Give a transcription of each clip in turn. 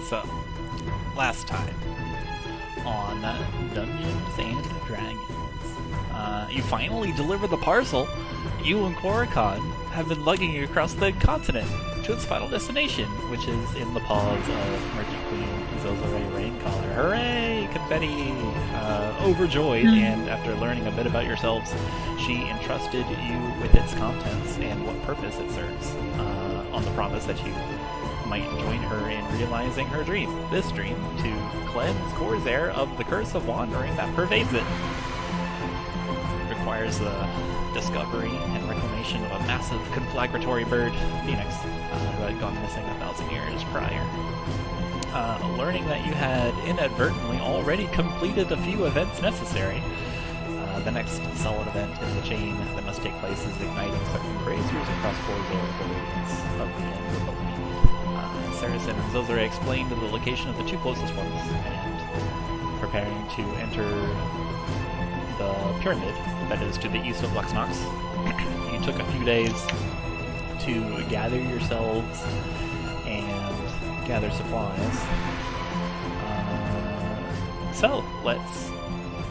So, last time on Dungeons and Dragons, you finally deliver the parcel. You and Korrikan have been lugging it across the continent to its final destination, which is in the paws of Merchant Queen Xalia Raincaller. Hooray! Confetti! Overjoyed, and after learning a bit about yourselves, she entrusted you with its contents and what purpose it serves, on the promise that you might join her in realizing her dream. This dream, to cleanse Khorzaire of the curse of wandering that pervades it. Requires the discovery and reclamation of a massive conflagratory bird, Phoenix, who had gone missing 1,000 years prior. Learning that you had inadvertently already completed a few events necessary, the next solid event in the chain that must take place is igniting certain braziers across Khorzaire, the radiance of the end of the land. Saracen and Xalia explained the location of the two closest ones, and preparing to enter the pyramid that is to the east of Lux-Nox. You took a few days to gather yourselves and gather supplies. So, let's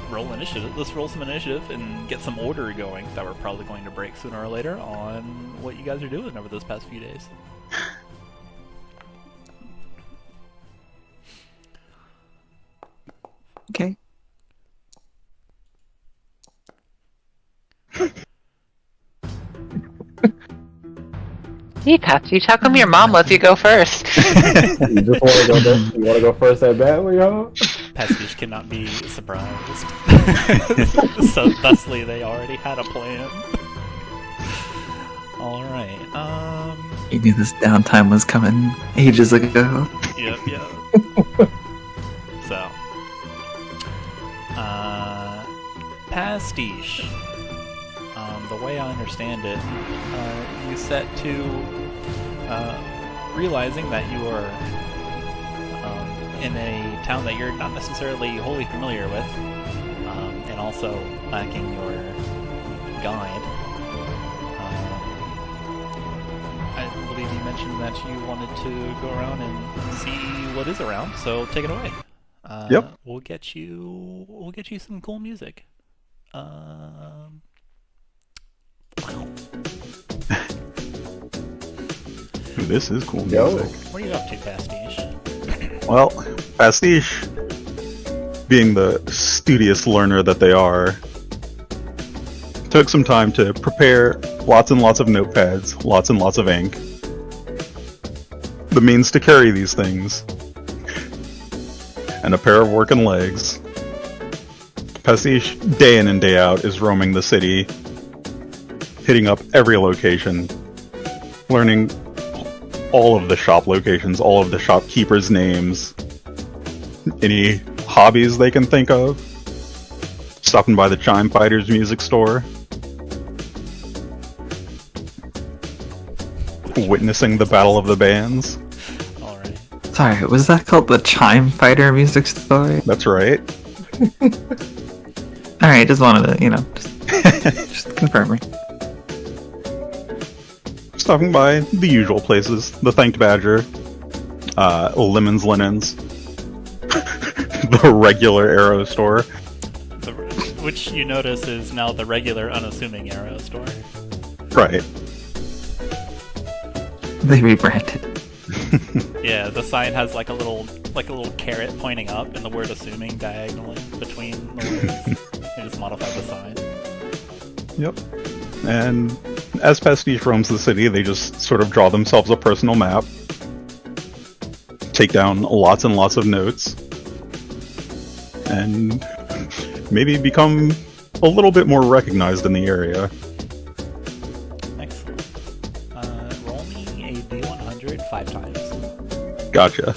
roll initiative. Let's roll some initiative and get some order going that we're probably going to break sooner or later on what you guys are doing over those past few days. Okay. Hey, Pastiche, how come your mom lets you go first? You just want to go first at bat, y'all? Pastiche cannot be surprised. So thusly they already had a plan. Alright, You knew this downtime was coming ages ago. Yep. So, Pastiche. The way I understand it, you set to realizing that you are in a town that you're not necessarily wholly familiar with, and also lacking your guide. I believe you mentioned that you wanted to go around and see what is around, so take it away. Yep. We'll get you some cool music. This is cool Yo. music. What are you up to, Pastiche? Well, Pastiche, being the studious learner that they are, took some time to prepare lots and lots of notepads, lots and lots of ink, the means to carry these things, and a pair of working legs. Pastiche, day in and day out, is roaming the city, hitting up every location, learning all of the shop locations, all of the shopkeepers' names, any hobbies they can think of, stopping by the Chime Fighters music store, witnessing the Battle of the Bands. Alright. Sorry, was that called the Chime Fighter music store? That's right. Alright, just wanted to, just confirming. Stopping by the usual places, the Thanked Badger, Lemon's Linens, the regular Arrow store. Which you notice is now the regular unassuming Arrow store. Right. They rebranded. Yeah, the sign has like a little carrot pointing up and the word assuming diagonally between the words. They just modified the sign. Yep. And as Pastiche roams the city, they just sort of draw themselves a personal map, take down lots and lots of notes, and maybe become a little bit more recognized in the area. Excellent. Roll me a D100 5 times. Gotcha.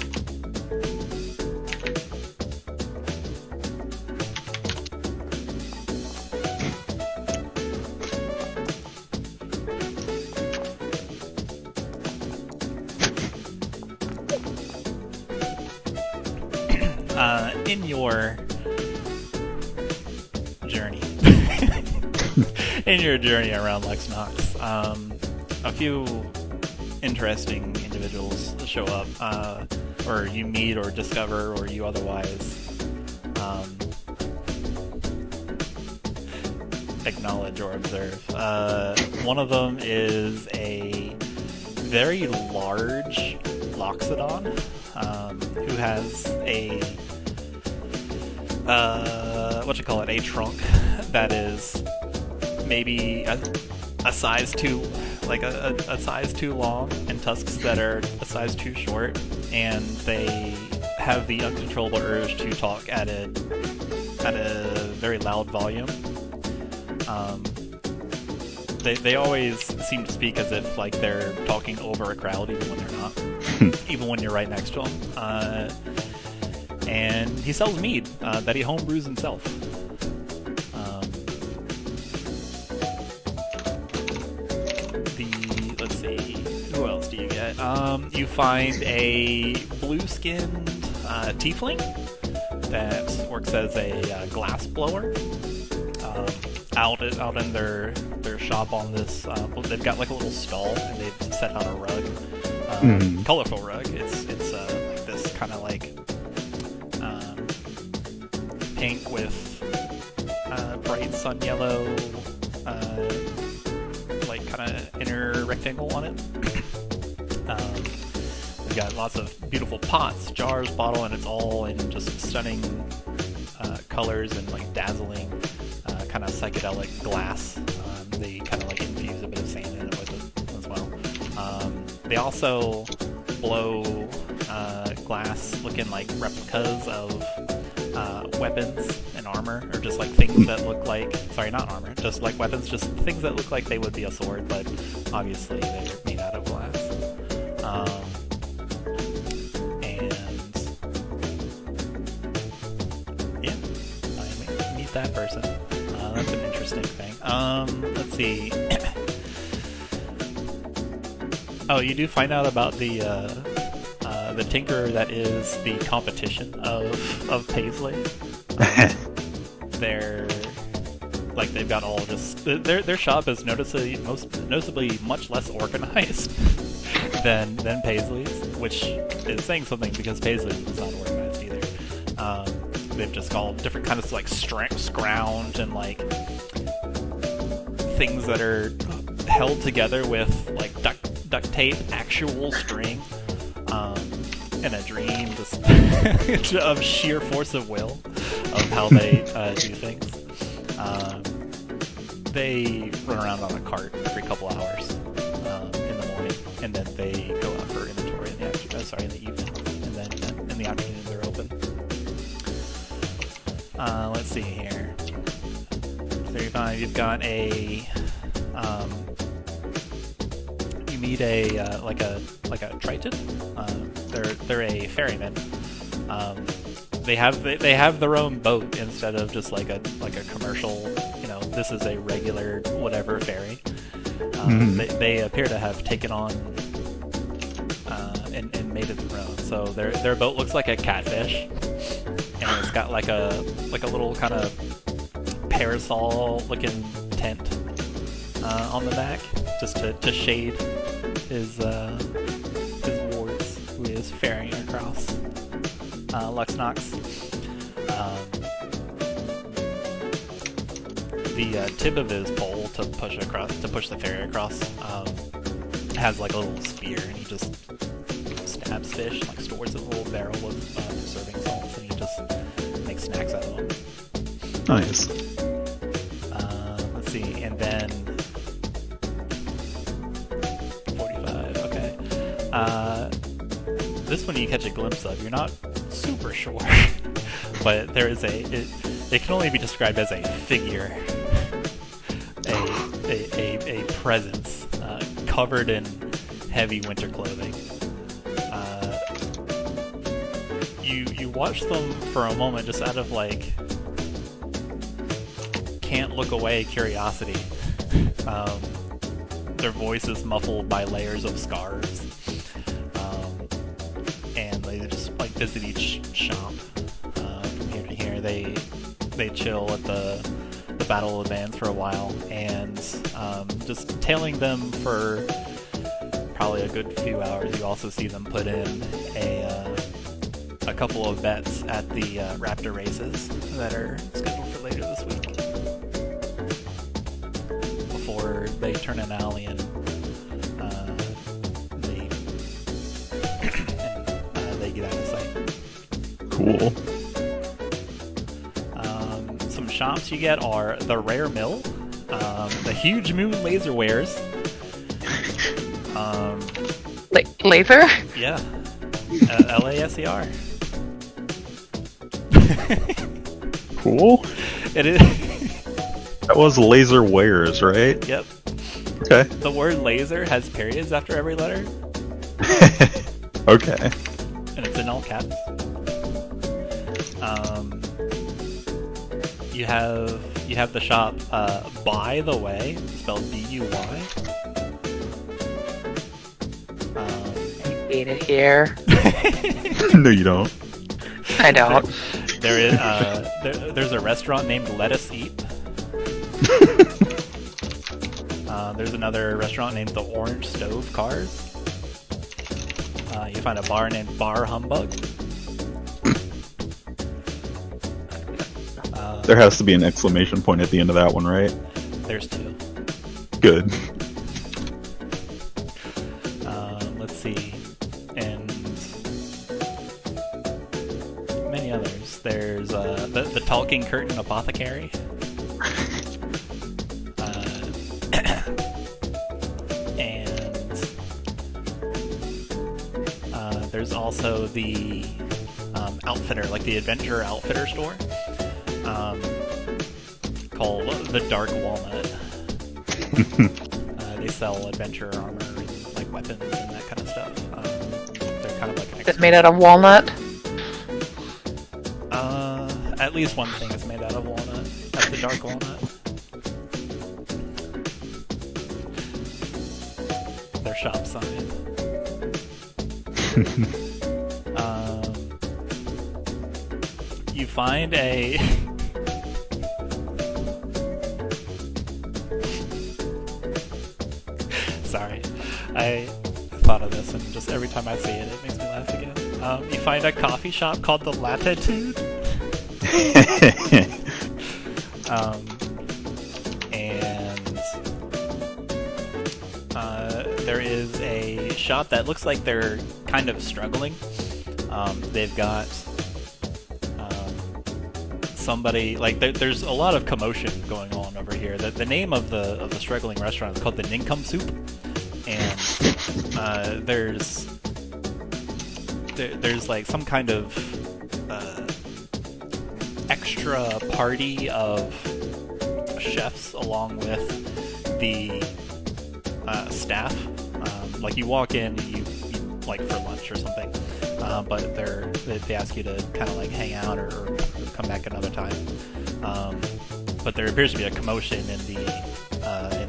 In your journey, around Lux-Nox, a few interesting individuals show up. or you meet or discover or you otherwise acknowledge or observe. One of them is a very large Loxodon who has a a trunk that is maybe a size too, like a size too long, and tusks that are a size too short, and they have the uncontrollable urge to talk at a very loud volume. They always seem to speak as if like they're talking over a crowd, even when they're not, even when you're right next to them. And he sells mead that he homebrews himself. Let's see, who else do you get? You find a blue-skinned tiefling that works as a glass blower. Out in their shop on this, they've got like a little stall and they've set out a rug, colorful rug. It's like this kind of like pink with bright sun yellow, like kind of inner rectangle on it. We've got lots of beautiful pots, jars, bottle, and it's all in just stunning colors and like dazzling kind of psychedelic glass. They kind of like infuse a bit of sand in it with it as well. They also blow glass looking like replicas of weapons and armor, or just like things that look like, sorry, not armor, just like weapons, just things that look like they would be a sword, but obviously they're made out of glass. And yeah, I meet that person. That's an interesting thing. Let's see. Oh, you do find out about the tinkerer that is the competition of Paisley. They've got all just their shop is noticeably much less organized than Paisley's, which is saying something because Paisley's is not organized either. They've just got all different kinds of like scrounge and like things that are held together with like duct tape, actual string, and a dream just of sheer force of will of how they do things. They run around on a cart every couple hours in the morning, and then they go out for inventory in the evening, and then in the afternoon they're open. Let's see here. 35. You've got a you meet a like a Triton. They're a ferryman. They have their own boat instead of just like a commercial. This is a regular whatever ferry. They appear to have taken on and made it their own. So their boat looks like a catfish, and it's got like a little kind of parasol looking tent on the back, just to shade his wards who is ferrying across Lux-Nox. The tip of his pole to push the ferry across has like a little spear, and he just stabs fish, like stores a little barrel of serving salts, and he just makes snacks out of them. Nice. Let's see, and then 45. Okay. This one you catch a glimpse of. You're not super sure, but there is it can only be described as a figure, a presence covered in heavy winter clothing. You watch them for a moment just out of like can't look away curiosity. Their voice is muffled by layers of scarves, and they just like visit each shop from here to here. They chill at the Battle of the Bands for a while, and just tailing them for probably a good few hours. You also see them put in a a couple of bets at the Raptor races that are scheduled for later this week before they turn an alley and they get out of sight. Cool. Some shops you get are the Rare Mill, the Huge Moon Laser Wares. Laser? Yeah. LASER. Cool. It is. That was laser wares, right? Yep. Okay. The word laser has periods after every letter, Okay. and it's in all caps. You have the shop By the Way, spelled B-U-Y. Hate it here. No, you don't. I don't. There is there's a restaurant named Let Us Eat. There's another restaurant named the Orange Stove Cars. You find a bar named Bar Humbug. There has to be an exclamation point at the end of that one, right? There's two. Good. Let's see, and many others. There's the Talking Curtain Apothecary. And there's also the Outfitter, like the Adventure Outfitter store, called the Dark Walnut. They sell adventure armor and like weapons and that kind of stuff. They're kind of like an Is it made out of walnut? At least one thing is made out of walnut. That's the Dark Walnut. Their shop sign. You find a sorry, I thought of this and just every time I see it, it makes me laugh again. You find a coffee shop called the Latitude. There is a shop that looks like they're kind of struggling. They've got somebody like there's a lot of commotion going on over here. The name of the struggling restaurant is called the Ninkum Soup, and there's like some kind of extra party of chefs along with the staff. Like you walk in, you like for lunch or something, but they ask you to kind of like hang out or come back another time. But there appears to be a commotion in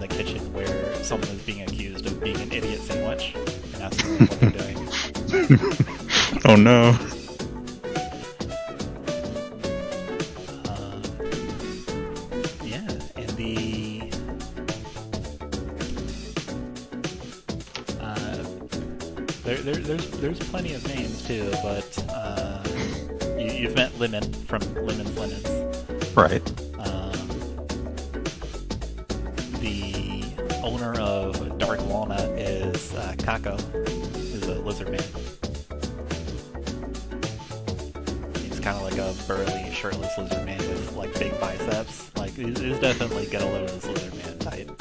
the kitchen where someone is being accused of being an idiot sandwich and asking them what they're doing. Oh no. There's plenty of names too, but you've met Lemon from Lemon's Linens. Right. The owner of Dark Walnut is Kako, is a lizard man. He's kind of like a burly, shirtless lizard man with like big biceps. Like he's definitely get a load of this lizard man type.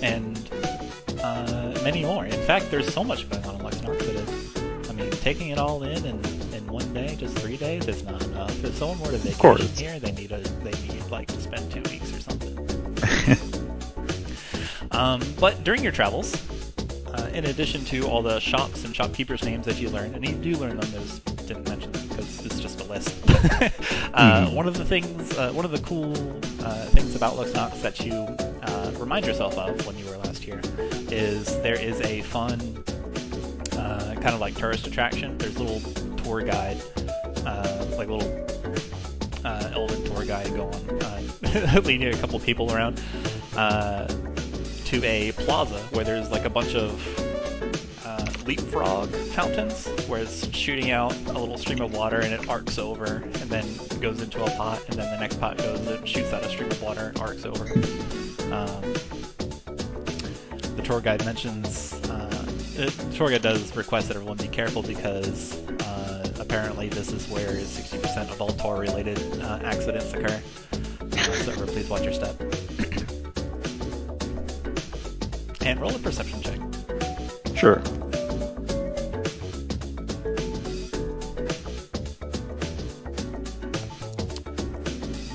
And many more. In fact, there's so much going on in Lux-Nox that taking it all in one day, just 3 days, is not enough. If someone were to vacation here, they need like to spend 2 weeks or something. But during your travels, in addition to all the shops and shopkeepers' names that you learn, and you do learn them, didn't mention them because it's just a list. One of the cool things about Lux-Nox that you remind yourself of when you were last here is there is a fun kind of like tourist attraction. There's a little tour guide, like a little elven tour guide going, leading a couple people around to a plaza where there's like a bunch of leapfrog fountains, where it's shooting out a little stream of water and it arcs over, and then goes into a pot, and then the next pot goes and shoots out a stream of water and arcs over. The tour guide mentions, the tour guide does request that everyone be careful because apparently this is where 60% of all tour-related accidents occur. So please watch your step. And roll a perception check. Sure.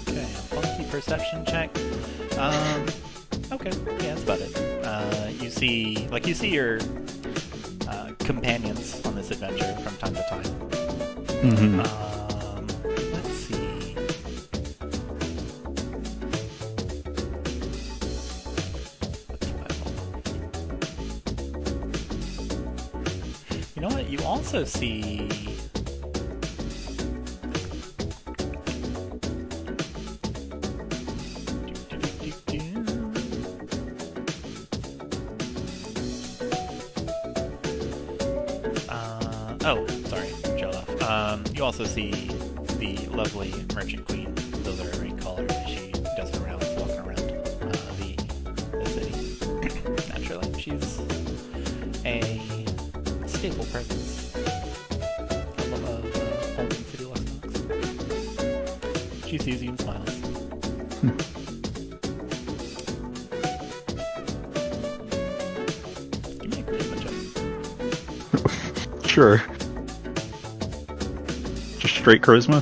Okay, a funky perception check. Okay, yeah, that's about it. You see your companions on this adventure from time to time. Mm-hmm. Let's see. You know what? You also see. Oh, sorry, shut off. You also see the lovely Merchant Queen, those are Raikel, she does her rounds walking around the city. Naturally, she's a staple presence of Holding City Lux-Nox. She sees you and smiles. Give me a charisma check. Sure. Just straight charisma?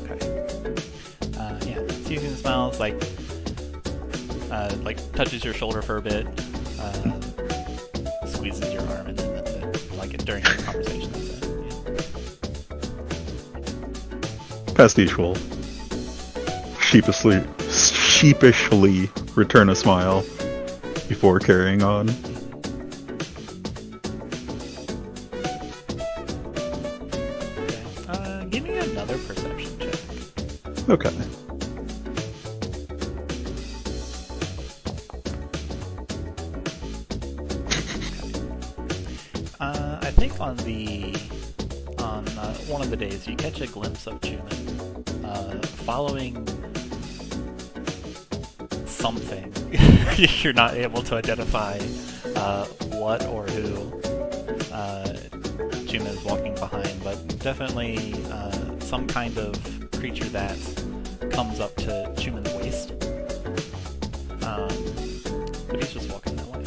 Okay. Yeah, sees you and smiles, like touches your shoulder for a bit, squeezes your arm, and then that's it. Like during the conversation, that's it. Pastiche will sheepishly return a smile before carrying on. Okay. Give me another perception check. Okay. I think on one of the days you catch a glimpse of Chuman following something. You're not able to identify what or who Chuman is walking behind, but definitely some kind of creature that comes up to Chuman's waist. But he's just walking that way.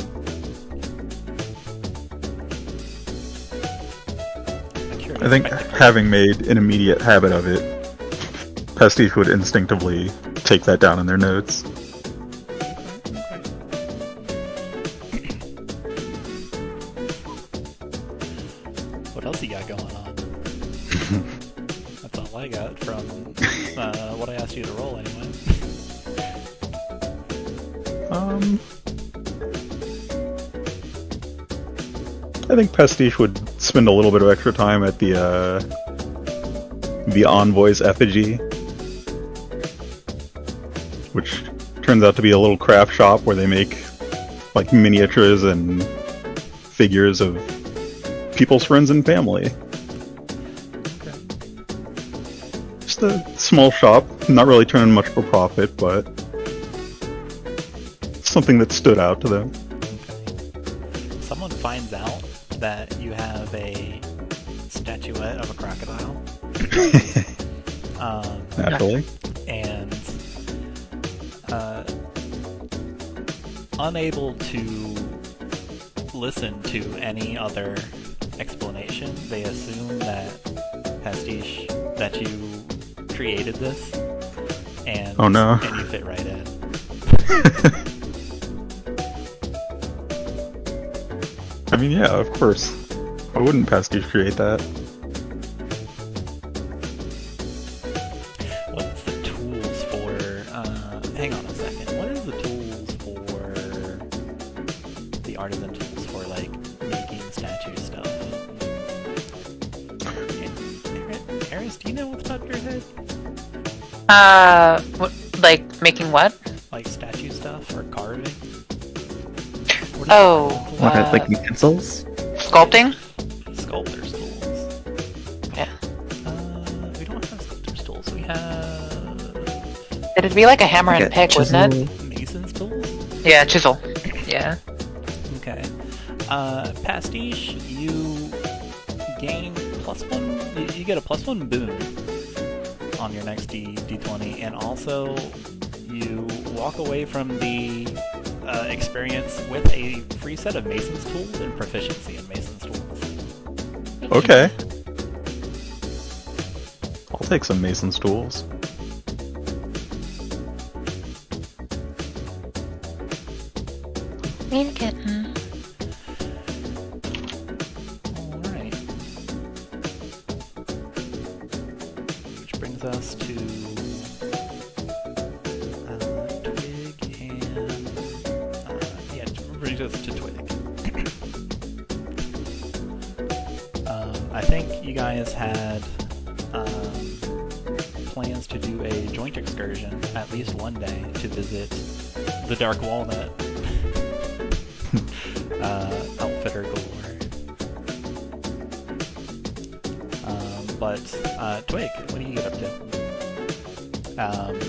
I think having made an immediate habit of it, Pastiche would instinctively take that down in their notes. What else you got going on? That's all I got from what I asked you to roll anyway. I think Pastiche would spend a little bit of extra time at the Envoy's effigy, which turns out to be a little craft shop where they make like miniatures and figures of people's friends and family. Okay. Just a small shop, not really turning much of a profit, but something that stood out to them. Okay. Someone finds out that you have a statuette of a crocodile. Naturally. And unable to listen to any other explanation, they assume that Pastiche, that you created this, and oh no, and you fit right in. I mean, yeah, of course. Why wouldn't Pastiche create that? What's the tools for? Hang on a second. What is the tools for the artisan tools for like making statue stuff? Erys, do you know what's top of your head? Like making what? Like statue stuff or Oh, What are like utensils? sculpting? Sculptor's tools. Yeah. We don't have sculptor's tools. We have It'd be like a hammer Like and a pick, wouldn't it? chisel? mason's tools. Yeah, chisel. Yeah. Okay. Pastiche, you gain +1. You get a +1 boon on your next D20, and also you walk away from the experience with a free set of mason's tools and proficiency in mason's tools. Okay. I'll take some mason's tools. Need a kitten. Alright. Which brings us to Twig and brings us to Twig. I think you guys had plans to do a joint excursion at least one day to visit the Dark Walnut. Outfitter galore. But Twig, what do you get up to?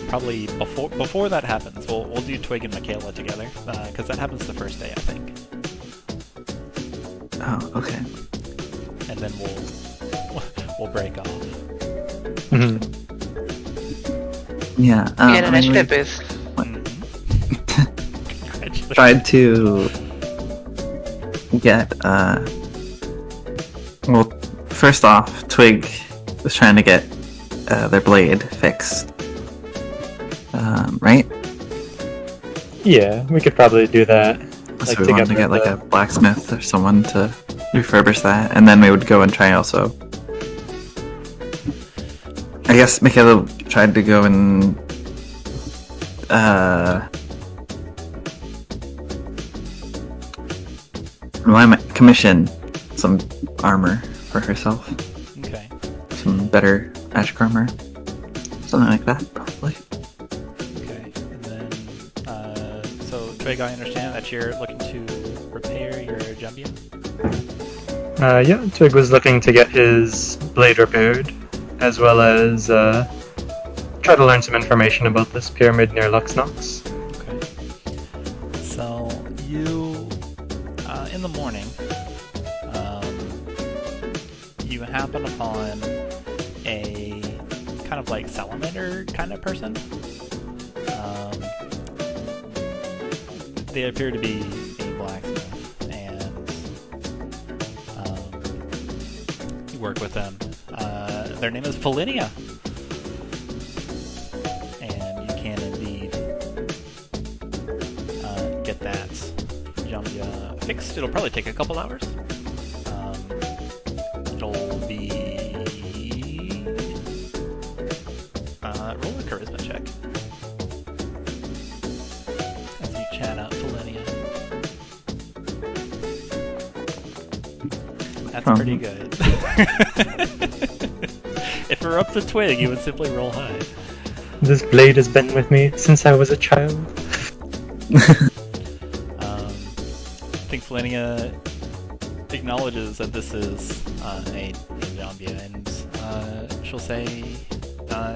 Probably before that happens, we'll do Twig and Makayla together because that happens the first day, I think. Oh, okay. And then we'll break off. Yeah. You get an initiative boost. Congratulations. Tried to get well, first off, Twig was trying to get their blade fixed, right? Yeah, we could probably do that. So we wanted to get like a blacksmith or someone to refurbish that, and then we would go and try also. I guess Makayla tried to go and commission some armor for herself. Okay. Some better magic armor. Something like that, probably. Okay. And then, so Twig, I understand that you're looking to repair your Jumbia? Yeah, Twig was looking to get his blade repaired, as well as try to learn some information about this pyramid near Lux-Nox. Okay. So you, in the morning, you happen upon a kind of like salamander kind of person. They appear to be a blacksmith, and you work with them. Their name is Polinia. And you can indeed get that Jumbia fixed. It'll probably take a couple hours. It'll be... roll a charisma check. As you chat out Polinia. That's pretty good. If it were up to Twig, you would simply roll high. This blade has been with me since I was a child. I think Felinia acknowledges that this is a Jumbia, and she'll say,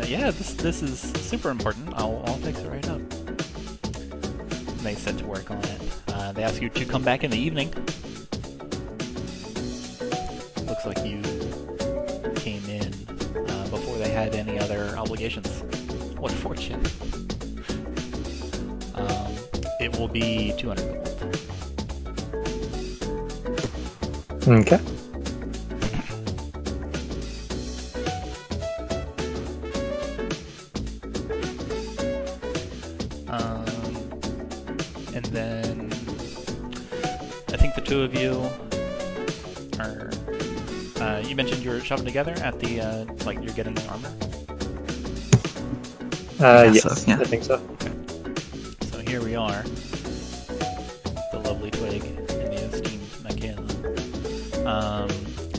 yeah, this is super important. I'll fix it right up. And they set to work on it. They ask you to come back in the evening. Looks like you came in before they had any other obligations. What fortune. It will be 200 gold. Okay. And then I think the two of you are. You mentioned you were shopping together at the like you're getting the armor. Yes, so, yeah. I think so. So here we are, the lovely Twig and the esteemed Makayla.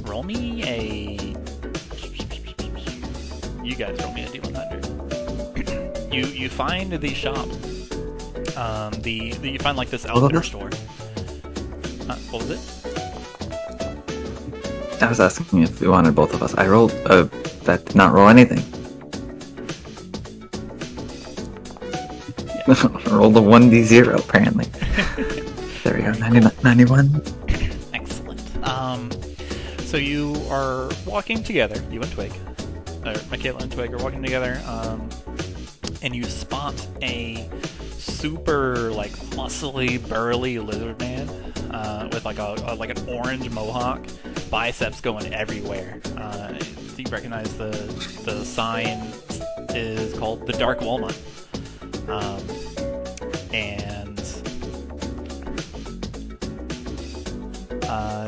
Roll me a. You guys roll me a D100. You find the shop. You find like this outfitter store, What was it? I was asking if we wanted both of us. I rolled that did not roll anything. Rolled a 1d0 apparently. There we go. 91. Excellent. So you are walking together, you and Twig, or Makayla and Twig are walking together, and you spot a super like muscly, burly lizard man with like an orange mohawk, biceps going everywhere. You recognize the sign is called the Dark Walnut, and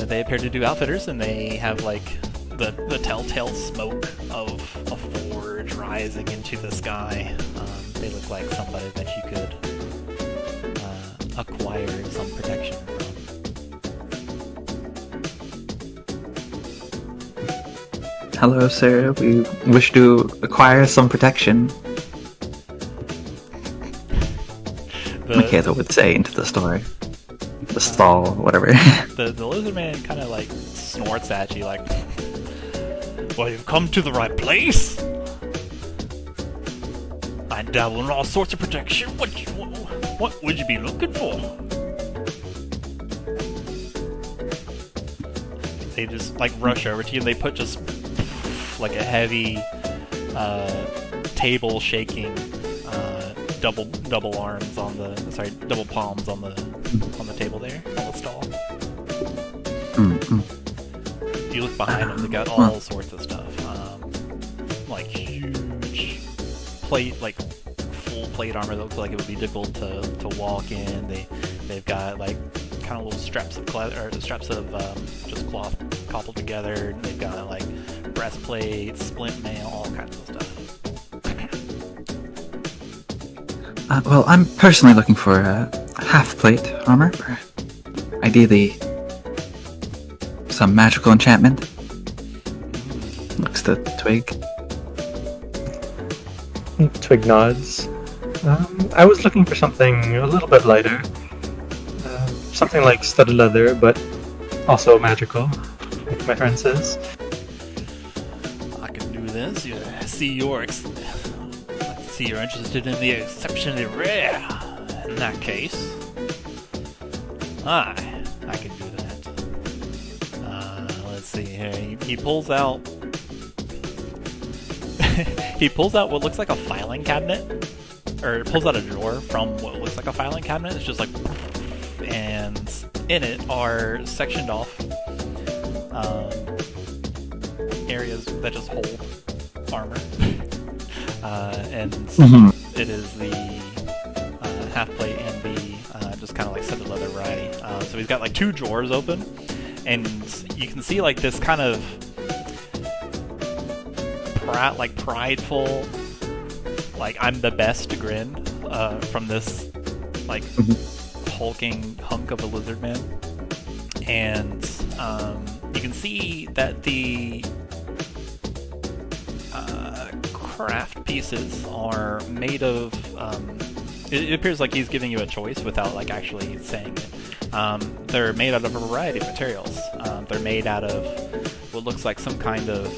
they appear to do outfitters, and they have like the telltale smoke of a forge rising into the sky. They look like somebody that you could acquire some protection from. Hello, sir. We wish to acquire some protection. Makayla would say into the store. The stall, whatever. The lizard man kind of like snorts at you like, well, you've come to the right place. I dabble in all sorts of protection. What would you be looking for? They just like rush over to you and they put just like a heavy table shaking double arms on the double palms on the table there on the stall. You look behind them, they got all sorts of stuff, like huge plate, like full plate armor that looks like it would be difficult to walk in. They've got like kind of little straps of just cloth cobbled together. They've got like breastplates, splint mail, all kinds of stuff. Well, I'm personally looking for half-plate armor. Ideally, some magical enchantment. Looks to Twig. Twig nods. I was looking for something a little bit lighter. Something like studded leather, but also magical, like my friend says. I can do this. I see you're interested in the exceptionally rare. In that case, I can do that. Let's see here. He pulls out. He pulls out what looks like a filing cabinet, or pulls out a drawer from what looks like a filing cabinet. It's just like, and in it are sectioned off areas that just hold armor. And it is the half plate and the just kind of like studded leather variety. So he's got like two drawers open, and you can see like this kind of prideful, like I'm the best grin from this like hulking hunk of a lizard man, and you can see that the craft pieces are made of it appears like he's giving you a choice without like actually saying it. They're made out of a variety of materials. They're made out of what looks like some kind of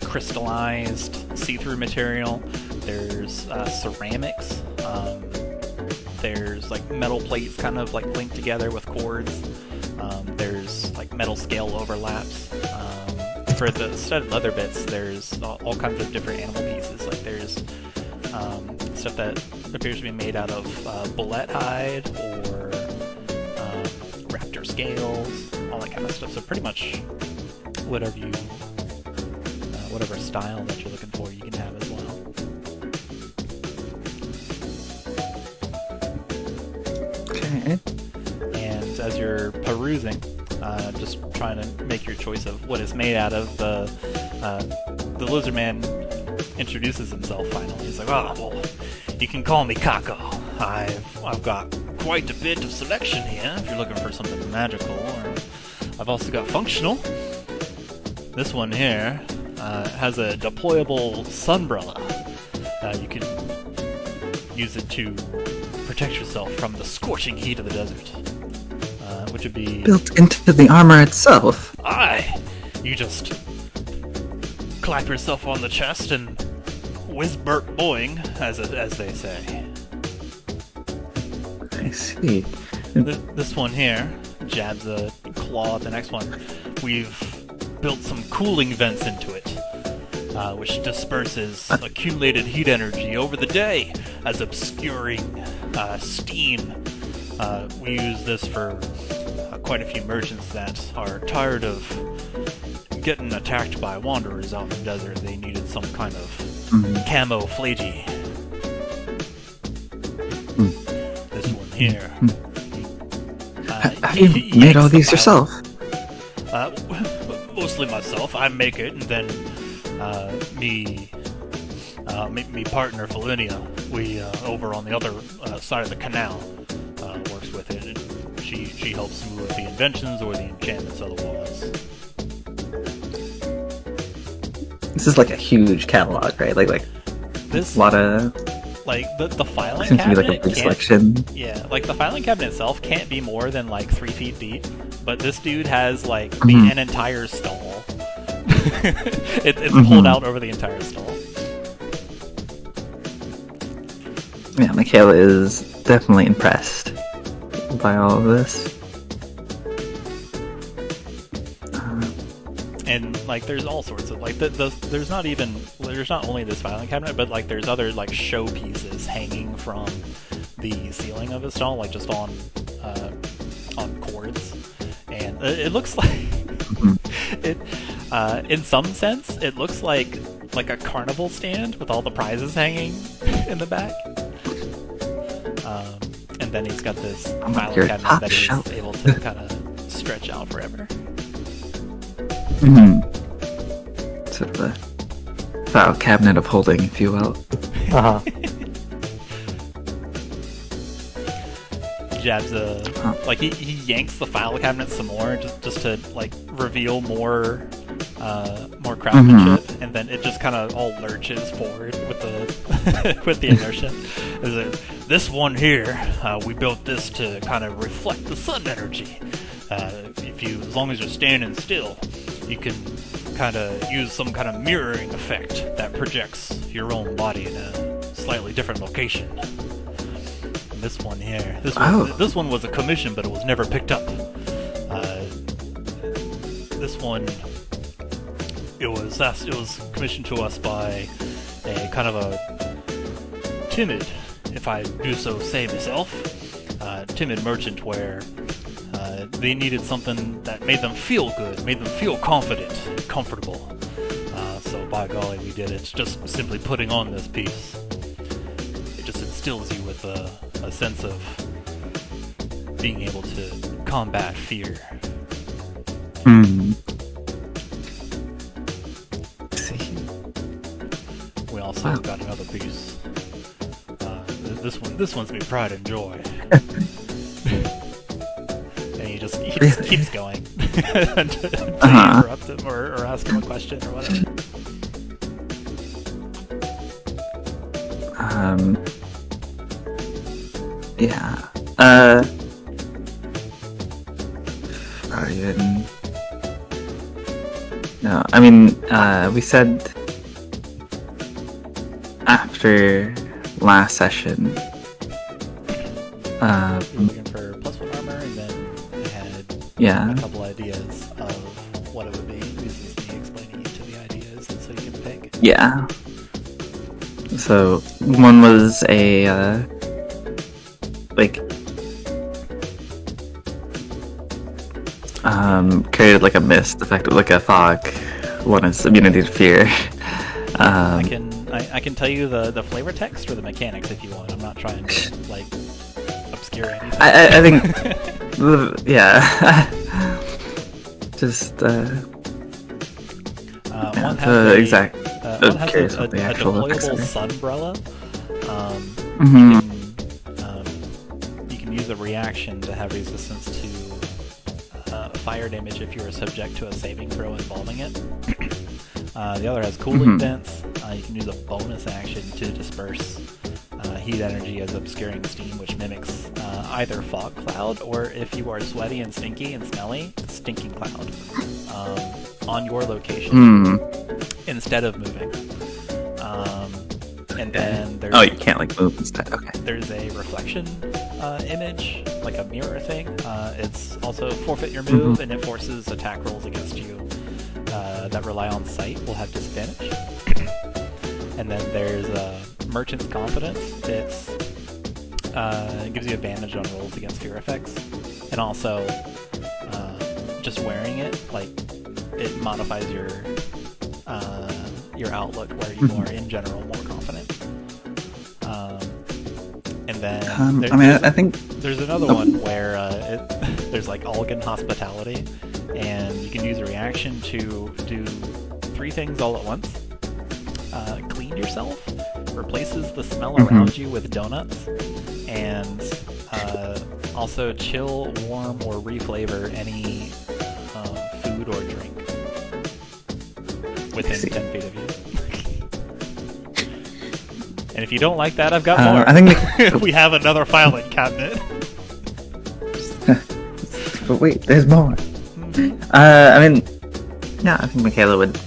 crystallized see-through material. There's ceramics. There's like metal plates kind of like linked together with cords. There's like metal scale overlaps. For the studded leather bits, there's all kinds of different animal pieces. Like there's stuff that appears to be made out of bullet hide or raptor scales, all that kind of stuff. So pretty much whatever style that you're looking for, you can have as well. Okay. And as you're perusing, just trying to make your choice of what it's made out of, the lizard man introduces himself finally. He's like, "Oh, well, you can call me Kako. I've got quite a bit of selection here if you're looking for something magical, or I've also got functional. This one here has a deployable sunbrella. You can use it to protect yourself from the scorching heat of the desert. which would be Built into the armor itself. aye. You just clap yourself on the chest and whiz-burt boing, as they say. I see. This one here jabs a claw at the next one. We've built some cooling vents into it, which disperses accumulated heat energy over the day as obscuring steam. We use this for quite a few merchants that are tired of getting attacked by wanderers out in the desert. They needed some kind of camouflage. This one here. Have you made all these yourself? Mostly myself. I make it, and then me partner Felinia, we over on the other side of the canal works with it. And she helps me with the inventions or the enchantments otherwise. This is like a huge catalog, right? Like This a lot of like the filing seems to be cabinet like a big can't- selection. Yeah, like the filing cabinet itself can't be more than like 3 feet deep, but this dude has like an entire stall. It's pulled out over the entire stall. Yeah, Makayla is definitely impressed by all of this. And like there's all sorts of like there's not only this filing cabinet, but like there's other like showpieces hanging from the ceiling of the stall, like just on cords, and it looks like it in some sense it looks like a carnival stand with all the prizes hanging in the back. And then he's got this filing your cabinet top that he's shelf. able to kind of stretch out forever. Sort of a file cabinet of holding, if you will. Uh-huh. Jabs like he yanks the file cabinet some more just to like reveal more craftsmanship, and then it just kind of all lurches forward with the with the inertia. This one here, we built this to kind of reflect the sun energy. As long as you're standing still, you can kind of use some kind of mirroring effect that projects your own body in a slightly different location. And this one here, this one was a commission, but it was never picked up. This one, it was commissioned to us by a kind of a timid, if I do so say myself, timid merchant where they needed something that made them feel good, made them feel confident and comfortable. So by golly, we did it. Just simply putting on this piece, it just instills you with a sense of being able to combat fear. We also got another piece. This one's me pride and joy. And he just keeps going until you interrupt him or ask him a question or whatever. Yeah. No, I mean, we said after last session, We were looking for +1 armor, and then I had a couple ideas of what it would be. This is me explaining each of the ideas, and so you can pick. Yeah. So one was a created like a mist effect, like a fog. One is immunity to fear. I can tell you the flavor text or the mechanics if you want. I'm not trying to like obscure anything. I think just one has the exact. one has curious a what the actual looks deployable are. sunbrella. You can use a reaction to have resistance to fire damage if you are subject to a saving throw involving it. The other has cooling vents. You can use a bonus action to disperse heat energy as obscuring steam, which mimics either fog cloud, or if you are sweaty and stinky and smelly, stinking cloud on your location instead of moving. And then there's... Oh, you can't like move instead. Okay. There's a reflection image, like a mirror thing. It's also forfeit your move, and it forces attack rolls against you that rely on sight will have disadvantage. And then there's Merchant's Confidence. It gives you advantage on rolls against fear effects. And also, just wearing it, like, it modifies your outlook, where you are in general more confident. And then I think there's another one where there's like Algan Hospitality, and you can use a reaction to do 3 things all at once. Clean yourself, replaces the smell around you with donuts, and also chill, warm, or reflavor any food or drink within 10 feet of you. And if you don't like that, I've got more. I think we have another filing cabinet. But wait, there's more. I mean, yeah, I think Makayla would.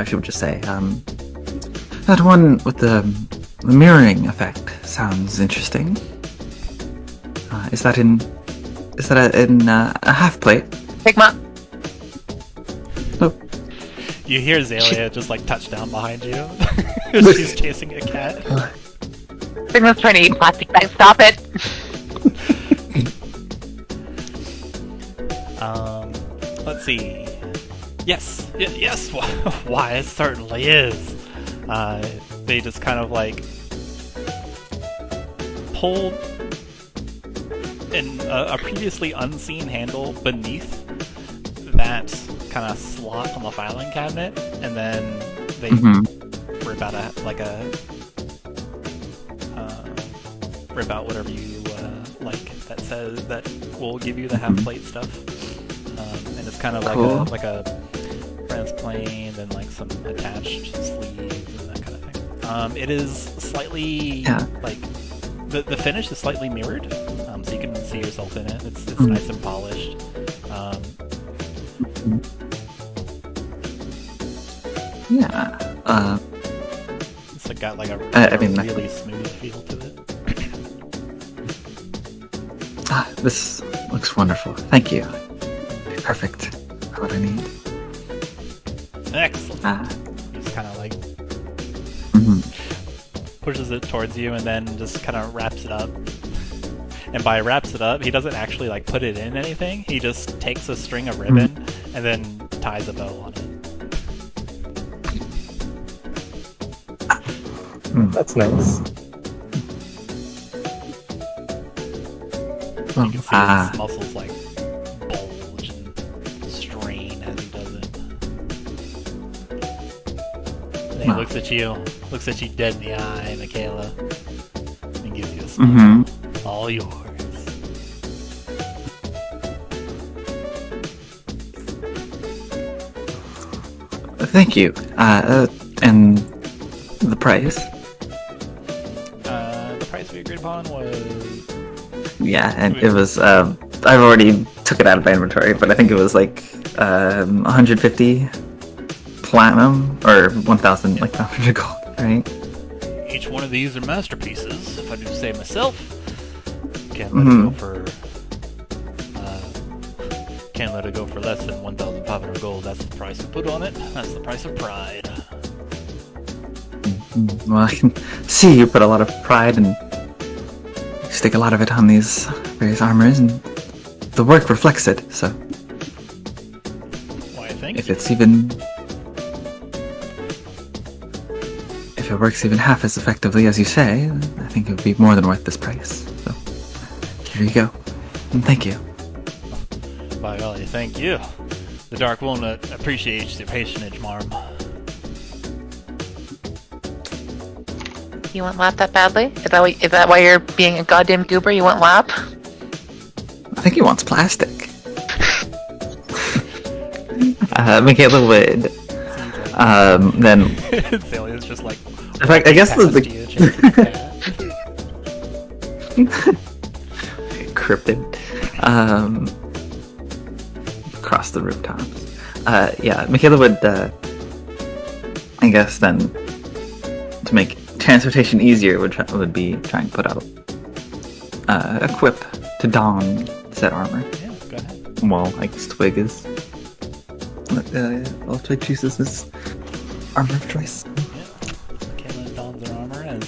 She would just say, that one with the mirroring effect sounds interesting. Is that in a half plate? Sigma. Oh. You hear Xalia just like touch down behind you. She's chasing a cat. Sigma's trying to eat plastic bags. Stop it. Let's see. Yes. Why, it certainly is. They just kind of like pulled a previously unseen handle beneath that kind of slot on the filing cabinet, and then they rip out rip out whatever you like that says that will give you the half plate stuff, and it's kind of like a France plane and like some attached sleeves and that kind of thing. It is slightly like the finish is slightly mirrored, so you can see yourself in it. It's nice and polished. It's got like a really smooth feel to it. This looks wonderful. Thank you. Perfect. What I need. Excellent. Just kind of like pushes it towards you, and then just kind of wraps it up. And by wraps it up, he doesn't actually like put it in anything. He just takes a string of ribbon and then ties a bow on it. That's nice. You can see his muscles like bulge and strain as he does it. And he looks at you dead in the eye, Makayla, and gives you a smile. All yours. Thank you. And the price? The price we agreed upon was... Yeah, and it was, I've already took it out of my inventory, but I think it was like 150 platinum, or 1,000, like 100 gold, right? Each one of these are masterpieces, if I do say myself. Can't let it go for less than 1,500 gold. That's the price we put on it. That's the price of pride. Well, I can see you put a lot of pride and stick a lot of it on these various armors, and the work reflects it, so... Why, thank if you. If it works even half as effectively as you say, I think it would be more than worth this price. So, here you go. And thank you. By golly, thank you. The Dark Walnut appreciates your patronage, Marm. You want lap that badly? Is that why you're being a goddamn goober? You want lap? I think he wants plastic. Makayla would Then, Xalia's just like. in fact, I guess the cryptid across the rooftops. Yeah, Makayla would, I guess, then to make transportation easier, would be trying to put out equip to don said armor. Yeah, go ahead. Well, I guess Twig is. Twig chooses his armor of choice. Makayla dons her armor as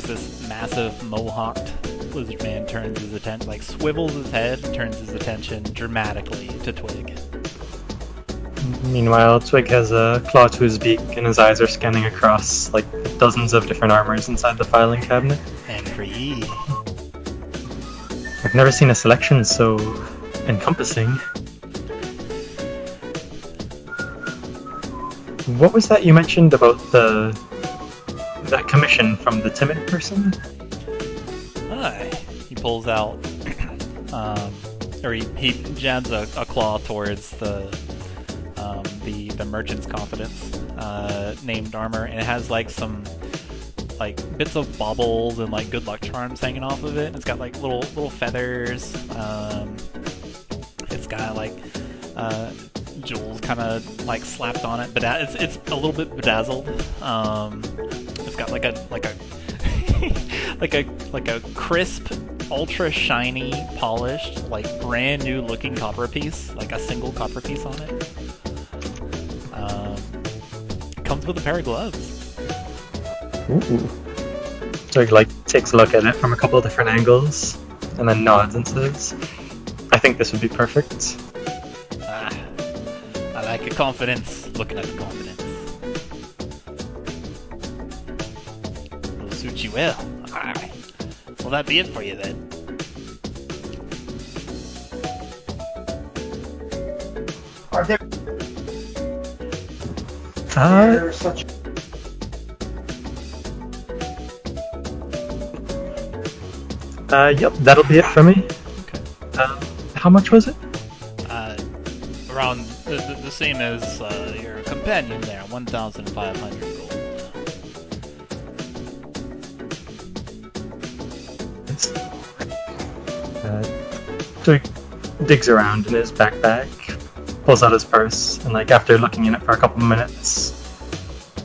this massive mohawked lizard man turns his attention, like swivels his head, and turns his attention dramatically to Twig. Meanwhile, Twig has a claw to his beak, and his eyes are scanning across like dozens of different armors inside the filing cabinet. And for ye. I've never seen a selection so encompassing. What was that you mentioned about that commission from the timid person? He pulls out, or he jabs a claw towards the merchant's confidence named armor, and it has like some like bits of baubles and like good luck charms hanging off of it. It's got like little feathers. It's got like jewels kind of like slapped on it, but it's a little bit bedazzled. It's got like a like a crisp, ultra shiny, polished, like brand new looking copper piece, like a single copper piece on it. Comes with a pair of gloves. Ooh. Twig takes a look at it from a couple of different angles, and then nods and says, "I think this would be perfect." I like your confidence. Looking at the confidence. It'll suit you well. Alright. Well, that be it for you then. Are there such? Yep, that'll be it for me. Okay. How much was it? Around the same as your companion there, 1,500 gold. Twig digs around in his backpack, pulls out his purse, and like after looking in it for a couple of minutes,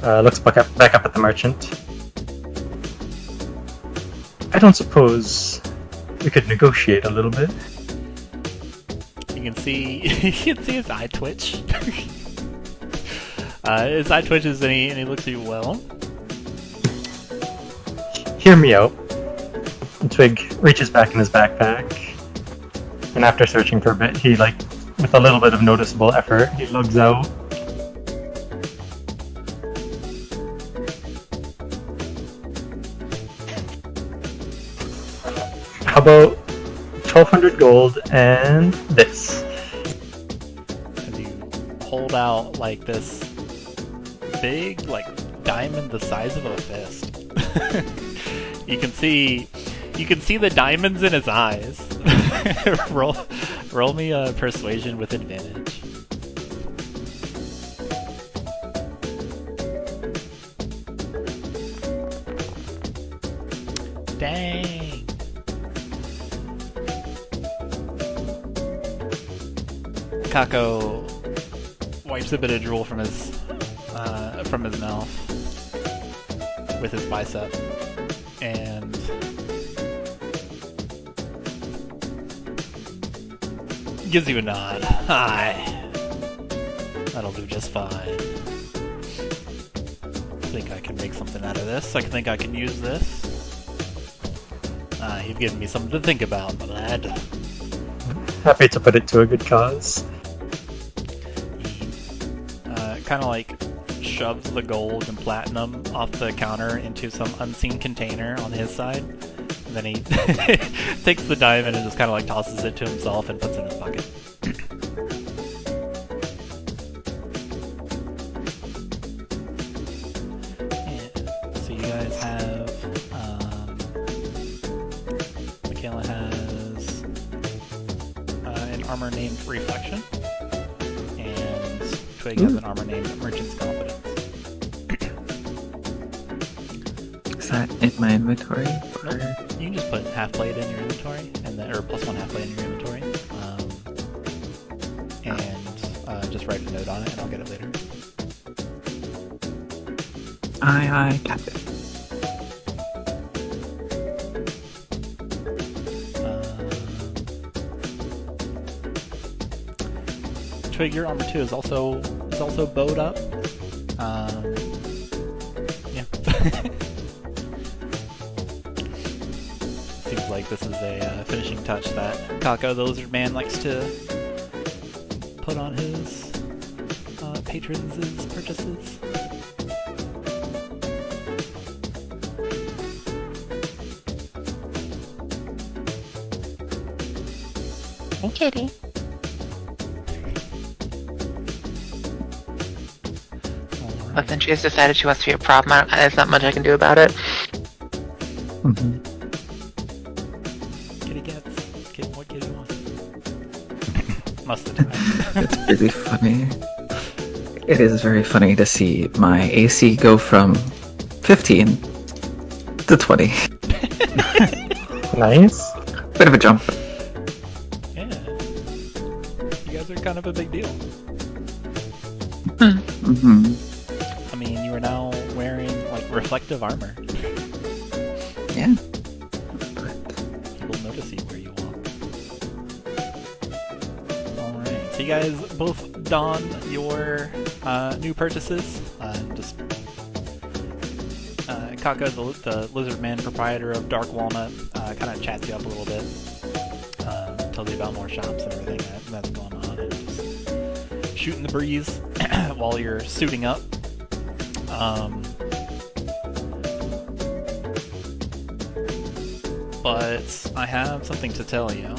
looks back up at the merchant. I don't suppose we could negotiate a little bit. You can see his eye twitch. His eye twitches and he looks at you well. Hear me out. And Twig reaches back in his backpack, and after searching for a bit, he with a little bit of noticeable effort, he lugs out how about 1,200 gold and this? As you hold out like this big diamond the size of a fist. You can see the diamonds in his eyes. roll me a persuasion with advantage. Dang. Kako wipes a bit of drool from his mouth with his bicep and gives you a nod. Aye. That'll do just fine. I think I can make something out of this. I think I can use this. You've given me something to think about, my lad. Happy to put it to a good cause. He kind of shoves the gold and platinum off the counter into some unseen container on his side. And then he takes the diamond and just kind of tosses it to himself and puts it in his pocket. Yeah. So you guys have... Makayla has an armor named Reflection. And Twig has an armor named Merchant's Confidence. Is that in my inventory? Or... You can just put half plate in your inventory, and then, or plus 1 half plate in your inventory, and just write a note on it, and I'll get it later. I got it. Twig, your armor 2 is also bowed up. Yeah. Seems like this is a finishing touch that Kako the Lizard Man likes to put on his patrons' purchases. Hey, kitty. But then she has decided she wants to be a problem. There's not much I can do about it. Mm-hmm. Kitty cats. What kitty wants? Most of the time. It's really funny. It is very funny to see my AC go from 15 to 20. Nice. Bit of a jump. Yeah. You guys are kind of a big deal. Mm-hmm. I mean, you are now wearing, like, reflective armor. Yeah. People notice you where you walk. Alright, so you guys both don your new purchases. Just Kako, the lizard man proprietor of Dark Walnut, kind of chats you up a little bit. Tells you about more shops and everything that's going on. And just shooting the breeze while you're suiting up. But I have something to tell you.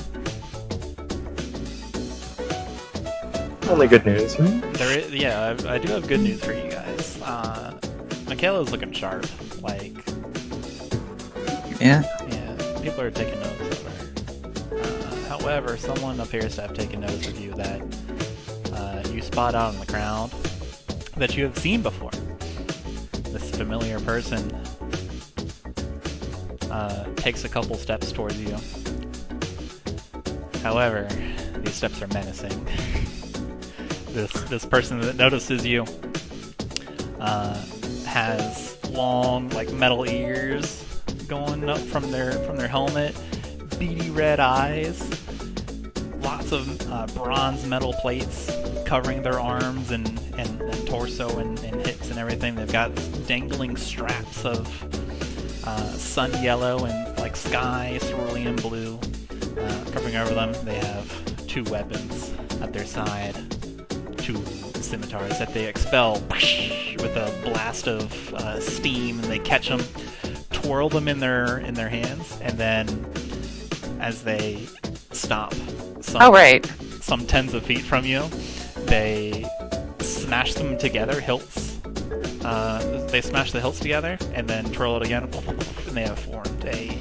Only good news, right? Yeah, I do have good news for you guys. Makayla's looking sharp. Like, Yeah. people are taking notice of her. However, someone appears to have taken notice of you that you spot out in the crowd that you have seen before. This familiar person takes a couple steps towards you. However, these steps are menacing. This person that notices you has long, like, metal ears going up from their helmet, beady red eyes, lots of bronze metal plates covering their arms and torso and hips and everything. They've got dangling straps of sun yellow and, like, sky cerulean blue covering over them. They have 2 weapons at their side, 2 scimitars that they expel with a blast of steam, and they catch them, twirl them in their hands, and then as they stop some tens of feet from you, they smash them together, hilts. They smash the hilts together and then twirl it again, and they have formed a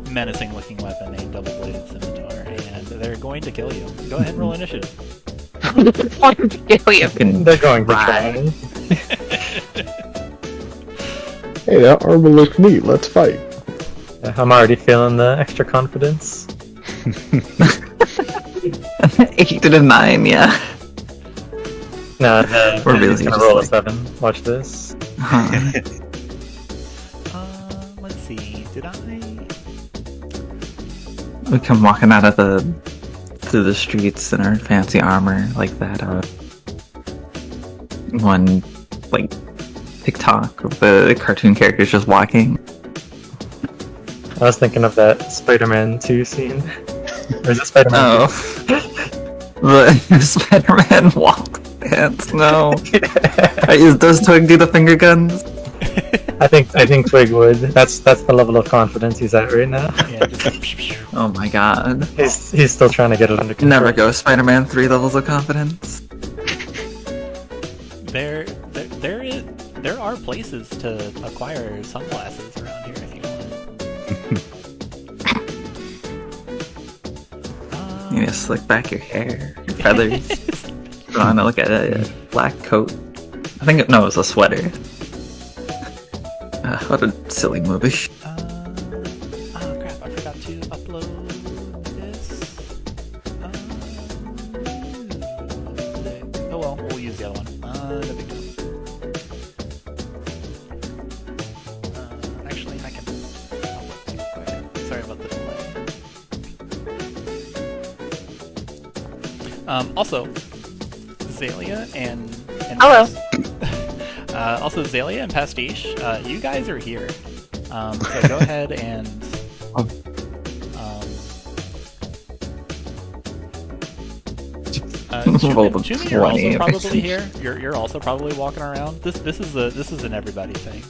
menacing-looking weapon, a double-bladed scimitar, and they're going to kill you. Go ahead and roll initiative. Kill you. They're going to try. Hey, that armor looks neat. Let's fight. I'm already feeling the extra confidence. 8 to 9, yeah. No, We're really he's gonna just roll a like- 7. Watch this. Let's see. Did I? We come walking out of through the streets in our fancy armor like that. One, like, TikTok of the cartoon characters just walking. I was thinking of that Spider-Man 2 scene. Or is it Spider-Man 2? The Spider-Man walk dance. No. Does Twig do the finger guns? I think Twig would. That's the level of confidence he's at right now. Yeah, just Oh my god. He's still trying to get it under control. Never go Spider-Man 3 levels of confidence. There are places to acquire sunglasses around here if you want. You just slick back your hair, your feathers. I want to look at it. black coat. I think no, it was a sweater. What a silly movie. Oh crap! I forgot to upload this. Oh well, we'll use the other one. No big deal. Actually, I can upload too quick. Sorry about the delay. Also, Xalia and Hello. Also, Xalia and Pastiche, you guys are here. So go ahead and. Chuman, you're also probably here. You're also probably walking around. This is an everybody thing.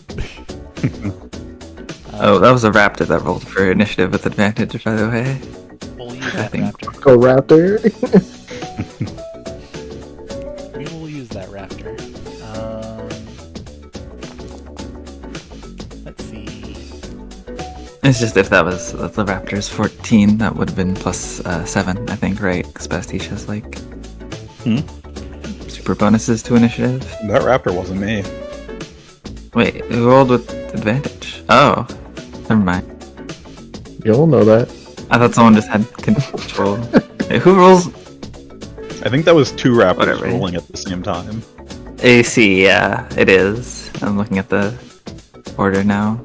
Oh, that was a raptor that rolled for initiative with advantage, by the way. We'll use that raptor. Go Raptor. We will use that raptor. Let's see. It's just if that was the raptor's 14, that would have been plus 7, I think, right? Because Pastiche has like super bonuses to initiative. That raptor wasn't me. Wait, who rolled with advantage? Oh, never mind. You'll know that. I thought someone just had control. Wait, who rolls I think that was 2 raptors Whatever. rolling at the same time. AC? Yeah, it is. I'm looking at the order now.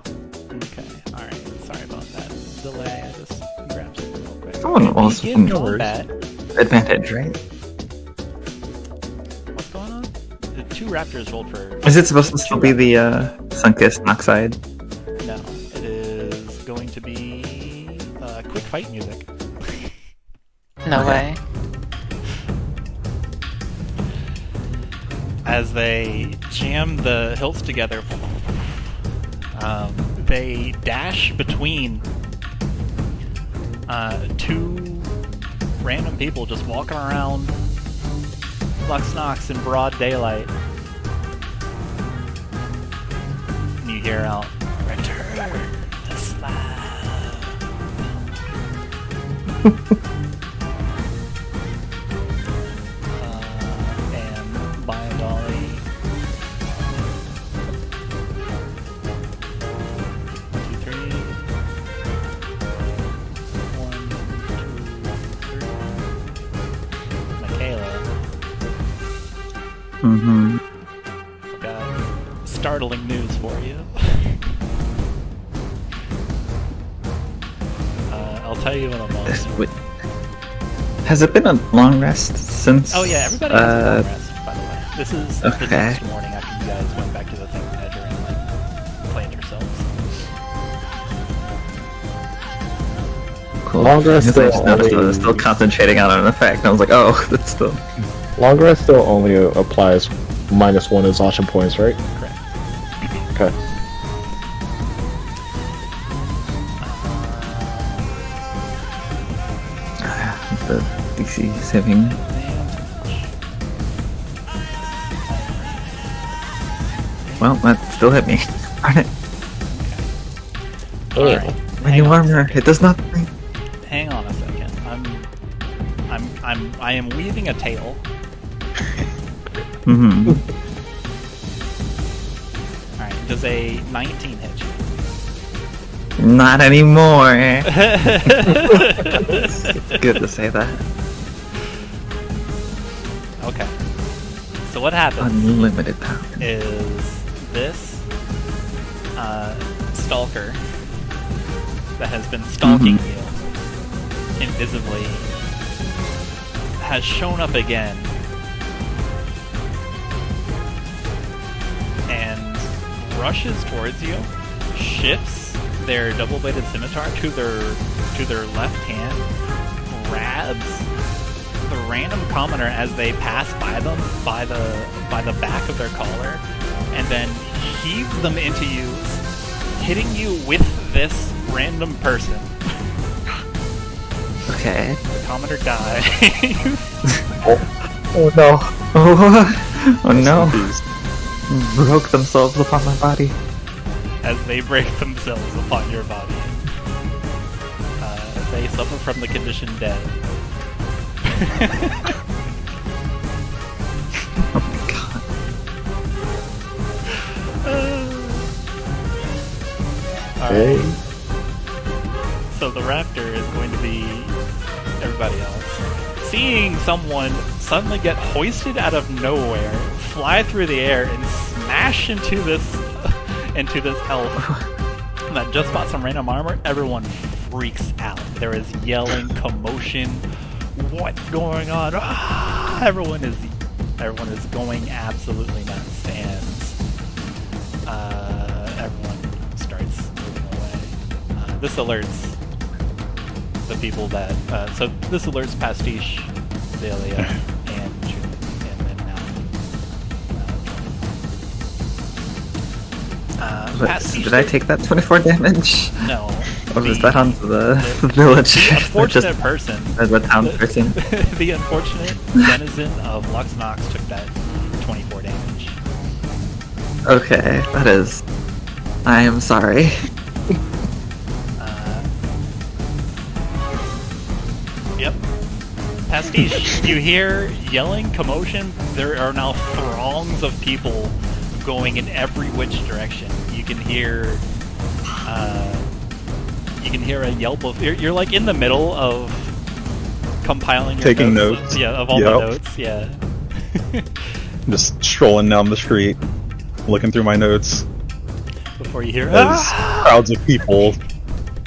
Okay, alright. Sorry about that delay. I just grabbed something real quick. Someone rolls with Begin combat. advantage, right? What's going on? The 2 raptors rolled for. Is it supposed to still be the Sunkist Noxide? No, it is going to be quick fight music. No way. As they jam the hilts together, they dash between 2 random people just walking around Lux-Nox in broad daylight. And you hear out, "Return to slab." And by golly, 1, 2, 3. 1, 2, 3. Makayla. Mm-hmm. Got startling news for you. I'll tell you in a moment. Has it been a long rest since? Oh yeah, everybody has a long rest, by the way. This is the Okay. next morning after you guys went back to the thing edger and like planned yourselves. Cool. Long rest Because I just still noticed only- I was still concentrating on an effect, and I was like, oh, that's still. Long rest still only applies -1 exhaustion points, right? Correct. Okay. The DC saving. Well, that still hit me. Darn it. Alright. My new armor, it does nothing. Hang on a second. I am weaving a tale. Mm-hmm. Alright, does a 19 hit you? Not anymore. Good to say that. Okay. So what happens Unlimited power. is this stalker that has been stalking you invisibly has shown up again and rushes towards you, shifts their double-bladed scimitar to their left hand, grabs the random commoner as they pass by them by the back of their collar, and then heaves them into you, hitting you with this random person. Okay. The commoner dies. Oh no. Oh no. Broke themselves upon my body. As they break themselves upon your body. They suffer from the condition dead. Oh my god. Hey. So the raptor is going to be everybody else. Seeing someone suddenly get hoisted out of nowhere, fly through the air, and smash into this elf that just bought some random armor, everyone freaks out. There is yelling, commotion. What's going on? Ah! Everyone is going absolutely nuts, and everyone starts moving away. This alerts the people that so this alerts Pastiche, Xalia, and Chuman, and then now. Pastiche, did I take that 24 damage? No. Or was that onto the village? The unfortunate person. The town person. The unfortunate denizen of Lux-Nox took that 24 damage. Okay, that is. I am sorry. Yep. Pastiche, you hear yelling, commotion. There are now throngs of people going in every which direction. You can hear a yelp of. You're like in the middle of compiling your Taking notes. notes. Yeah, of all Yep. the notes. Yeah. Just strolling down the street, looking through my notes Before you hear. as crowds of people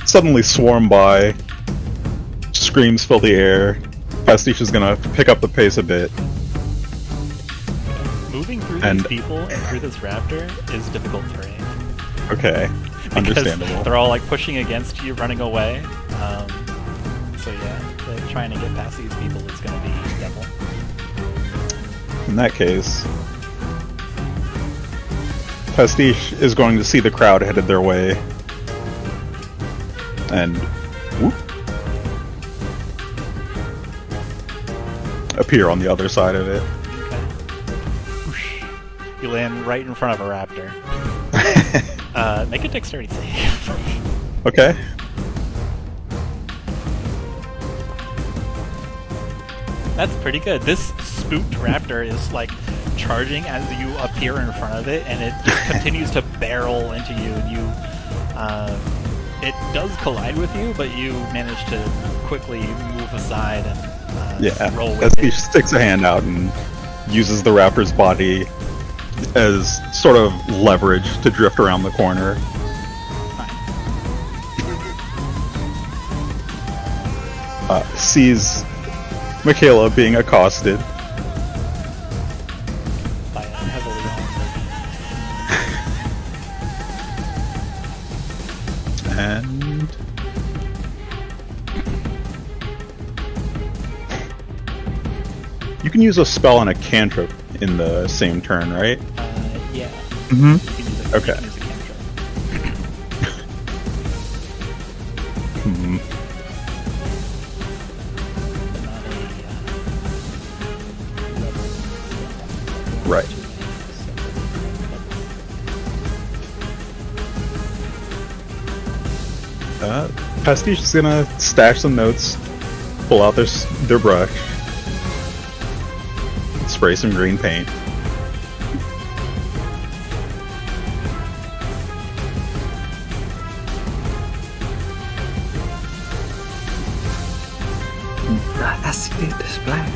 suddenly swarm by. Screams fill the air. Pastiche is gonna pick up the pace a bit. Moving through And- these people and through this raptor is difficult terrain. Okay, Because understandable. they're all like pushing against you, running away. So yeah, trying to get past these people is going to be devil. In that case, Pastiche is going to see the crowd headed their way, and whoop, appear on the other side of it. Okay. Whoosh. You land right in front of a raptor. Make a dexterity save. Okay. That's pretty good. This spooked raptor is like charging as you appear in front of it, and it just continues to barrel into you. And you, it does collide with you, but you manage to quickly move aside and roll with Pastiche it. sticks a hand out and uses the raptor's body as sort of leverage to drift around the corner. Sees Makayla being accosted. By a heavily armored. And you can use a spell and a cantrip in the same turn, right? Yeah. Mm-hmm. You can use a, Okay. You can use a cantrip. Hmm. But not a, Right. Pastiche is gonna stash some notes, pull out their brush, spray some green paint. That's the splash.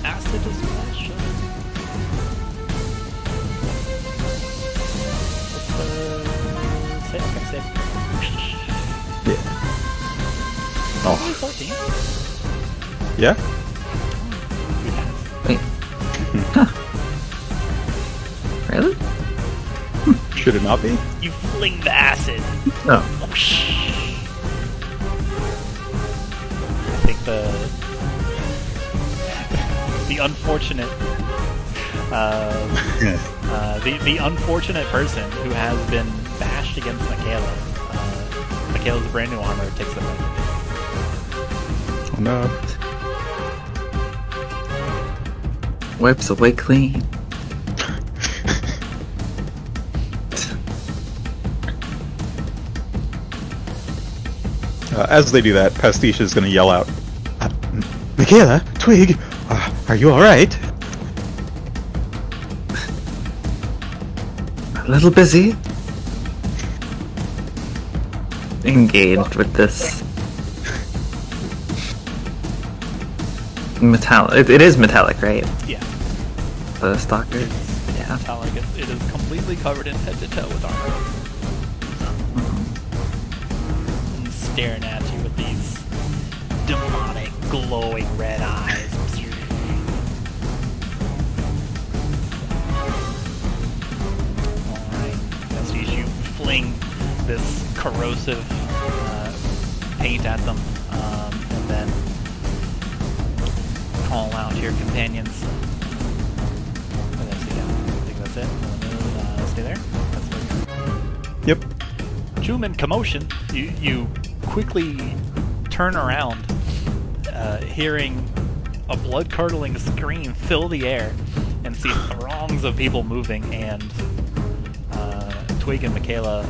acid is splash. What's the save? Yeah. Oh, 14. yeah? Wait. Huh. Really? Should it not be? You fling the acid. No. Whoosh. I think the unfortunate the unfortunate person who has been bashed against Makayla. Makayla's brand new armor takes the hit. Oh no. Wipes away clean. As they do that, Pastiche is going to yell out, Makayla, Twig, are you alright? A little busy. Engaged with this metallic. It is metallic, right? Yeah. The stalker. Yeah. Metallic. It is completely covered in head to toe with armor. And staring at you with these demonic, glowing red eyes. Alright. As you fling this corrosive paint at them, and then call out to your companions. I think that's it. Stay there. That's it. Yep. Chuman, commotion. You quickly turn around, hearing a blood-curdling scream fill the air, and see throngs of people moving, and Twig and Makayla,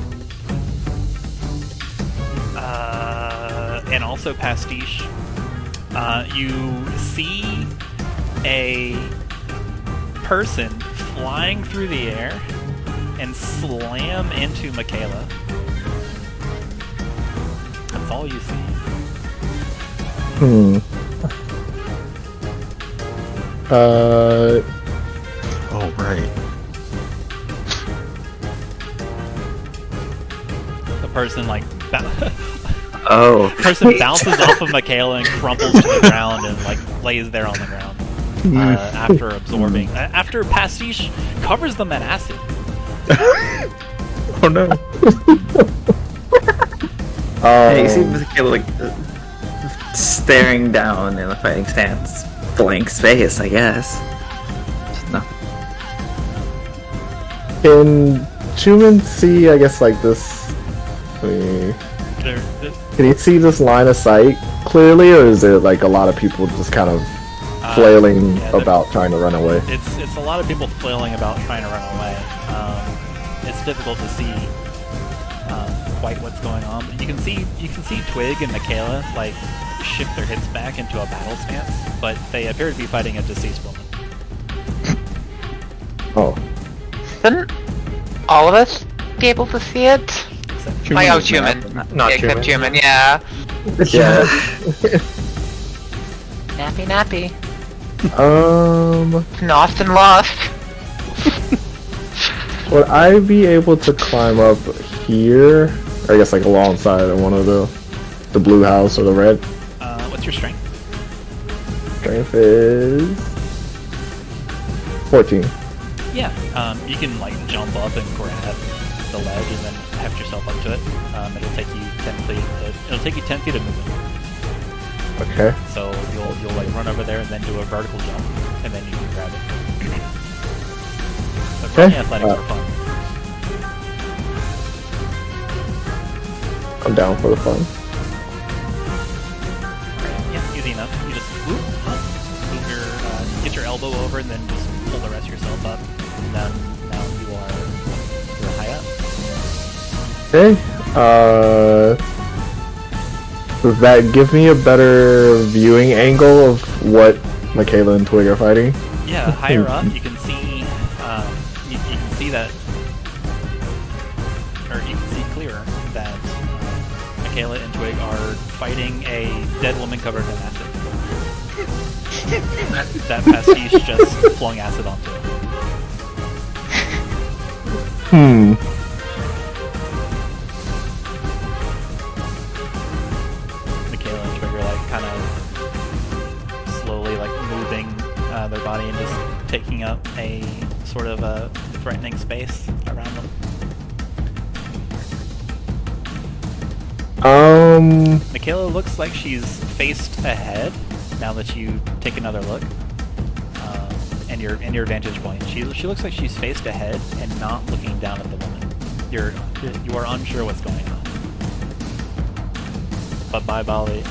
and also Pastiche. You see a person flying through the air and slam into Makayla. That's all you see. Oh, right. The person, like, Oh. person bounces off of Makayla and crumples to the ground and, like, lays there on the ground. After absorbing... after Pastiche covers them in acid. Oh no. Yeah, you see Makayla, like, staring down in a fighting stance. Blank space, I guess. Just nothing. Can Chuman see, I guess, like this... Can you see this line of sight clearly, or is there like a lot of people just kind of flailing about trying to run away? It's a lot of people flailing about trying to run away. It's difficult to see quite what's going on. But you can see Twig and Makayla like shift their hits back into a battle stance, but they appear to be fighting a deceased woman. Oh. Shouldn't all of us be able to see it? Chuman is Chuman. Not Except Chuman. Chuman, yeah. Yeah. Nappy. Lost and lost. Would I be able to climb up here? Or I guess like alongside one of the blue house or the red? What's your strength? Strength is 14. Yeah, you can like jump up and grab the ledge and then heft yourself up to it. It'll take you 10 feet. It'll take you 10 feet of movement. Okay. So you'll like run over there and then do a vertical jump, and then you can grab it. But Okay. running athletics are fun. I'm down for the fun. Yeah, easy enough. You just move your get your elbow over and then just pull the rest of yourself up. And then now you're high up. Okay. Does that give me a better viewing angle of what Makayla and Twig are fighting? Yeah, higher up you can see you can see that, or you can see clearer that Makayla and Twig are fighting a dead woman covered in acid. That Pastiche just flung acid onto it. Makayla and Twig are like kind of slowly like moving their body and just taking up a sort of a threatening space around them. Makayla looks like she's faced ahead now that you take another look. And your vantage point. She looks like she's faced ahead and not looking down at the woman. You are unsure what's going on. But by golly,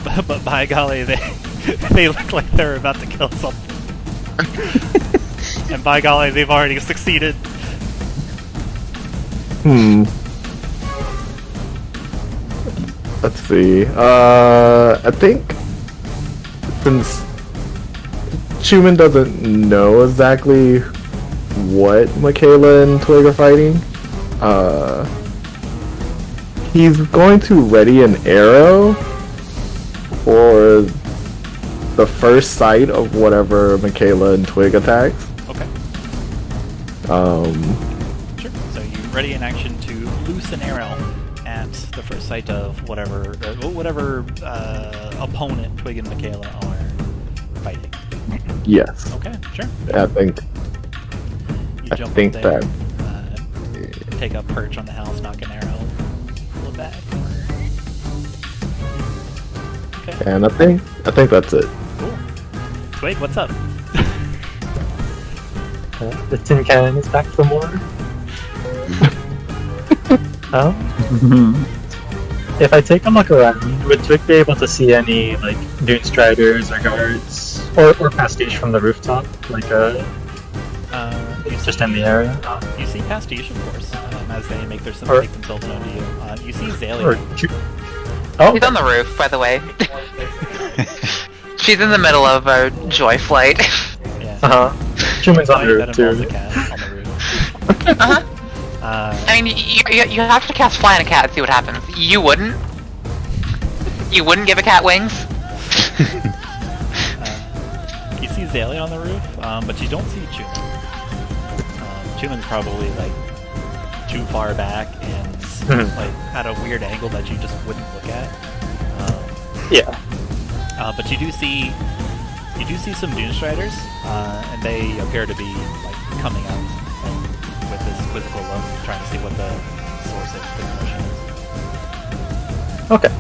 they look like they're about to kill something. And by golly, they've already succeeded. Let's see. I think since Chuman doesn't know exactly what Makayla and Twig are fighting, he's going to ready an arrow for the first sight of whatever Makayla and Twig attacks. Okay. Sure. So you ready in action to loose an arrow at the first sight of whatever opponent Twig and Makayla are fighting. Yes. Okay, sure. I think. You I jump think up there, that. take up perch on the house, knock an arrow, pull it back. Okay. And I think that's it. Cool. Twig, what's up? The tin can is back for more. If I take a look around, would Twig be able to see any like Dune Striders or guards, or Pastiche from the rooftop, like just in the area? You see Pastiche, of course, as they make themselves known to you. You see Xalia. She's on the roof, by the way. She's in the middle of a joy flight. Yeah. Chuman's on the roof That too. involves a cat on the roof. I mean, you have to cast Fly on a cat and see what happens. You wouldn't? You wouldn't give a cat wings? You see Xalia on the roof, but you don't see Chuman. Chuman's probably like too far back and like at a weird angle that you just wouldn't look at. But you do see some Dune Striders, and they appear to be like coming out with this quizzical look, trying to see what the source of the commotion is. Okay.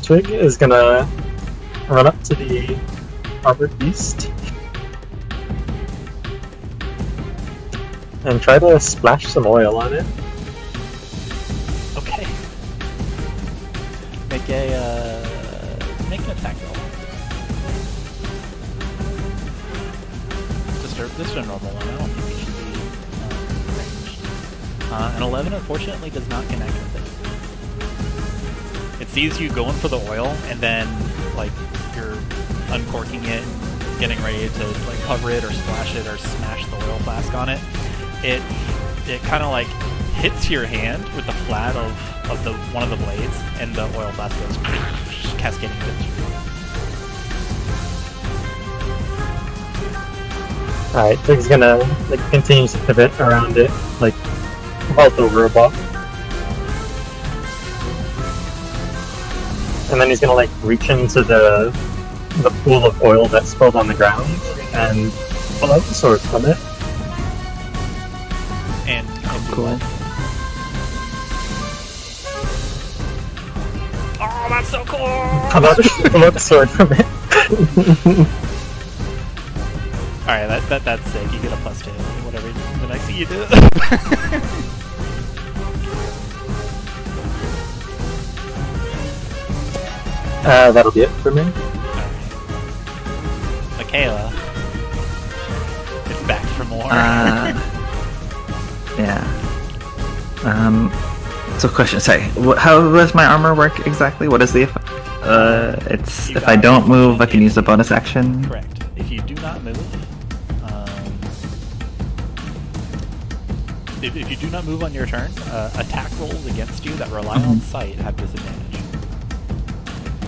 Twig is gonna run up to the armored beast and try to splash some oil on it. Okay. Make an attack roll. Just a normal one. I don't think it should be ranged. An 11 unfortunately does not connect with it. It sees you going for the oil, and then like you're uncorking it, and getting ready to like cover it or splash it or smash the oil flask on it. It kind of like hits your hand with the flat of one of the blades, and the oil flask goes cascading through. Alright, Twig's gonna like continue to pivot around it, like vault over a block. And then he's gonna like reach into the pool of oil that spilled on the ground and pull out the sword from it. And Cool. Oh, that's so cool! Pull out the sword from it. Alright, that's sick. You get a +2, whatever the next thing you do. That'll be it for me. Makayla. It's back for more. Yeah. So question, sorry, how does my armor work exactly? What is the effect? It's if I don't move, I can use a bonus action. Correct. If you do not move, if you do not move on your turn, attack rolls against you that rely on sight have disadvantage.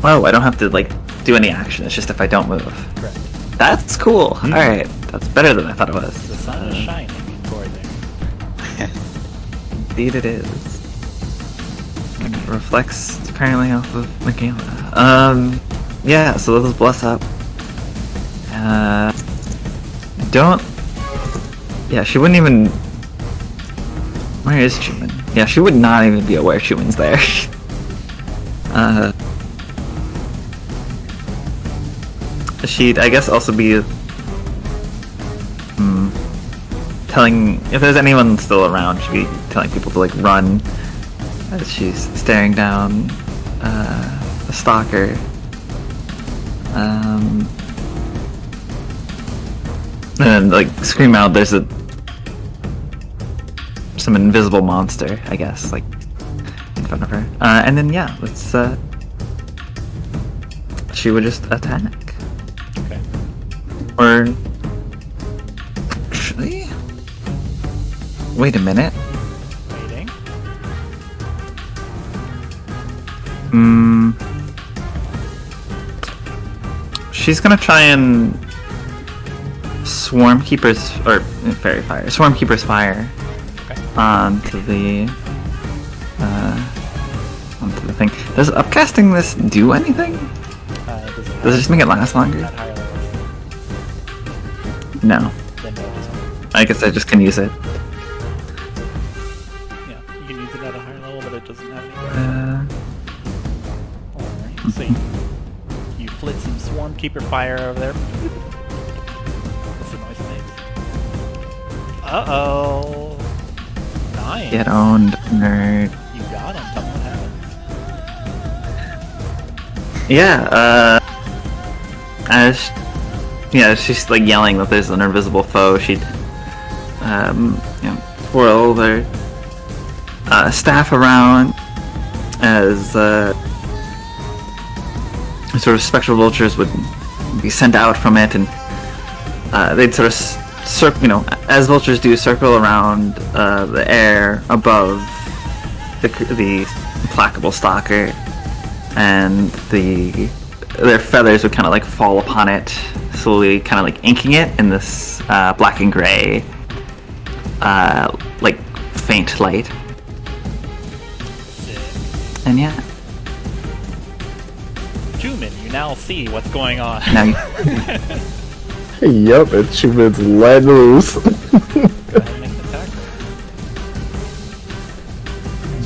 Oh, I don't have to like do any action. It's just if I don't move. Correct. That's cool. All right, that's better than I thought it was. The sun is shining in Khorzaire. Indeed, it is. And it reflects apparently off of Makayla. Yeah. So let's bless up. Don't. Yeah, she wouldn't even. Where is Chuman? Yeah, she would not even be aware Chuman's there. She'd, I guess, also be telling if there's anyone still around. She'd be telling people to like run as she's staring down the stalker. And like scream out. There's a some invisible monster, I guess, like in front of her. And then yeah, let's. She would just attack. Okay. Or actually, wait a minute. Waiting. She's gonna try and Swarmkeeper's or Fairy Fire, Swarmkeeper's Fire onto the thing. Does upcasting this do anything? Does it just make it last longer? At higher levels. No. Then no, it doesn't. I guess I just can use it. Yeah, you can use it at a higher level, but it doesn't have any. Alright, so you flit some Swarmkeeper fire over there. What's the noise it makes? Uh-oh. Nice. Get owned, nerd. You got him. Tell me what happened. Yeah, she's like yelling that there's an invisible foe. She'd, twirl their staff around as sort of spectral vultures would be sent out from it, and they'd sort of as vultures do, circle around the air above the implacable stalker, and their feathers would kind of like fall upon it, slowly kind of like inking it in this black and gray like faint light. Sick. And yeah, Chuman, you now see what's going on. now you, Yep, and Chuman's let loose. Go ahead and make an attack.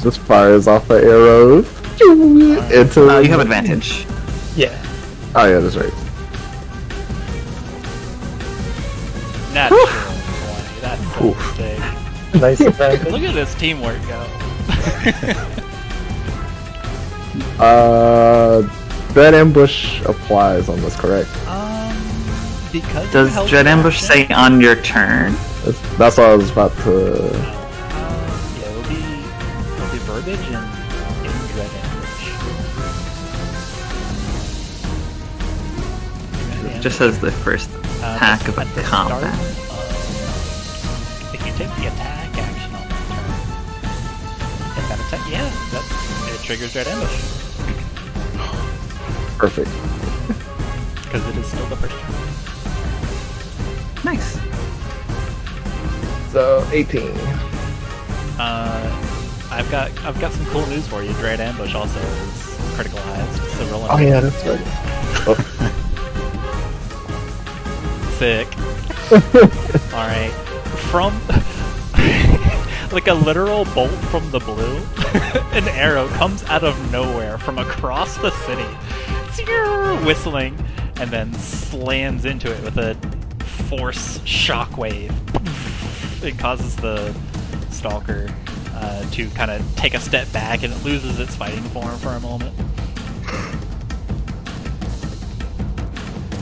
Just fires off the arrows. Into you have advantage. Yeah. Oh yeah, that's right. Natural 20. That's so sick. Nice advantage. Look at this teamwork go. Dread Ambush applies on this, correct? Because you Does held Dread your Ambush action- say on your turn? That's what I was about to. yeah, it'll be verbiage and in Dread Ambush. It just says the first attack of a At the combat. start of- if you take the attack action on that turn, if that attack, it triggers Dread Ambush. Perfect. Because it is still the first turn. Nice. So 18. I've got some cool news for you. Dread Ambush also is criticalized, so roll Oh yeah, that's right. Sick. Alright. From like a literal bolt from the blue, an arrow comes out of nowhere from across the city, whistling, and then slams into it with a force shockwave. It causes the stalker to kind of take a step back, and it loses its fighting form for a moment.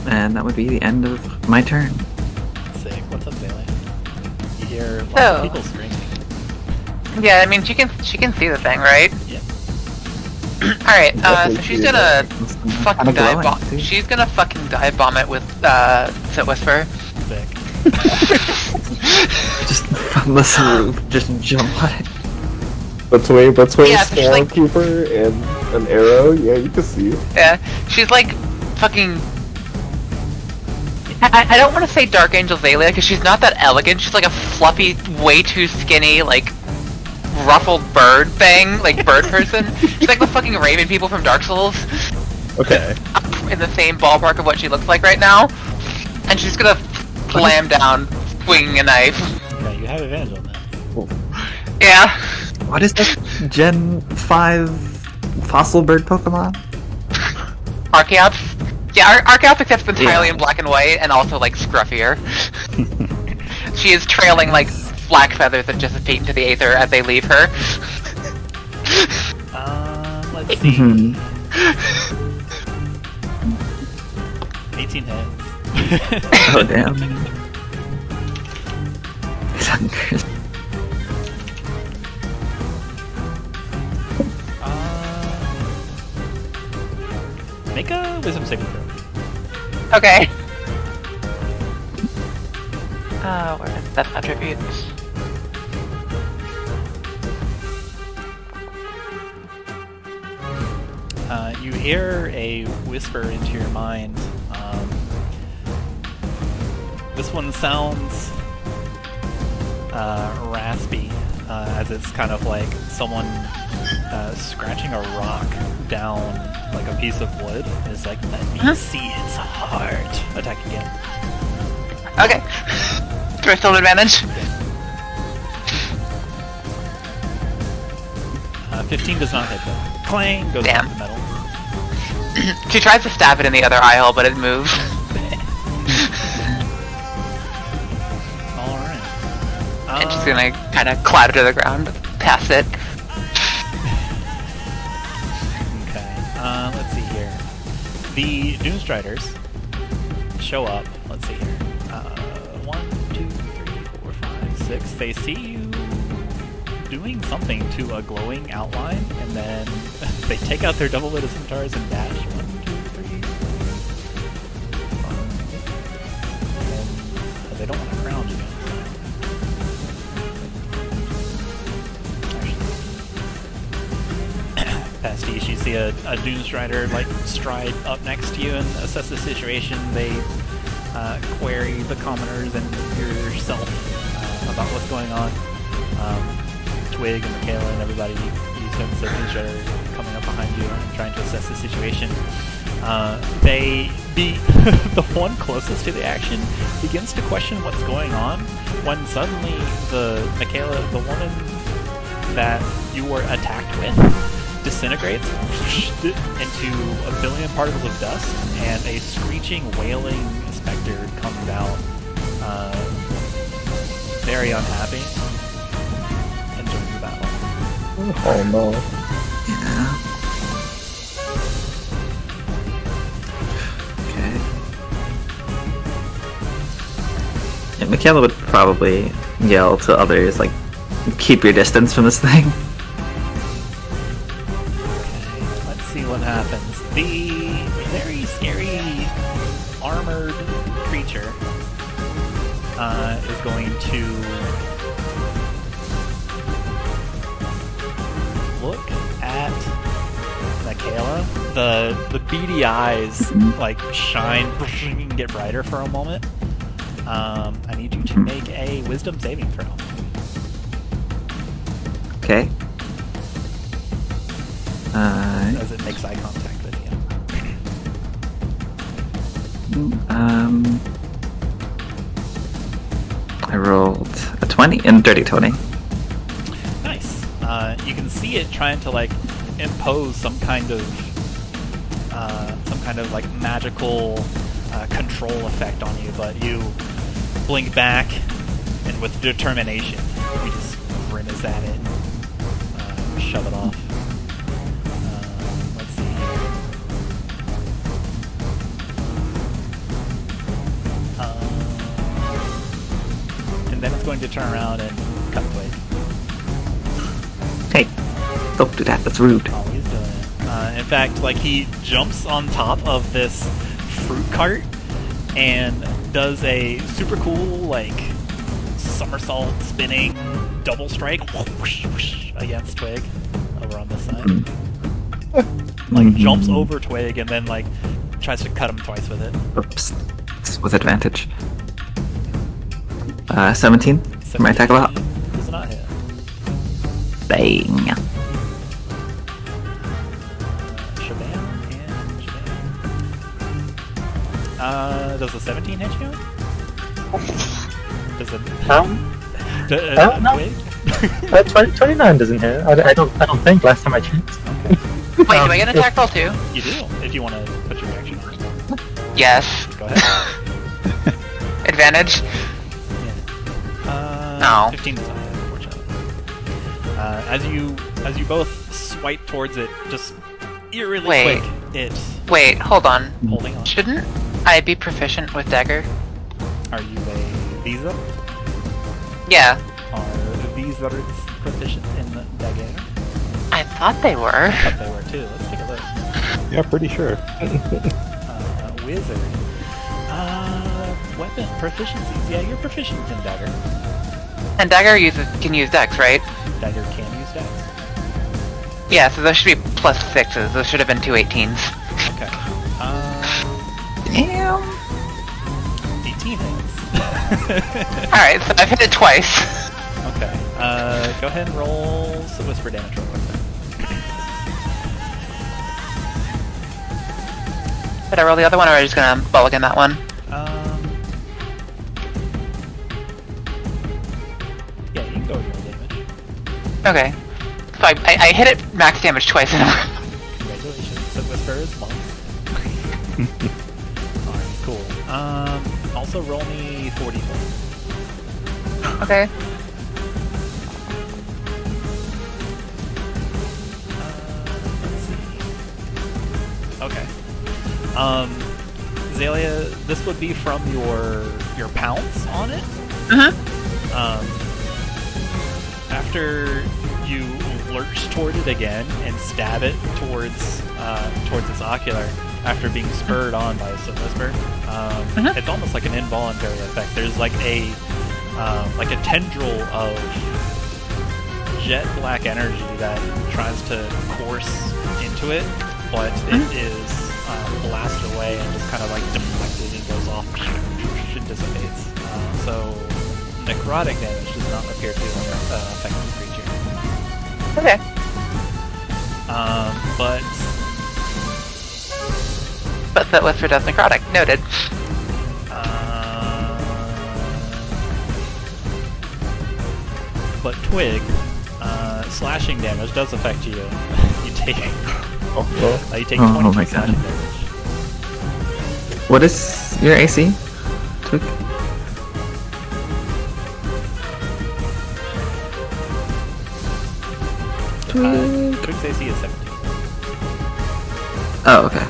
And that would be the end of my turn. Sick. What's up, Xalia? You hear lots Oh. of people screaming. Yeah, I mean she can see the thing, right? Yeah. Alright, so she's gonna fucking Kinda dive glowing, bomb. too. She's gonna fucking dive bomb it with Sit Whisper. Sick. Just from the roof, just jump on it. Between Yeah, so she's like- Swarmkeeper and an arrow, yeah, you can see it. Yeah, she's like fucking. I don't want to say Dark Angel Xalia because she's not that elegant. She's like a fluffy, way too skinny, like ruffled bird thing, like bird person. She's like the fucking Raven people from Dark Souls. Okay. In the same ballpark of what she looks like right now, and she's gonna slam down, swinging a knife. Yeah, you have advantage on that. Yeah. What is that Gen 5 fossil bird Pokemon? Archeops. Yeah, Archeops except it's entirely Yeah. in black and white, and also like scruffier. She is trailing like black feathers that dissipate into the aether as they leave her. Let's see. Mhm. 18 hits. Oh damn. It's hungry. Make a wisdom saving throw. Okay. Where is that attribute? You hear a whisper into your mind. This one sounds raspy, as it's kind of like someone scratching a rock down like a piece of wood. It's like, let me see its heart. Attack again. Okay. Do I still have advantage? 15 does not hit though. Clang goes Damn. off the metal. She tries to stab it in the other eye hole, but it moves. Alright. And she's gonna kind of clatter to the ground past it. Okay. Let's see here. The Doomstriders show up. Let's see here. 1, 2, 3, 4, 5, 6. They see you doing something to a glowing outline, and then they take out their double-wielded scimitars and dash. 1, 2, 3, 4, 5. And they don't want to crown you. Pastiche, you see a Doomstrider like stride up next to you and assess the situation. They query the commoners and yourself about what's going on. Twig and Makayla and everybody, you sense the Doomstrider coming up behind you and trying to assess the situation. The one closest to the action begins to question what's going on when suddenly Makayla, the woman that you were attacked with, disintegrates into a billion particles of dust, and a screeching, wailing specter comes out, very unhappy, and joins the battle. Oh no. Yeah. Okay. Yeah, Makayla would probably yell to others, like, keep your distance from this thing. Let's see what happens. The very scary armored creature is going to look at Makayla. The beady eyes like shine and get brighter for a moment. I need you to make a wisdom saving throw. Okay. As it makes eye contact with you. I rolled a 20 and dirty 20. Nice. You can see it trying to like impose some kind of like magical control effect on you, but you blink back and with determination you just grimace at it, shove it off. Let's see here. And then it's going to turn around and cut Twig. Hey, don't do that, that's rude. Oh, he's doing it. In fact, like, he jumps on top of this fruit cart and does a super cool, like, somersault spinning double strike whoosh, whoosh, against Twig over on this side. Like, jumps over Twig and then, like, tries to cut him twice with it. Oops. It's with advantage. 17 for my attack about. Does not hit. Bang. Shabam and Shabam. Does a 17 hit you? Does it? No. Twig? 29 doesn't hit. I don't think. Last time I checked. Wait, do I get an attack roll too? You do, if you want to put your reaction on. Yes. Go ahead. Advantage? No. 15 does not hit, unfortunately. As you both swipe towards it, just eerily Wait. quick, it's Wait, hold on. holding on. Shouldn't I be proficient with dagger? Are you a Visa? Yeah. Are Visas proficient in the dagger? I thought they were. I thought they were too. Let's take a look. Yeah, pretty sure. Wizard. Weapon proficiencies. Yeah, you're proficient in dagger. And dagger can use dex, right? Dagger can use dex. Yeah, so those should be +6s. Those should have been 2 18s. Okay. Damn. 18 hits. Alright, so I've hit it twice. Okay. Go ahead and roll some whisper damage real quick then. Did I roll the other one, or are I just gonna mulligan that one? Yeah, you can go with roll damage. Okay. So I hit it max damage twice in a row. Congratulations. So whisper is monk. Alright, cool. Also roll me 44. Okay. Let's see. Okay. Xalia, this would be from your pounce on it. After you lurch toward it again and stab it towards its ocular, after being spurred on by some whisper, it's almost like an involuntary effect. There's like a tendril of jet black energy that tries to course into it, but it is blasted away and just kind of like deflected and goes off and dissipates. So necrotic damage does not appear to affect the creature. Okay. But that whisper does necrotic. Noted. But Twig, slashing damage does affect you. You take you take 20 Oh my slashing God. damage. What is your AC? Twig? Twig's AC is 17. Oh, okay.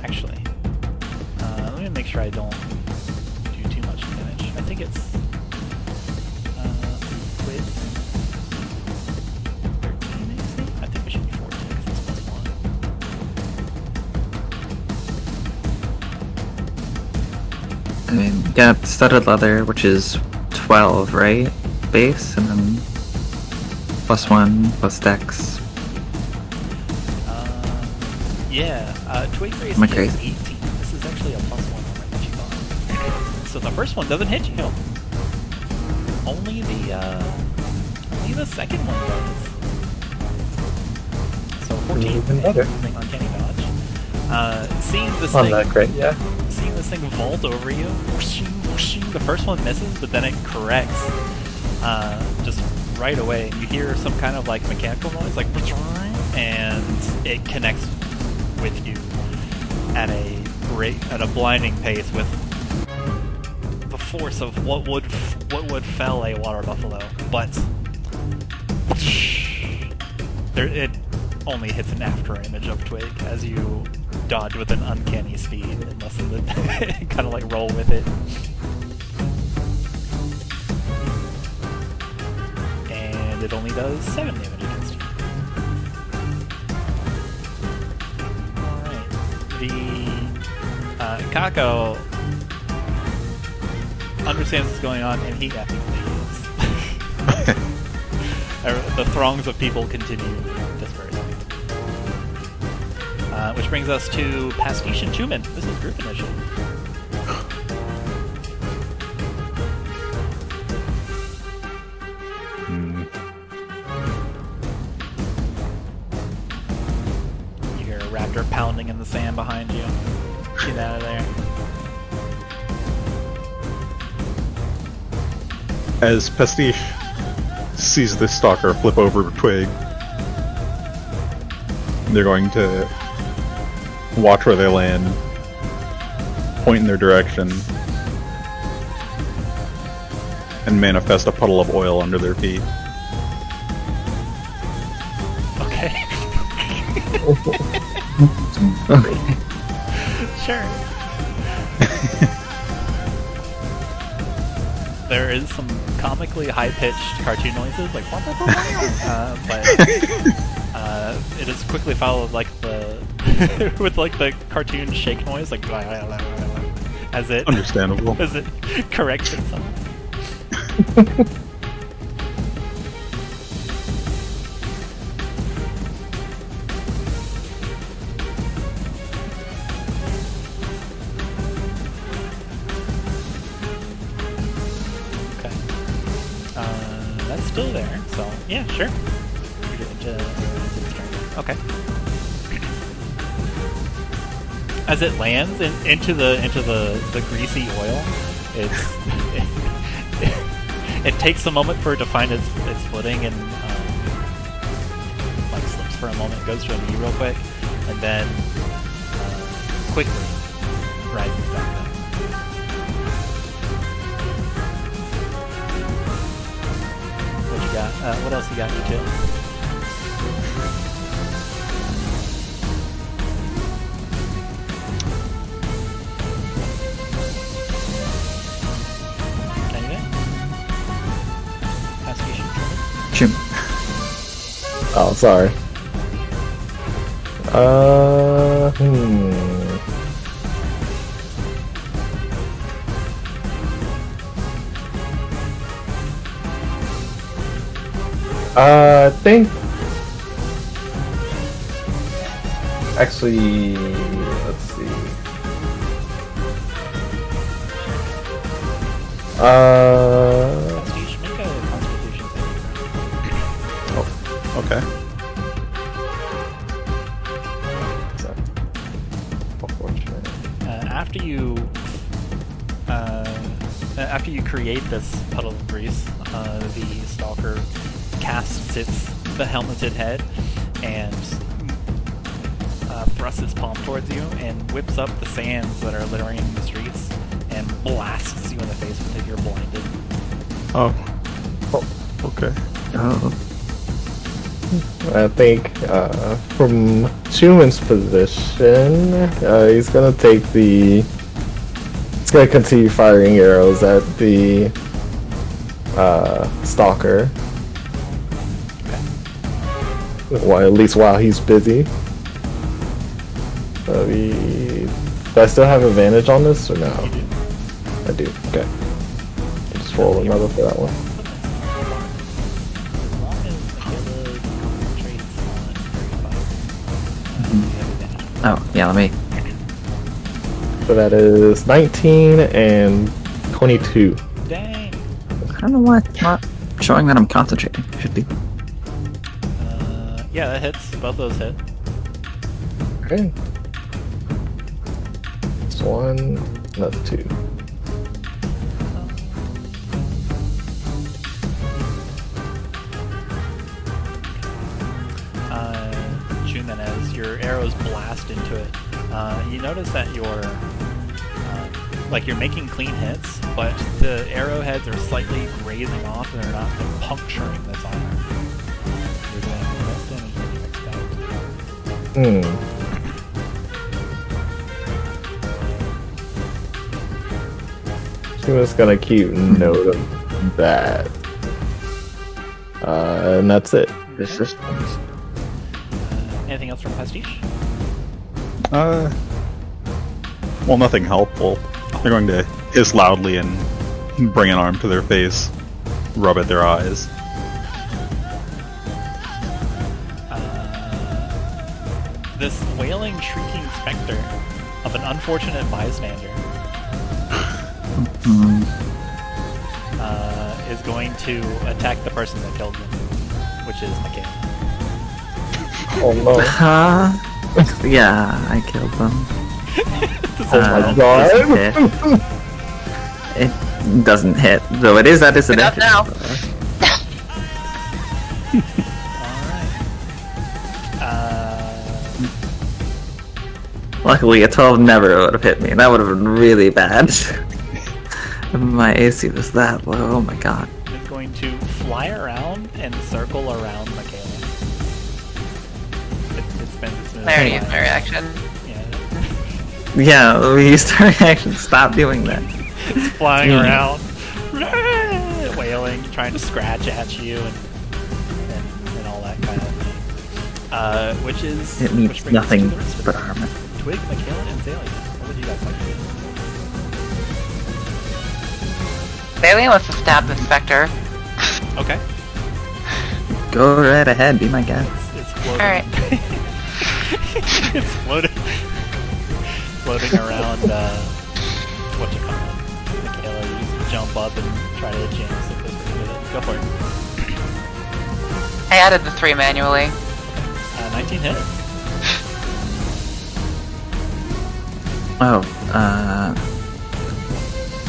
Actually, let me make sure I don't do too much damage. I think it's Twig 13 AC. I think it should be 14 because it's +1. I mean, yeah, studded leather, which is 12, right? Base, and then +1 plus dex. Twig AC Am I is crazy? 18. This is actually a +1 on that you got. So the first one doesn't hit you. Only the second one does. So 14 Even better. using Uncanny Dodge. Seeing this On thing, that crate, yeah. seeing this thing vault over you, whooshing, whooshing, the first one misses, but then it corrects just right away. You hear some kind of like mechanical noise, like, and it connects with you at a blinding pace with the force of what would fell a water buffalo, but it only hits an after image of Twig as you dodge with an uncanny speed and listen to kind of like roll with it. And it only does 7 damage against you. Alright. The Kako understands what's going on and he ethically leaves. The throngs of people continue dispersing. Which brings us to Pastiche and Chuman. This is group initiative. You hear a raptor pounding in the sand behind you. Get out of there. As Pastiche sees this stalker flip over Twig, they're going to watch where they land, point in their direction, and manifest a puddle of oil under their feet. Okay. Okay. Sure. there is some comically high-pitched cartoon noises, like but it is quickly followed like the with like the cartoon shake noise, like as it Understandable. as it corrects itself. Okay. That's still there, so yeah, sure. Okay. As it lands into the greasy oil, it takes a moment for it to find its footing and like slips for a moment, goes to a knee real quick, and then quickly rises back up. What you got? What else you got, you two? Jim. Oh, sorry. I think. Actually, let's see. Pastiche, make a Constitution save. Okay. After you create this puddle of grease, the stalker casts its helmeted head and thrusts its palm towards you and whips up the sands that are littering the streets and blasts you in the face until you're blinded. Oh, okay. Oh. I think from Chuman's position, he's gonna take the. He's gonna continue firing arrows at the stalker. Well, at least while he's busy. Do I still have advantage on this or no? I do. Okay. Just roll another for that one. Oh, yeah, let me. So that is 19 and 22. Dang! I don't know why it's not showing that I'm concentrating. It should be. Yeah, that hits. Both those hit. Okay. This one, another 2. Chuman, as your arrows blast into it, you notice that you're making clean hits, but the arrowheads are slightly grazing off and they're not puncturing this armor. You're doing less damage than you expect. She was gonna keep note of that. And that's it. Resistance. Anything else from Pastiche? Well, nothing helpful. They're going to hiss loudly and bring an arm to their face, rub at their eyes. This wailing, shrieking specter of an unfortunate bystander is going to attack the person that killed him, which is Makayla. Oh no. Yeah, I killed them. Oh my god. It doesn't hit, though it is at disadvantage. now. Luckily, a 12 never would have hit me. That would have been really bad. My AC was that low. Oh my god. It's going to fly around and circle around Makayla. It spends its move. I already used my reaction. Yeah, Yeah, we used our reaction. Stop doing that. it's flying around. trying to scratch at you and all that kind of thing. Which is It which needs brings us to nothing the rest of but it. armor. Twig, Makayla, and Xalia. What would you guys like to do? Xalia wants to stab the Spectre. Okay. Go right ahead, be my guest. It's floating. Alright. It's floating around. What you call it? Makayla, you just jump up and try to jam something with it. Go for it. I added the 3 manually. 19 hits. Oh,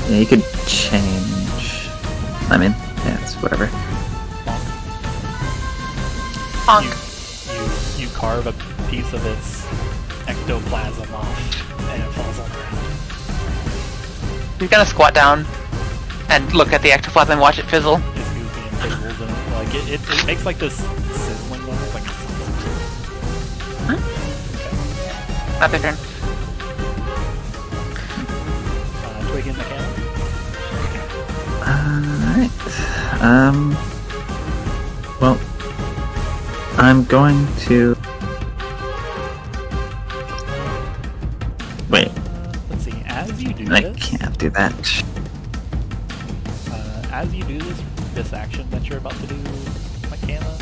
yeah, you could change. I mean, yeah, it's whatever. Bonk. You carve a piece of its ectoplasm off, and it falls on the ground. He's gonna squat down and look at the ectoplasm and watch it fizzle. It's goofy and fizzles, and like it makes like this sizzling noise, like. Not their turn. Twig and Makayla. Alright. Well, I'm going to... Wait, Let's see. As you do I this, can't do that. as you do this action that you're about to do, Makayla,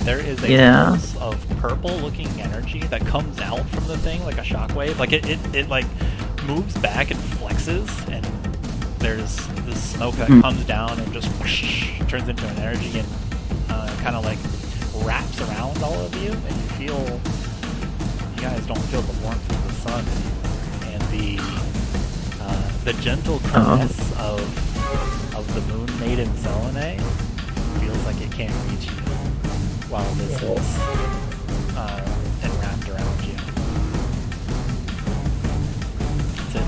there is a Yeah. pulse of purple-looking energy that comes out from the thing like a shockwave. Like it like moves back and flexes, and there's this smoke that comes down and just whoosh, turns into an energy and kind of like wraps around all of you, and you guys don't feel the warmth of the sun and the gentle caress of the moon maiden Selene feels like it can't reach you while this is enwrapped around you. That's it.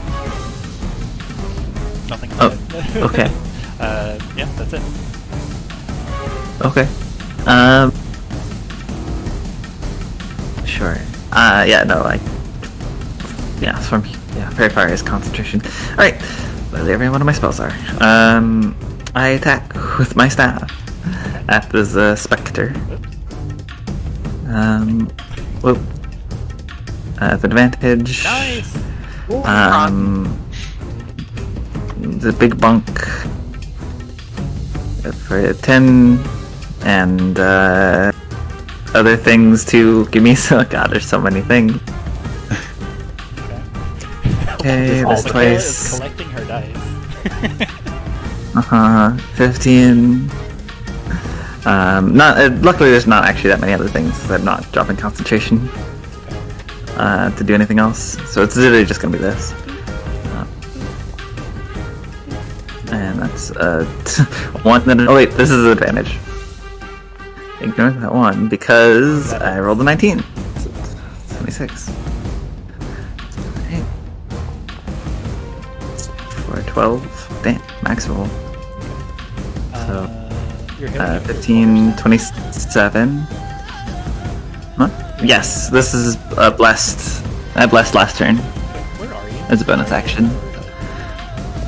Nothing Oh, good. okay. Yeah, that's it. Okay. Sure. Yeah, no, Fairy Fire is concentration. Alright, literally every one of my spells are. I attack with my staff at this Spectre. Whoop. With advantage. Nice! The big bunk for 10 and other things to give me so god there's so many things. Okay, that's Makayla is twice. collecting her dice. 15. Luckily there's not actually that many other things, so I'm not dropping concentration to do anything else. So it's literally just gonna be this. And that's 1. Then oh wait, this is an advantage. Ignore that one because I rolled a 19. So 26. Right. For 12. Damn, max roll. So You're hitting 15, 27. Huh? Yes, this is blessed. I blessed last turn Where are you? as a bonus action.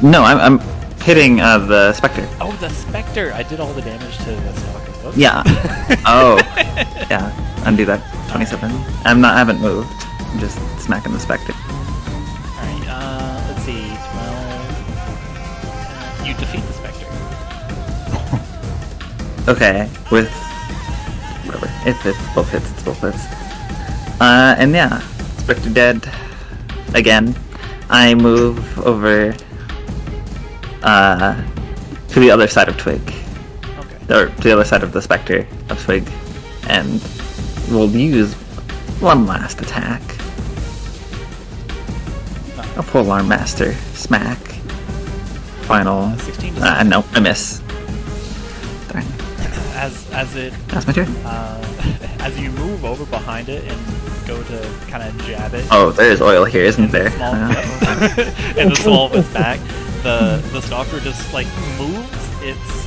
No, I'm hitting the Spectre. Oh, the Spectre! I did all the damage to the Stalker. Whoops. Yeah. Oh. Yeah. Undo that. 27. I haven't moved. I'm just smacking the Spectre. Alright, let's see. 12. You defeat the Spectre. Okay. With whatever. If it's both hits, it's both hits. And yeah. Spectre dead. Again. I move over to the other side of Twig. Okay. Or to the other side of the Spectre of Twig. And we'll use one last attack. A Polearm Master. Smack. Final. 16 to No, I miss. Darn. as it That's my turn. as you move over behind it and go to kind of jab it. Oh, there's oil here, isn't there? Small, in the small of its back, the stalker just like moves its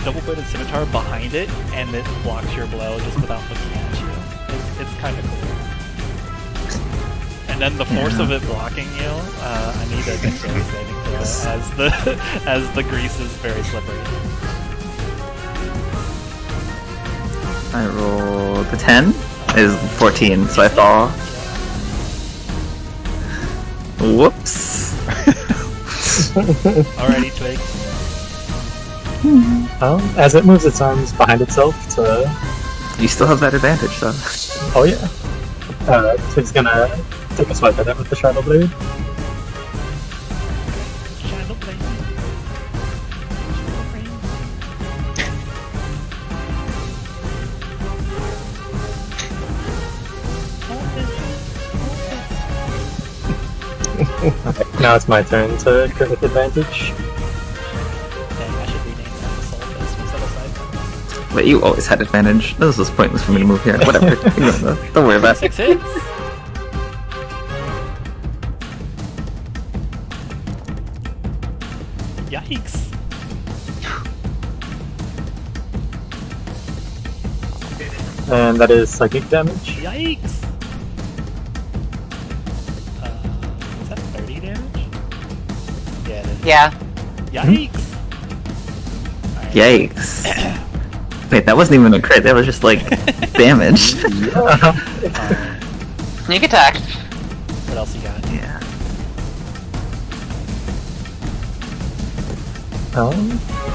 double-bladed scimitar behind it, and it blocks your blow just without looking at you. It's kind of cool. And then the force of it blocking you, I need a dexterity saving throw as the grease is very slippery. I rolled the 10. Is 14, so I fall. Whoops. Alrighty, Twig. As it moves its arms behind itself to... You still have that advantage, though. Oh yeah. Twig's gonna take a swipe at it with the Shadow Blade. Shadow Blade. Okay, now it's my turn to crit with advantage. Dang, I should rename that to Soul Fist instead of Siphon. But you always had advantage. This was pointless for me to move here. Whatever. Don't worry about it. 6 hits. Yikes. And that is psychic damage. Yikes. Is that 30 damage? Yeah, it is. Yeah. Yikes. Alright. Yikes. Wait, that wasn't even a crit. That was just like damage. Alright. Sneak attack. What else you got? Yeah.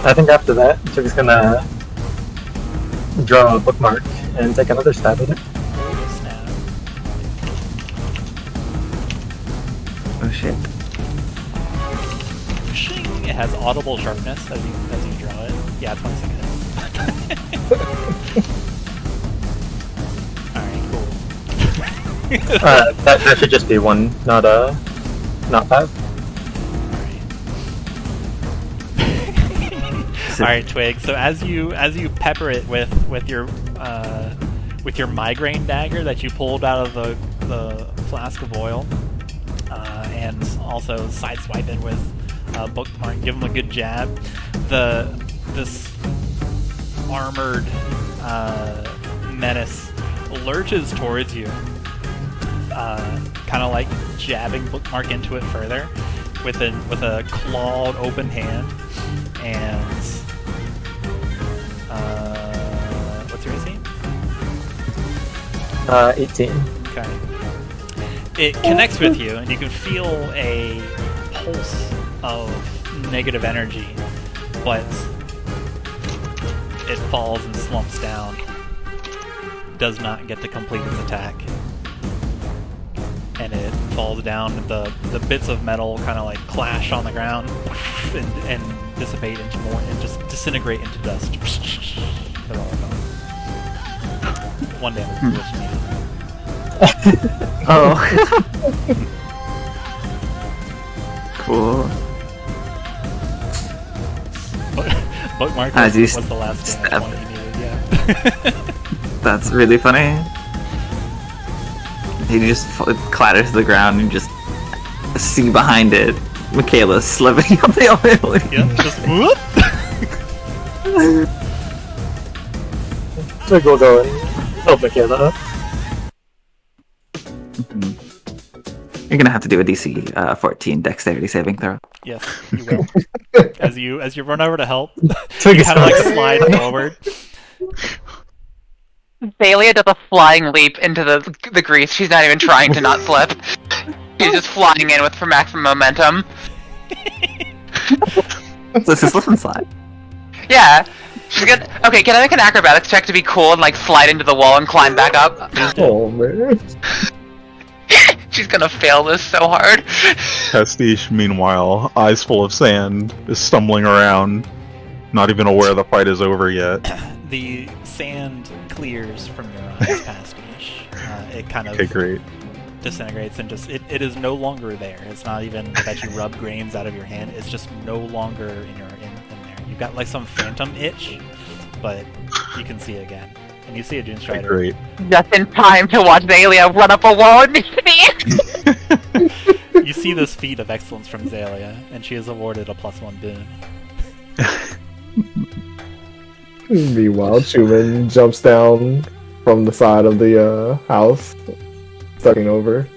I think after that, Twig's gonna draw a bookmark and take another stab at it. Holy snap. Oh shit. Shing. It has audible sharpness as you draw it. Yeah, 20 seconds. Alright, cool. That should just be 1, not 5. Alright, Twig. So as you pepper it with your migraine dagger that you pulled out of the flask of oil, and also sideswipe it with bookmark, give him a good jab. This armored menace lurches towards you, kind of like jabbing bookmark into it further with a clawed open hand. And what's your AC? 18. Okay. It connects with you, and you can feel a pulse of negative energy, but it falls and slumps down. Does not get to complete its attack. And it falls down, and the bits of metal kind of like clash on the ground and dissipate into more, and just disintegrate into dust. They're all gone. 1 damage was needed. Oh. Cool. Bookmark As you was the last damage stab one it. you needed, yeah. That's really funny. He just clatters to the ground and just see behind it Makayla slipping up the oil. Yeah, just whoop! Twig will go and help Makayla up. You're gonna have to do a DC 14 dexterity saving throw. Yes, you will. as you run over to help, Twig you is kind of like slide forward. Xalia does a flying leap into the grease. She's not even trying to not slip. She's just flying in for maximum momentum. So it's a slip and slide. Yeah. She's good. Okay, can I make an acrobatics check to be cool and like slide into the wall and climb back up? Oh man. She's gonna fail this so hard. Pastiche, meanwhile, eyes full of sand, is stumbling around, not even aware the fight is over yet. The sand clears from your eyes, Pastiche. It kind of Okay, great. disintegrates and just it is no longer there. It's not even that you rub grains out of your hand. It's just no longer in there. You've got like some phantom itch, but you can see it again. And you see a Dune Okay, Strider. great. Just in time to watch Xalia run up a wall and miss me. You see this feat of excellence from Xalia, and she is awarded a +1 boon. Meanwhile, Chuman jumps down from the side of the house, starting over.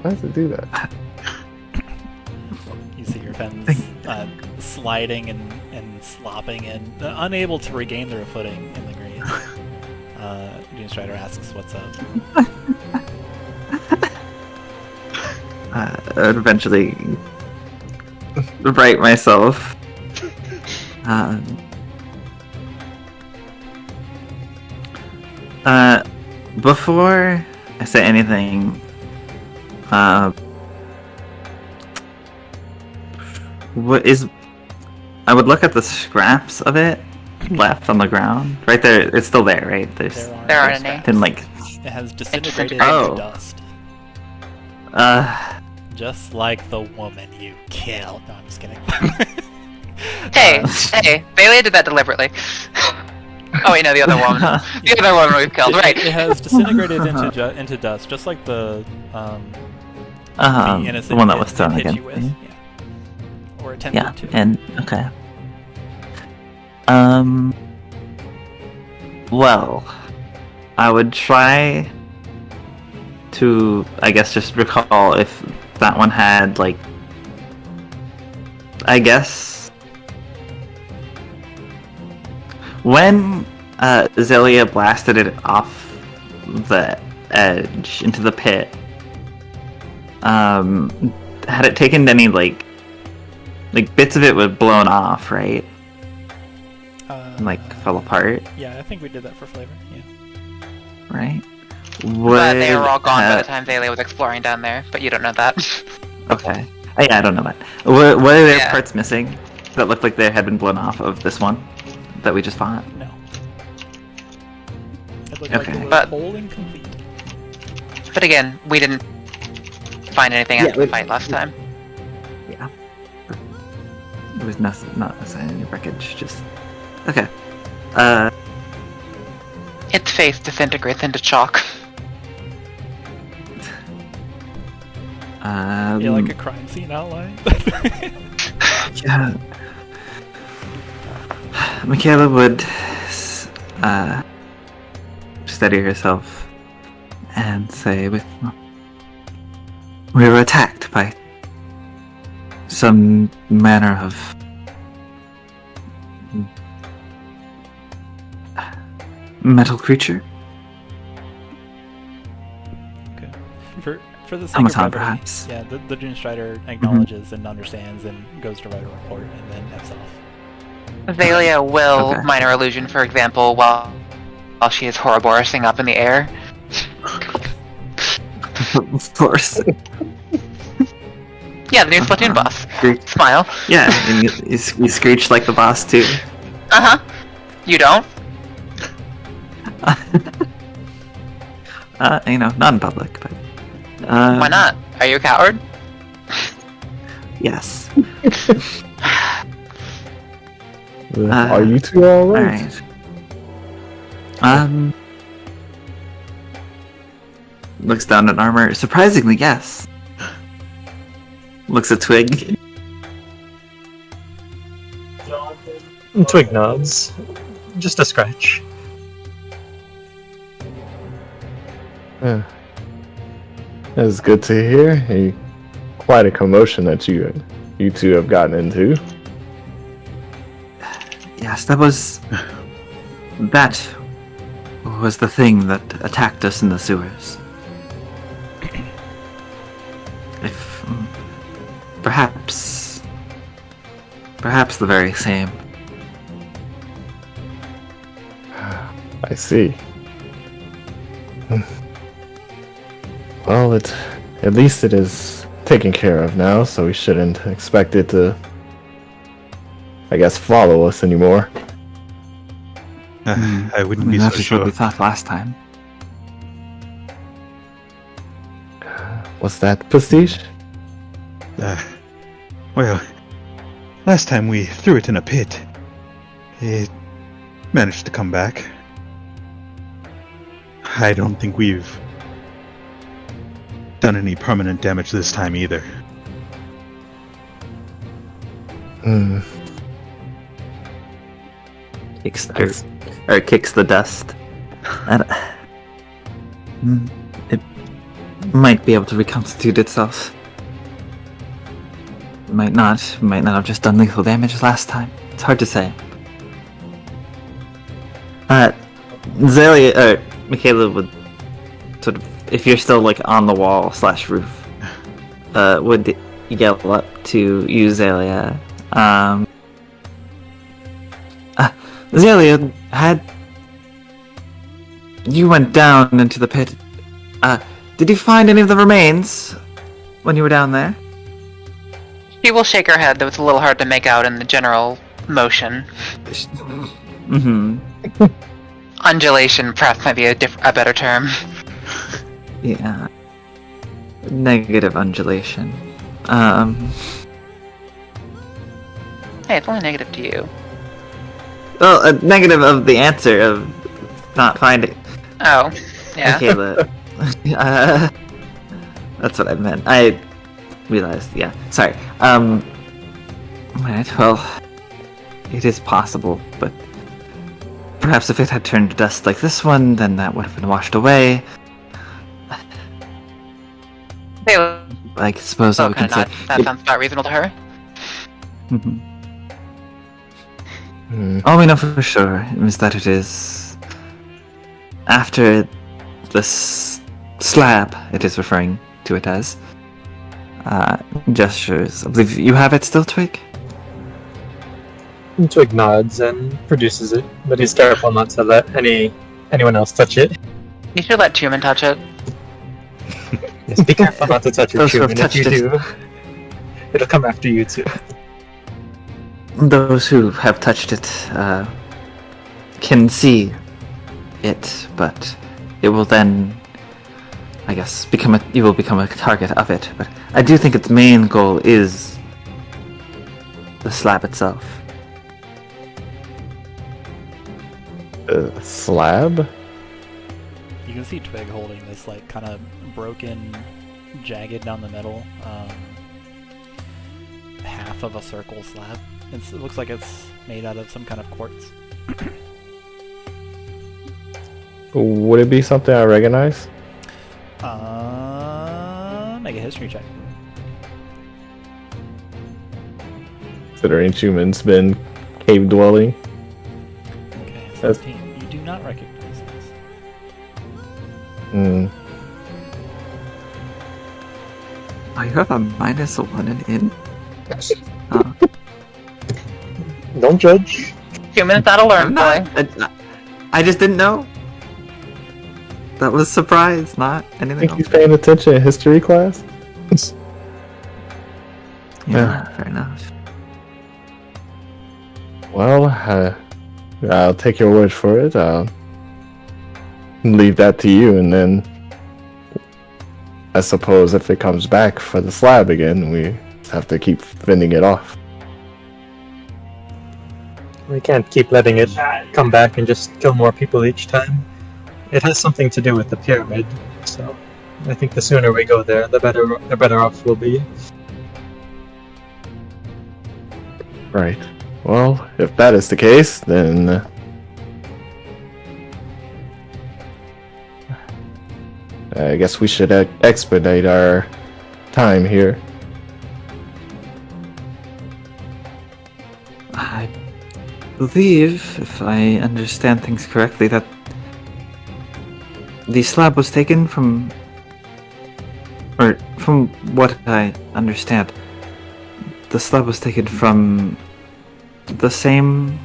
How does it do that? You see your fens sliding and slopping in, unable to regain their footing in the grease. Doomstrider asks, "What's up?" I would eventually right myself. Before I say anything, I would look at the scraps of it left on the ground. Right there, it's still there, right? There aren't any. Didn't like. It has disintegrated Oh. into dust. Just like the woman you killed. No, I'm just kidding. Hey, Thalia did that deliberately. Oh wait, no, the other woman. The other woman we've killed, right? It has disintegrated into dust, just like the innocent one that kid was thrown hit again. you with. Yeah. Or attempted to. And okay. Well, I would try to, I guess, just recall if that one had, like, I guess, when Xalia blasted it off the edge into the pit, had it taken any, like bits of it were blown off, right? And, fell apart. Yeah, I think we did that for flavor. Yeah. Right? But they were all gone by the time Thalia was exploring down there, but you don't know that. Okay. Yeah, I don't know that. Were there parts missing that looked like they had been blown off of this one that we just fought? No. It looked Okay. like it was But- whole and complete. But again, we didn't find anything after the fight last time. Yeah. There was not necessarily any wreckage, just... Okay. Its face disintegrates into chalk. Yeah, like a crime scene outline. Yeah. Makayla would steady herself and say, we were attacked by some manner of metal creature. Okay. For the sake Amazon, of brevity, perhaps. yeah, the Doomstrider acknowledges and understands and goes to write a report and then F's off. Thalia will Okay. minor illusion, for example, while she is Ouroboros-ing up in the air. Of course. Yeah, the new Splatoon boss. Great. Smile. Yeah, and you screech like the boss too. Uh-huh. You don't? Not in public, but... Why not? Are you a coward? Yes. Are you two alright? Alright. Looks down at armor. Surprisingly, yes. Looks at Twig. Twig nods. Just a scratch. That's good to hear. Quite a commotion that you two have gotten into. Yes, that was the thing that attacked us in the sewers. If perhaps the very same. I see. Well, at least it is taken care of now, so we shouldn't expect it to, I guess, follow us anymore. I wouldn't be so That's just what sure. we thought last time. What's that, Pastiche? Well, last time we threw it in a pit, it managed to come back. I don't think we've done any permanent damage this time either. Kicks the dust. And it might be able to reconstitute itself. Might not have just done lethal damage as last time. It's hard to say. Xalia, Makayla would sort of, if you're still like on the wall / roof, would yell up to you, Xalia. Xalia, you went down into the pit. Did you find any of the remains when you were down there? She will shake her head, though it's a little hard to make out in the general motion. Mm-hmm. Undulation, perhaps, might be a better term. Yeah. Negative undulation. Hey, it's only negative to you. Well, a negative of the answer of not finding. Oh, yeah. Makayla. That's what I meant. I realized, yeah. Sorry. Right, well, it is possible, but perhaps if it had turned to dust like this one, then that would have been washed away. Hey, I suppose I can say. that sounds about reasonable to her. Mhm. All we know for sure is that it is after this slab, it is referring to it as, gestures. I believe you have it still, Twig? Twig nods and produces it, but he's careful not to let anyone else touch it. You should let Chuman touch it. Yes, be careful not to touch it, Those who have Chuman. If you touched do, it'll come after you too. Those who have touched it can see it, but it will then, I guess, you will become a target of it. But I do think its main goal is the slab itself. Slab? You can see Twig holding this like kind of broken, jagged down the middle, half of a circle slab. It looks like it's made out of some kind of quartz. Would it be something I recognize? Make a history check. Considering Chuman's been cave dwelling. Okay, 17. You do not recognize this. Oh, you have a -1 in int? Don't judge. Chuman, that'll learn, boy. I just didn't know. That was surprise, not I anything think else. he's paying attention in history class. Yeah, fair enough. Well, I'll take your word for it. I'll leave that to you, and then I suppose if it comes back for the slab again, we have to keep fending it off. We can't keep letting it come back and just kill more people each time. It has something to do with the pyramid, so I think the sooner we go there, the better off we'll be. Right. Well, if that is the case, then I guess we should expedite our time here. I believe, if I understand things correctly, that the slab was taken from, or from what I understand, the slab was taken from the same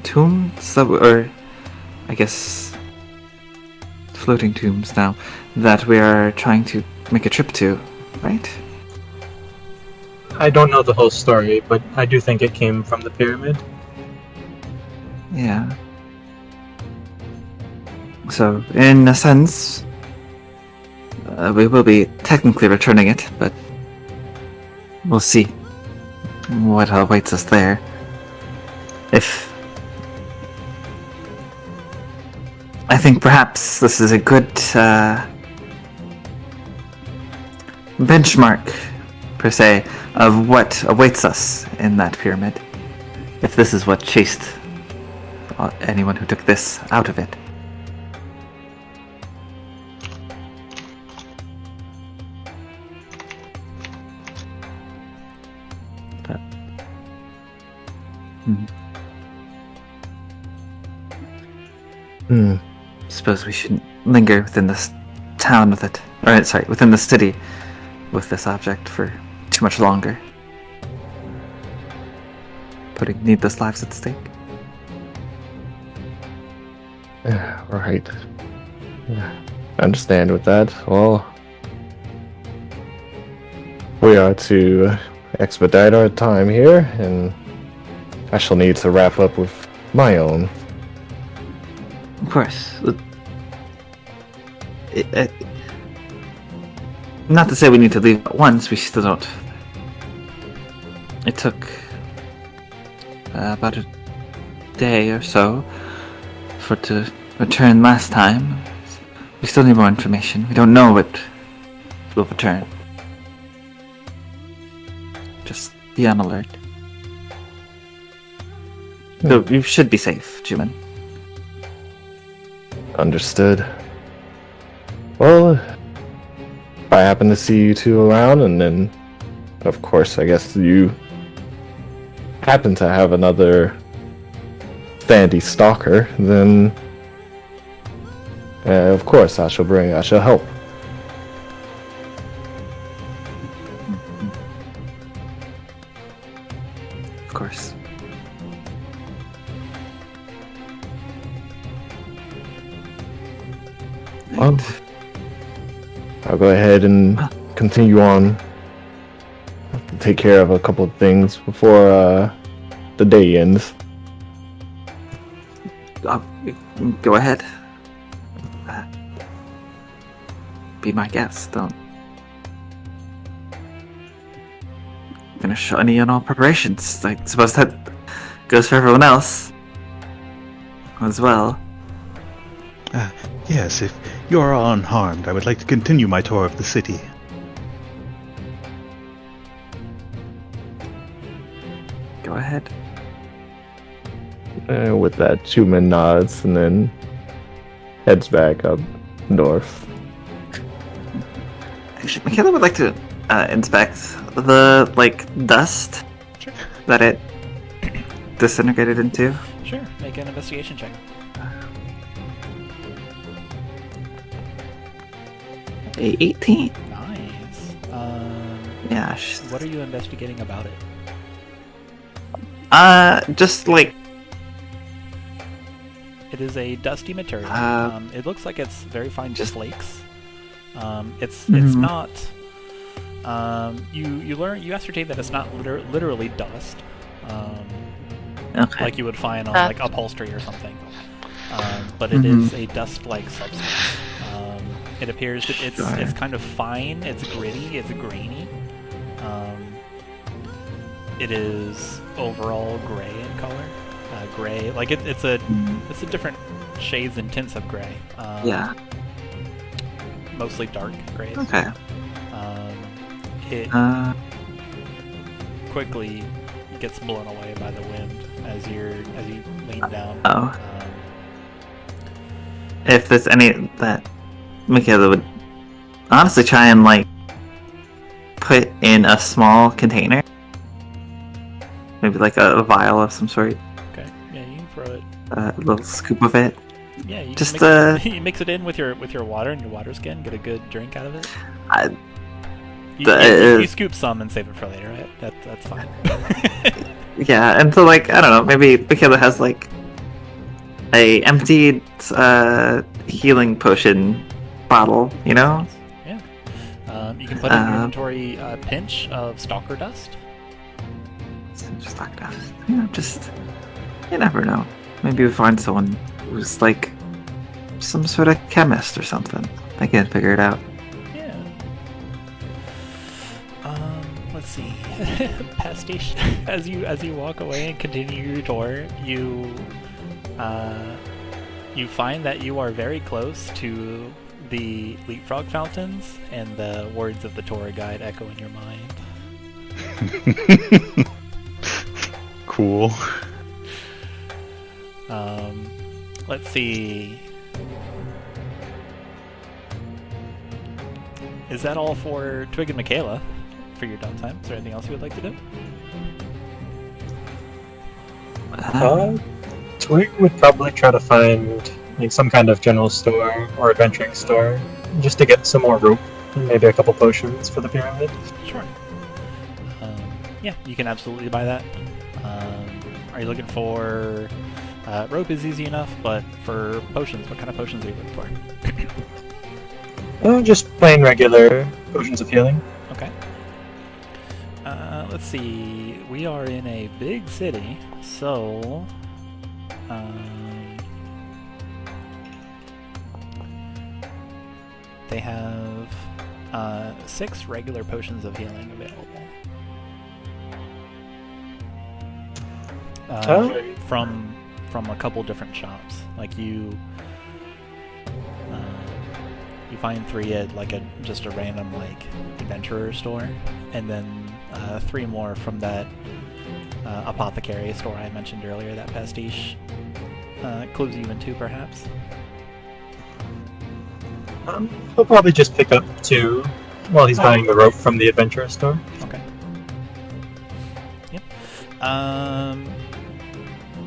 tomb, or I guess floating tombs now, that we are trying to make a trip to, right? I don't know the whole story, but I do think it came from the pyramid. Yeah. So, in a sense, we will be technically returning it, but we'll see what awaits us there. If I think perhaps this is a good benchmark, per se, of what awaits us in that pyramid. If this is what chased anyone who took this out of it. Suppose we shouldn't linger within this town with it. Or, sorry, within the city with this object for too much longer. Putting needless lives at stake. Yeah, right. Yeah, I understand with that. Well, we are to expedite our time here, and I shall need to wrap up with my own. Of course. Not to say we need to leave at once, we still don't. It took about a day or so for it to return last time. We still need more information. We don't know what will return. Just be on alert. Though you should be safe, Chuman. Understood. Well, if I happen to see you two around, and then, of course, I guess you happen to have another Sandy Stalker, then, of course, I shall help. Of course. Well, I'll go ahead and continue on. Take care of a couple of things before the day ends. Go ahead. Be my guest. Don't finish any and all preparations. I suppose that goes for everyone else as well. Yes, if you are unharmed, I would like to continue my tour of the city. Go ahead. With that, Chuman nods and then heads back up north. Actually, Makayla would like to inspect the dust that it disintegrated into. Sure, make an investigation check. A 18. Nice. Yeah. What are you investigating about it? Just It is a dusty material. It looks like it's very fine flakes. It's not. You ascertain that it's not literally dust. Okay. Like you would find on upholstery or something. But it is a dust-like substance. It appears that it's kind of fine. It's gritty. It's grainy. It is overall gray in color. Gray, it's a different shades and tints of gray. Yeah. Mostly dark grays. Okay. It quickly gets blown away by the wind as you lean down. If there's any that Makayla would honestly try and put in a small container, maybe a vial of some sort. Okay. Yeah, you can throw it. A little scoop of it. Yeah, you just you mix it in with your water and your water skin. Get a good drink out of it. You scoop some and save it for later, right? That's fine. Yeah, and so I don't know, maybe Makayla has a emptied healing potion bottle, you know? Yeah. You can put in your inventory a pinch of stalker dust. Stalker dust. Yeah, you never know. Maybe we find someone who's some sort of chemist or something. They can figure it out. Yeah. Let's see. Pastiche. As you walk away and continue your tour, you find that you are very close to the leapfrog fountains, and the words of the tour guide echo in your mind. Cool. Let's see. Is that all for Twig and Makayla for your downtime? Is there anything else you would like to do? Twig would probably try to find like some kind of general store or adventuring store, just to get some more rope and maybe a couple potions for the pyramid. Sure. Yeah, you can absolutely buy that. Are you looking for... rope is easy enough, but for potions, what kind of potions are you looking for? Just plain regular potions of healing. Okay. Let's see. We are in a big city, so... they have 6 regular potions of healing available. From a couple different shops. Like you find 3 at like just a random like adventurer store, and then 3 more from that apothecary store I mentioned earlier, that Pastiche. Clues you in 2 perhaps. He'll probably just pick up 2 while he's buying the rope from the adventurer store. Okay. Yep.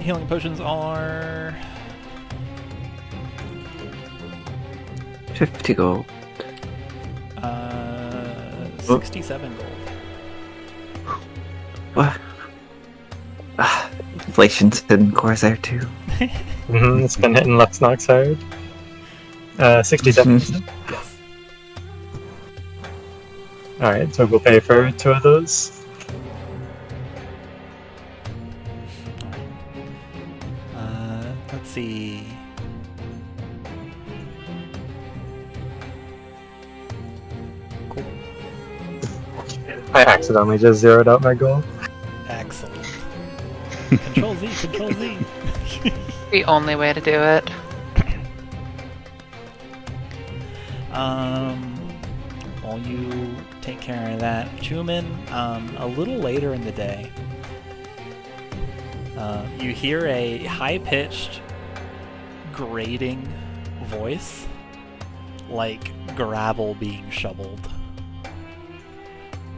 Healing potions are 50 gold. 67 gold. What? Inflation's in Khorzaire too. It's been hitting Lux-Nox hard. 67. Yes. Alright, so we'll pay for 2 of those. Let's see. Cool. I accidentally just zeroed out my goal. Excellent. Control Z, Control Z. The only way to do it. While you take care of that, Chuman, a little later in the day, you hear a high-pitched, grating voice, like gravel being shoveled.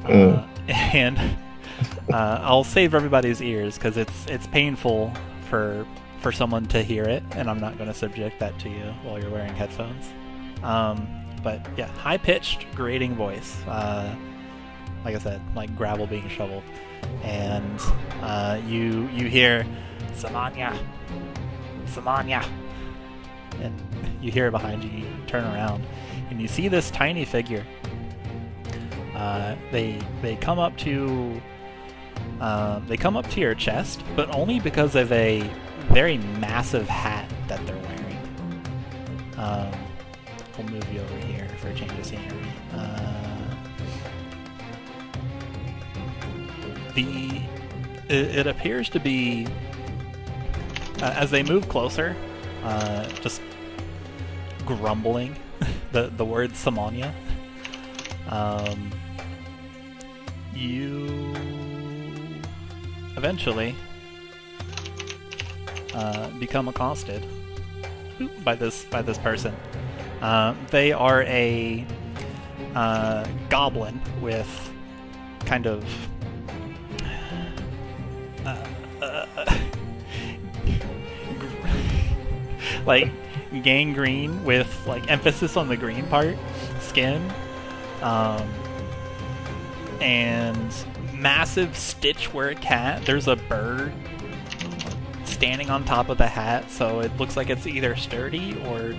And I'll save everybody's ears because it's painful for someone to hear it, and I'm not going to subject that to you while you're wearing headphones. But yeah, high-pitched, grating voice. Like I said, like gravel being shoveled. And you hear, Savanna! Savanna! And you hear it behind you, you turn around, and you see this tiny figure. They come up to your chest, but only because of a very massive hat that they're wearing. We'll move you over here for a change of scenery. It appears to be, as they move closer, just grumbling the word Savanna. You eventually become accosted by this person. They are a goblin with kind of like gangrene with like emphasis on the green part skin, and massive stitchwork hat. There's a bird standing on top of the hat, so it looks like it's either sturdy or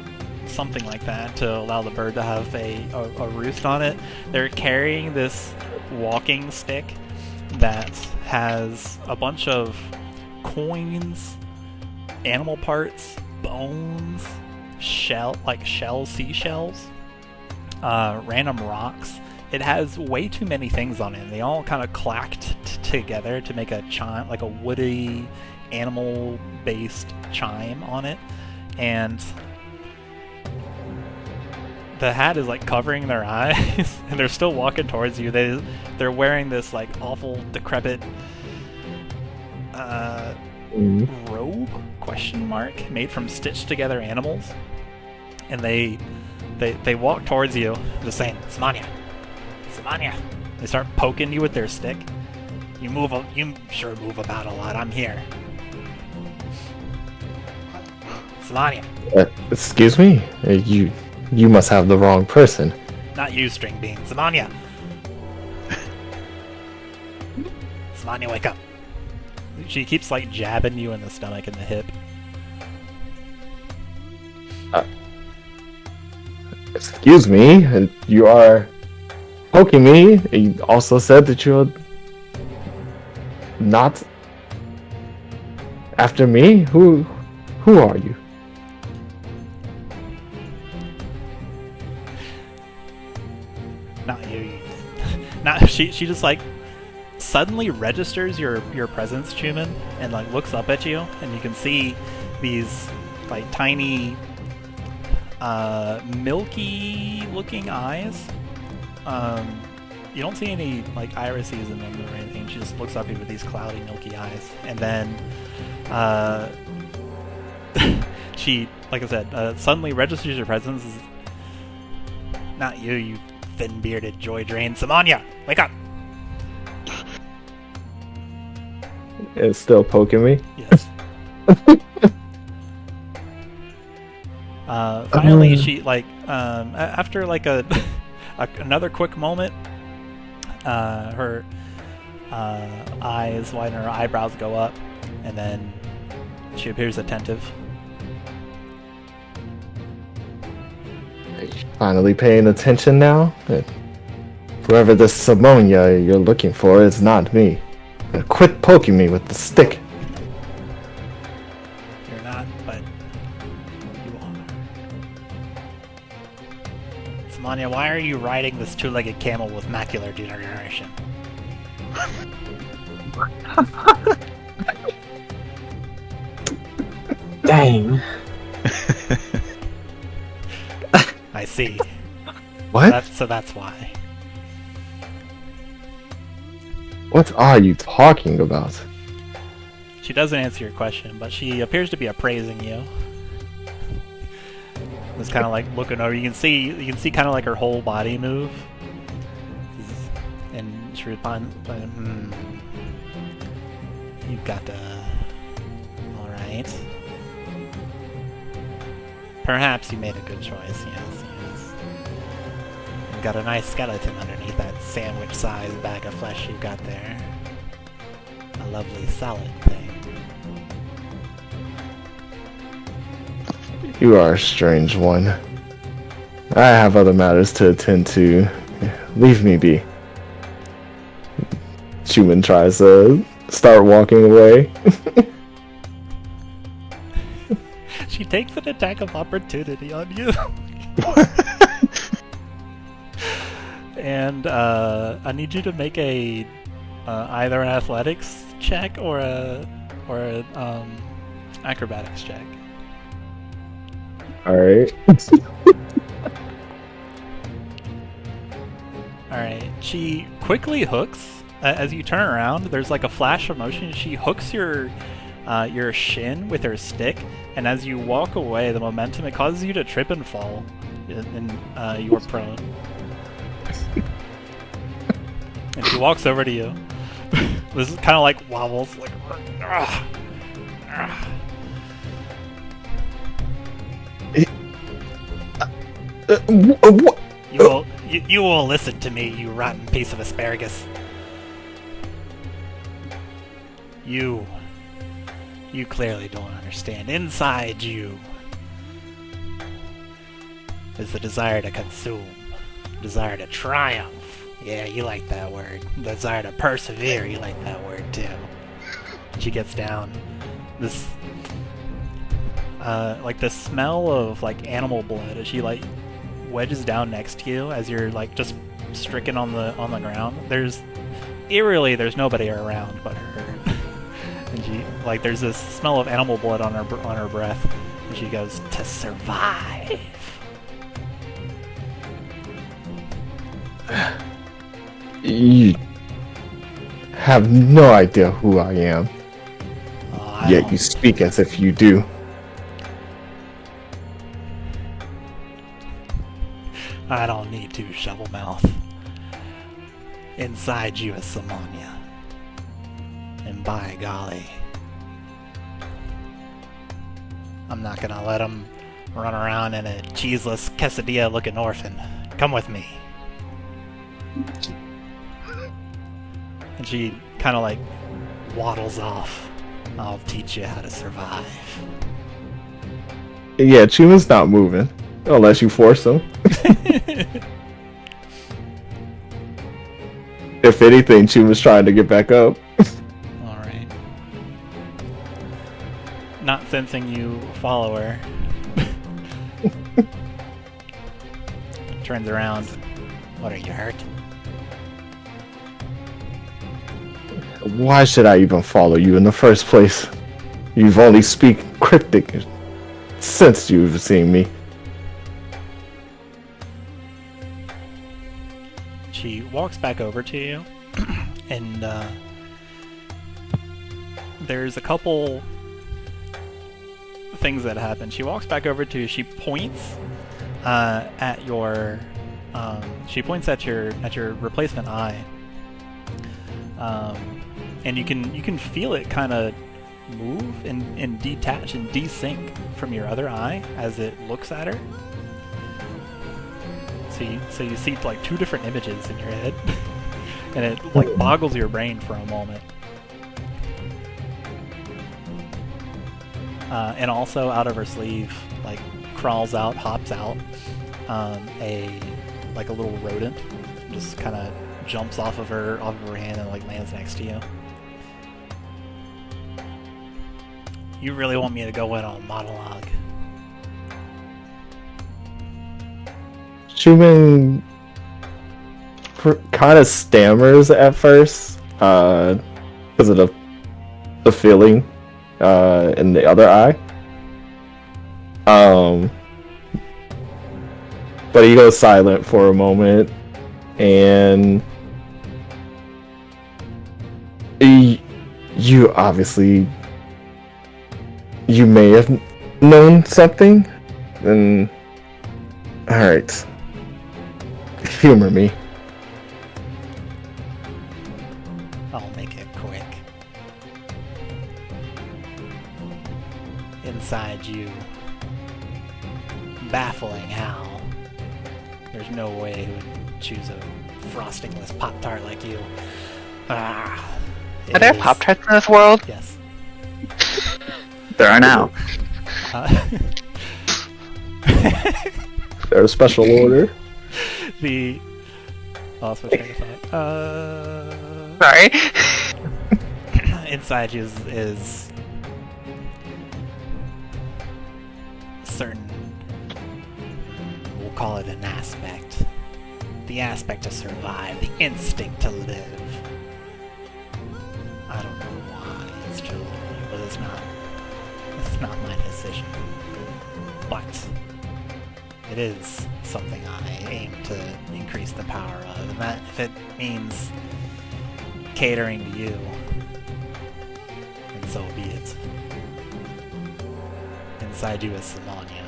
something like that to allow the bird to have a roost on it. They're carrying this walking stick that has a bunch of coins, animal parts, bones, seashells, random rocks. It has way too many things on it. They all kind of clacked together to make a chime, like a woody, animal-based chime on it. And the hat is like covering their eyes, and they're still walking towards you. They're wearing this like awful, decrepit robe ? Made from stitched together animals, and they walk towards you, just saying, Savanna. They start poking you with their stick. You sure move about a lot. I'm here. Samanya. Excuse me? You must have the wrong person. Not you, string bean. Samanya. Samanya, wake up. She keeps like jabbing you in the stomach and the hip. Excuse me? You are poking me. You also said that you're not after me? Who are you? Not you. Not she just like suddenly registers your presence, Chuman, and like looks up at you, and you can see these like tiny milky looking eyes. You don't see any like irises in them or anything. She just looks up at you with these cloudy milky eyes, and then she, like I said, suddenly registers your presence. Not you, you thin-bearded joy drain. Samanya, wake up! It's still poking me? Yes. Finally, she like after like another quick moment, her eyes widen, her eyebrows go up, and then she appears attentive. Are you finally paying attention now? Whoever this Simonia you're looking for is not me. Quit poking me with the stick. You're not, but you are. Samanya, why are you riding this two-legged camel with macular degeneration? Dang. I see. What? That's why. What are you talking about? She doesn't answer your question, but she appears to be appraising you. It's kind of like looking over. You can see kind of like her whole body move. And she responds, you've got to... Alright. Perhaps you made a good choice, yes. You've got a nice skeleton underneath that sandwich-sized bag of flesh you've got there. A lovely solid thing. You are a strange one. I have other matters to attend to. Leave me be. Chuman tries to start walking away. She takes an attack of opportunity on you. And I need you to make a either an athletics check or a acrobatics check. Alright. Alright. She quickly hooks as you turn around. There's like a flash of motion. She hooks your shin with her stick, and as you walk away, the momentum, it causes you to trip and fall, and you're prone. And she walks over to you. This is kind of like wobbles, like. What? You will listen to me, you rotten piece of asparagus. You clearly don't understand. Inside you is the desire to consume, desire to triumph. Yeah, you like that word. Desire to persevere, you like that word too. She gets down. This, like the smell of like animal blood as she like wedges down next to you as you're like just stricken on the ground. There's nobody around but her. And she like there's this smell of animal blood on her breath, and she goes, "To survive." You have no idea who I am. Yet you speak as if you do. I don't need to, shovel mouth. Inside you is Simonia. And by golly, I'm not gonna let him run around in a cheeseless quesadilla-looking orphan. Come with me. And she kind of like waddles off. I'll teach you how to survive. Yeah, Chuman's not moving unless you force him. If anything, Chuman's trying to get back up. Alright. Not sensing you follow her. Turns around. What, are you hurt? Why should I even follow you in the first place? You've only speak cryptic since you've seen me. She walks back over to you, and there's a couple things that happen. She walks back over to you. She points at your replacement eye, and you can feel it kind of move and detach and desync from your other eye as it looks at her. So you see like two different images in your head, and it like boggles your brain for a moment. And also out of her sleeve, like hops out, a little rodent, just kind of jumps off of her hand and like lands next to you. You really want me to go in on monologue? Chuman kind of stammers at first because of the feeling in the other eye. But he goes silent for a moment, and you obviously you may have known something. Then, all right. Humor me. I'll make it quick. Inside you, baffling how there's no way who would choose a frostingless Pop-Tart like you. Are there Pop-Tarts in this world? Yes. There are now. They're a special order. The lost my train of thought. Sorry. Inside you is certain, we'll call it an aspect. The aspect to survive, the instinct to live. I don't know why it's chosen me, but it's not my decision. But it is something I aim to increase the power of, and that if it means catering to you, then so be it. Inside you is savanna.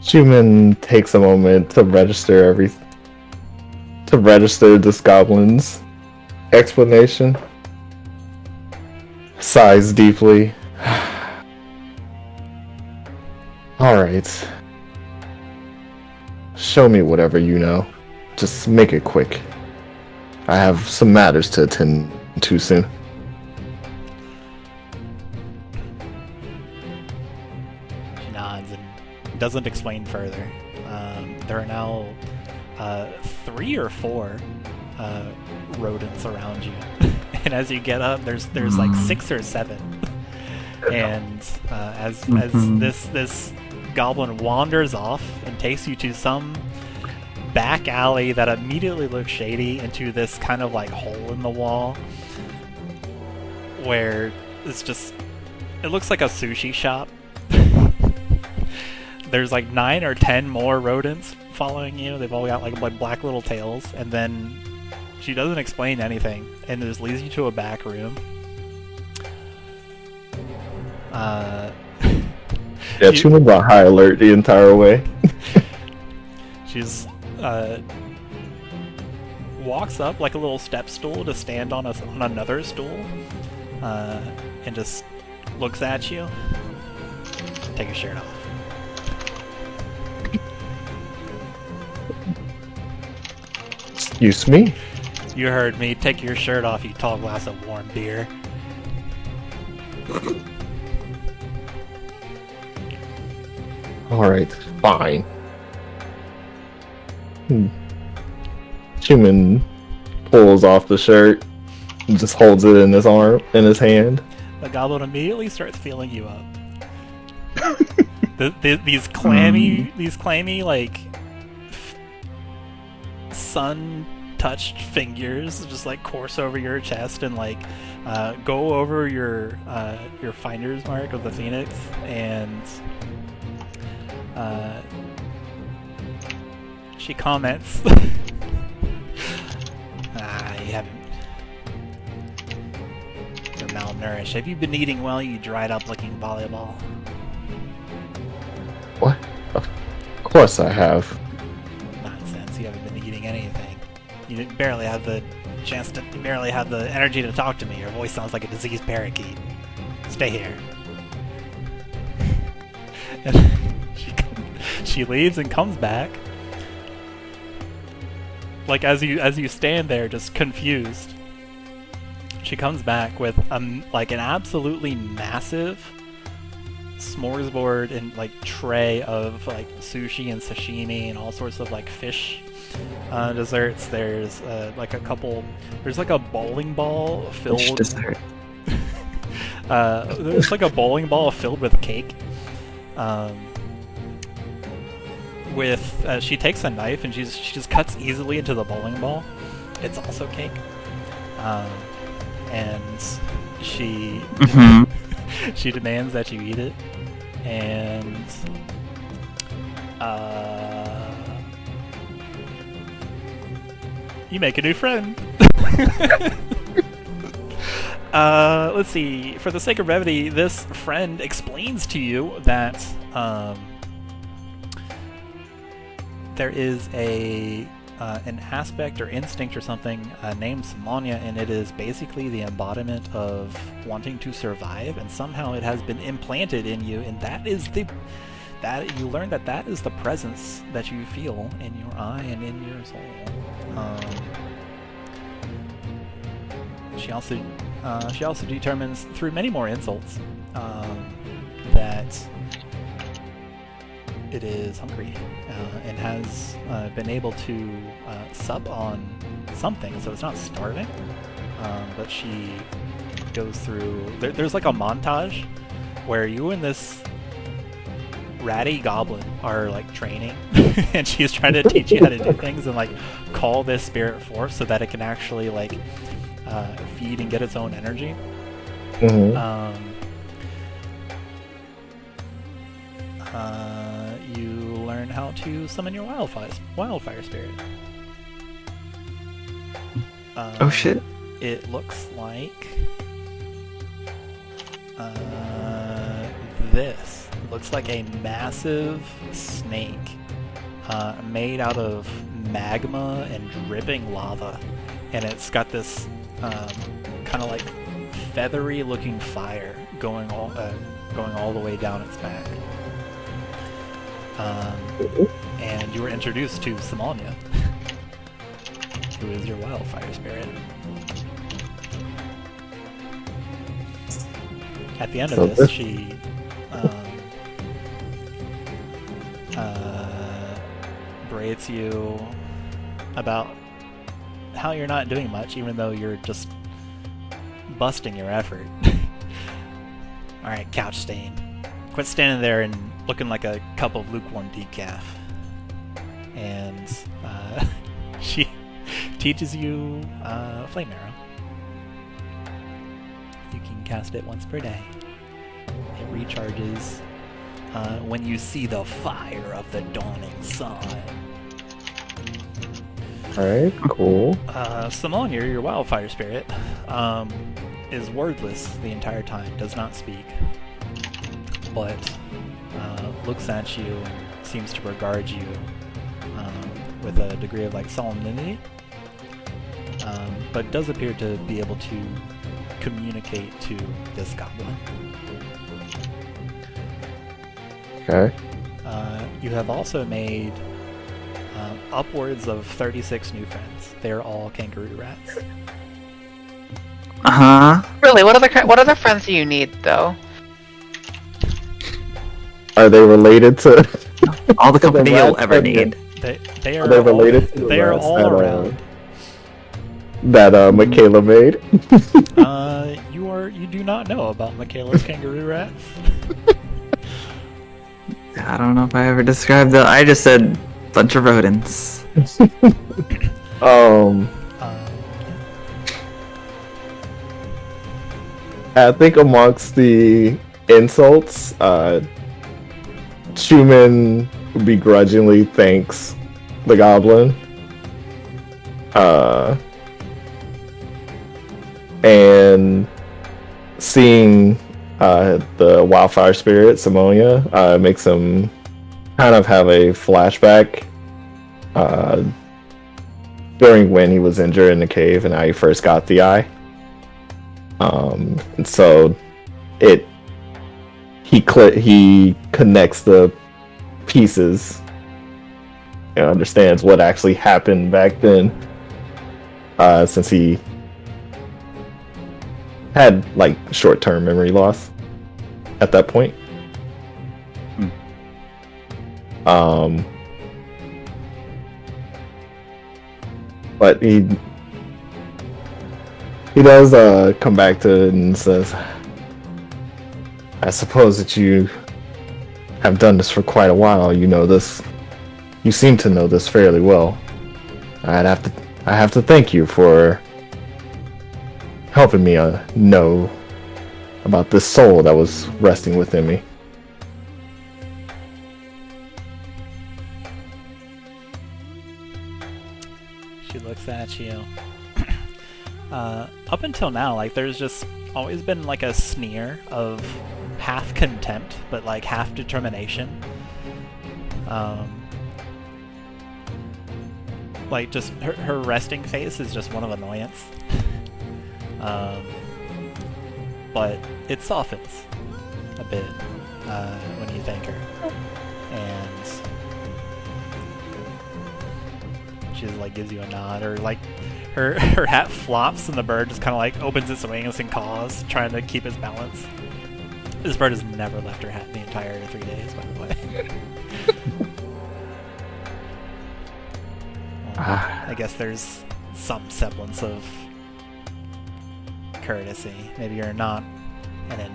Chuman takes a moment to register this goblin's explanation. Sighs deeply. Alright. Show me whatever you know. Just make it quick. I have some matters to attend to soon. She nods and doesn't explain further. There are now 3 or 4 rodents around you. And as you get up, there's like 6 or 7. And as this goblin wanders off and takes you to some back alley that immediately looks shady, into this kind of like hole in the wall where it looks like a sushi shop. There's like 9 or 10 more rodents following you. They've all got like black little tails, and then she doesn't explain anything and just leads you to a back room. Yeah, Chuman brought high alert the entire way. She's walks up like a little step stool to stand on another stool, and just looks at you. Take your shirt off. Excuse me? You heard me. Take your shirt off, you tall glass of warm beer. Alright, fine. Chuman pulls off the shirt and just holds it in his hand. The goblin immediately starts feeling you up. These clammy, like sun-touched fingers just like course over your chest and like go over your finder's mark of the phoenix, and she comments, you haven't. You're malnourished. Have you been eating well, you dried up looking volleyball? What? Of course I have. Nonsense, you haven't been eating anything. You barely have the chance to, you barely have the energy to talk to me. Your voice sounds like a diseased parakeet. Stay here. And she leaves and comes back. Like as you stand there just confused. She comes back with like an absolutely massive smorgasbord and like tray of like sushi and sashimi and all sorts of like fish desserts. There's like a couple. There's like a bowling ball filled. Fish dessert. There's like a bowling ball filled with cake. She takes a knife and she just cuts easily into the bowling ball. It's also cake. And she she demands that you eat it, and you make a new friend. Let's see. For the sake of brevity, this friend explains to you that there is an aspect or instinct or something named Savanna, and it is basically the embodiment of wanting to survive, and somehow it has been implanted in you, and that is that you learn that is the presence that you feel in your eye and in your soul. She also determines through many more insults that it is hungry and has been able to sup on something, so it's not starving. But she goes through. There's like a montage where you and this ratty goblin are like training, and she's trying to teach you how to do things and like call this spirit forth so that it can actually like feed and get its own energy. You learn how to summon your wildfire spirit. Oh shit. It looks like this. It looks like a massive snake made out of magma and dripping lava, and it's got this kind of like feathery looking fire going all the way down its back. And you were introduced to Savanna, who is your wildfire spirit. At the end of this, she berates you about how you're not doing much, even though you're just busting your effort. Alright, couch stain. Quit standing there and looking like a cup of lukewarm decaf. And she teaches you Flame Arrow. You can cast it once per day. It recharges when you see the fire of the dawning sun. Alright, cool. Savanna, your wildfire spirit, is wordless the entire time, does not speak, but looks at you and seems to regard you with a degree of like solemnity, but does appear to be able to communicate to this goblin. Okay. You have also made upwards of 36 new friends. They're all kangaroo rats. Really, what other friends do you need, though? Are they related to All the company rats you'll ever that- need. They are Are they related to the they are rats all that, around. that Makayla made? You do not know about Makayla's kangaroo rats. I don't know if I ever described that. I just said bunch of rodents. I think amongst the insults, Chuman begrudgingly thanks the goblin. And seeing the wildfire spirit, Simonia, makes him kind of have a flashback during when he was injured in the cave and how he first got the eye. And so he connects the pieces and understands what actually happened back then, since he had like short-term memory loss at that point. But he does come back to it and says, I suppose that you have done this for quite a while. You know this. You seem to know this fairly well. I have to thank you for helping me know about this soul that was resting within me. She looks at you. Up until now, like, there's just always been like a sneer of half contempt, but like half determination. Like, just her resting face is just one of annoyance. But it softens a bit when you thank her, and she just like gives you a nod, or like her hat flops and the bird just kind of like opens its wings and caws, trying to keep its balance. This bird has never left her hat the entire 3 days, by the way. I guess there's some semblance of courtesy. Maybe you're not, and then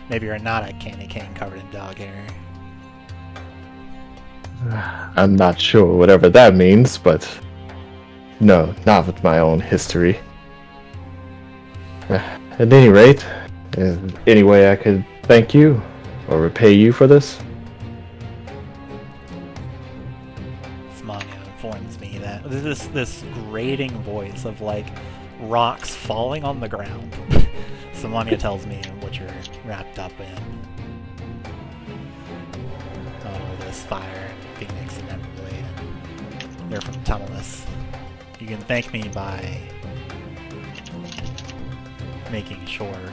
maybe you're not a candy cane covered in dog hair. I'm not sure whatever that means, but no, not with my own history. At any rate, is there any way I could thank you or repay you for this? Smanya informs me that this grating voice of like rocks falling on the ground. Smanya tells me what you're wrapped up in. Oh, this fire, Phoenix, and Everglade. They're from Tunnelus. You can thank me by making sure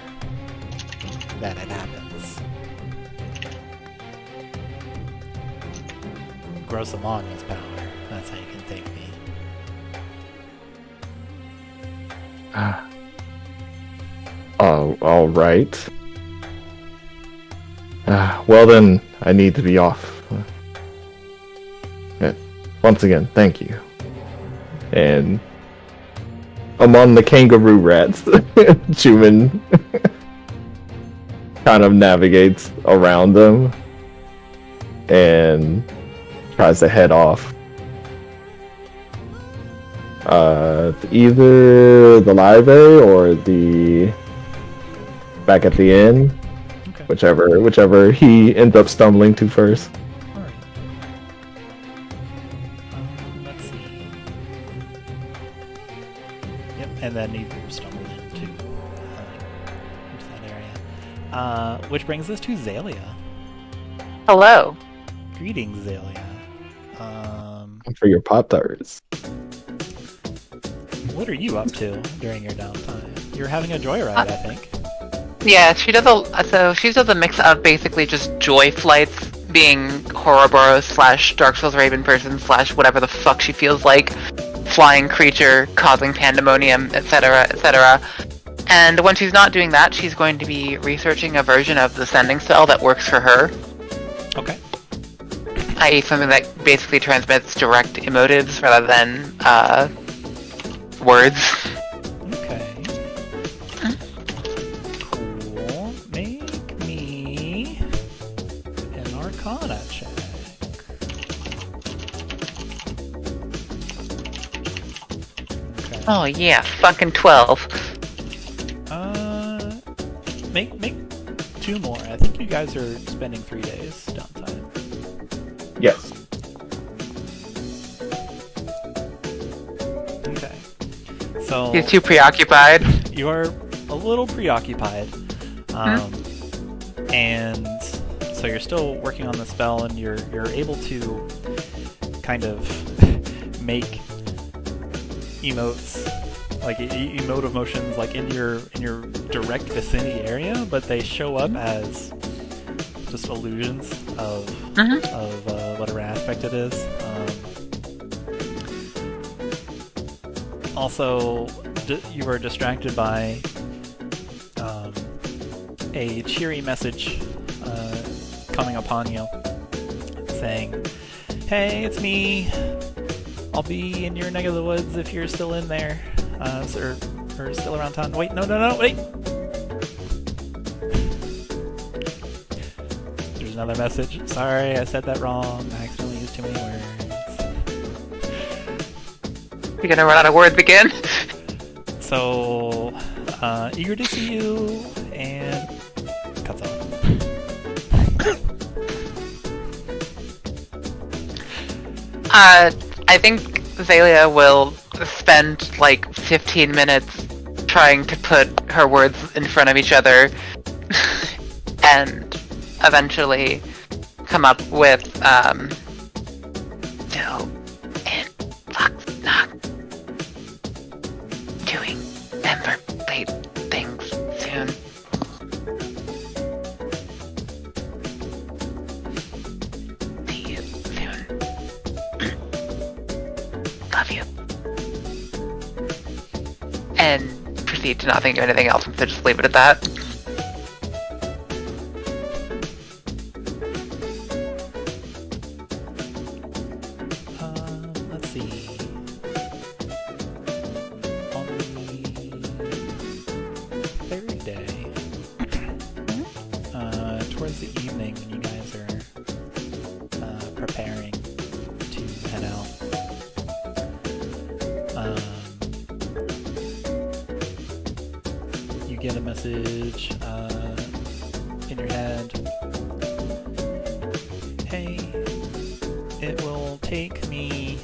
that it happens. Grow Samanya's power. That's how you can thank me. All right. Well then, I need to be off. Once again, thank you. And among the kangaroo rats, Chuman kind of navigates around them and tries to head off. Either the library or the back at the inn, Okay. whichever he ends up stumbling to first. Alright. Let's see. Yep, and then you stumbled into that area. Which brings us to Xalia. Hello. Greetings, Xalia. For your Pop-Tarts. what are you up to during your downtime? You're having a joyride, I think. Yeah, she does a mix of basically just joy flights, being Horrorboros / Dark Souls Raven person / whatever the fuck she feels like, flying creature, causing pandemonium, etc., etc. And when she's not doing that, she's going to be researching a version of the sending spell that works for her. Okay. I.e. something that basically transmits direct emotives rather than words. Okay. Cool. Make me an Arcana check. Okay. Oh yeah, fucking 12. Make 2 more. I think you guys are spending 3 days downtime. Yes. Okay. So He's too preoccupied. you are a little preoccupied. And so you're still working on the spell, and you're able to kind of make emotes, like emotive motions, like in your direct vicinity area, but they show up as just illusions of whatever aspect it is. Also, you were distracted by a cheery message coming upon you, saying, "Hey, it's me. I'll be in your neck of the woods if you're still in there, or still around town." Wait, no, wait. There's another message. Sorry, I said that wrong. I accidentally used too many words. You're gonna run out of words again? So, eager to see you, and cuts off. I think Xalia will spend like 15 minutes trying to put her words in front of each other and eventually come up with still in Lux-Nox doing Ember Blade things soon. See you soon. Love you. And proceed to not think of anything else, so just leave it at that. Let's see. On the third day, towards the evening, when you guys are preparing to head out, you get a message in your head. Hey, it will take me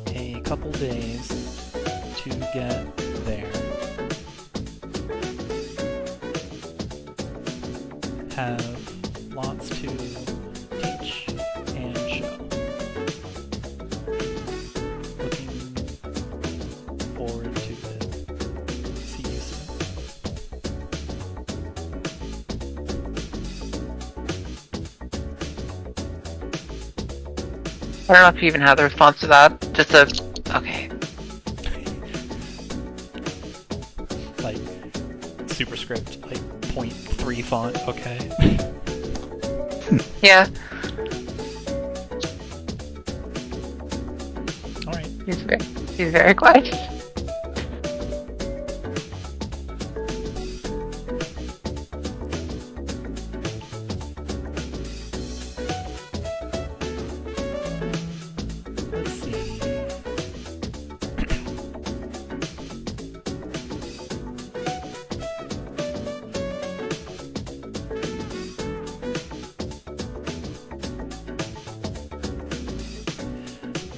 a couple days to get there. Have lots to teach and show. Looking forward to it. See you soon. I don't know if you even have the response to that. Just a okay. Like superscript, like 0.3 font. Okay. Yeah. All right. He's very quiet. Let's see.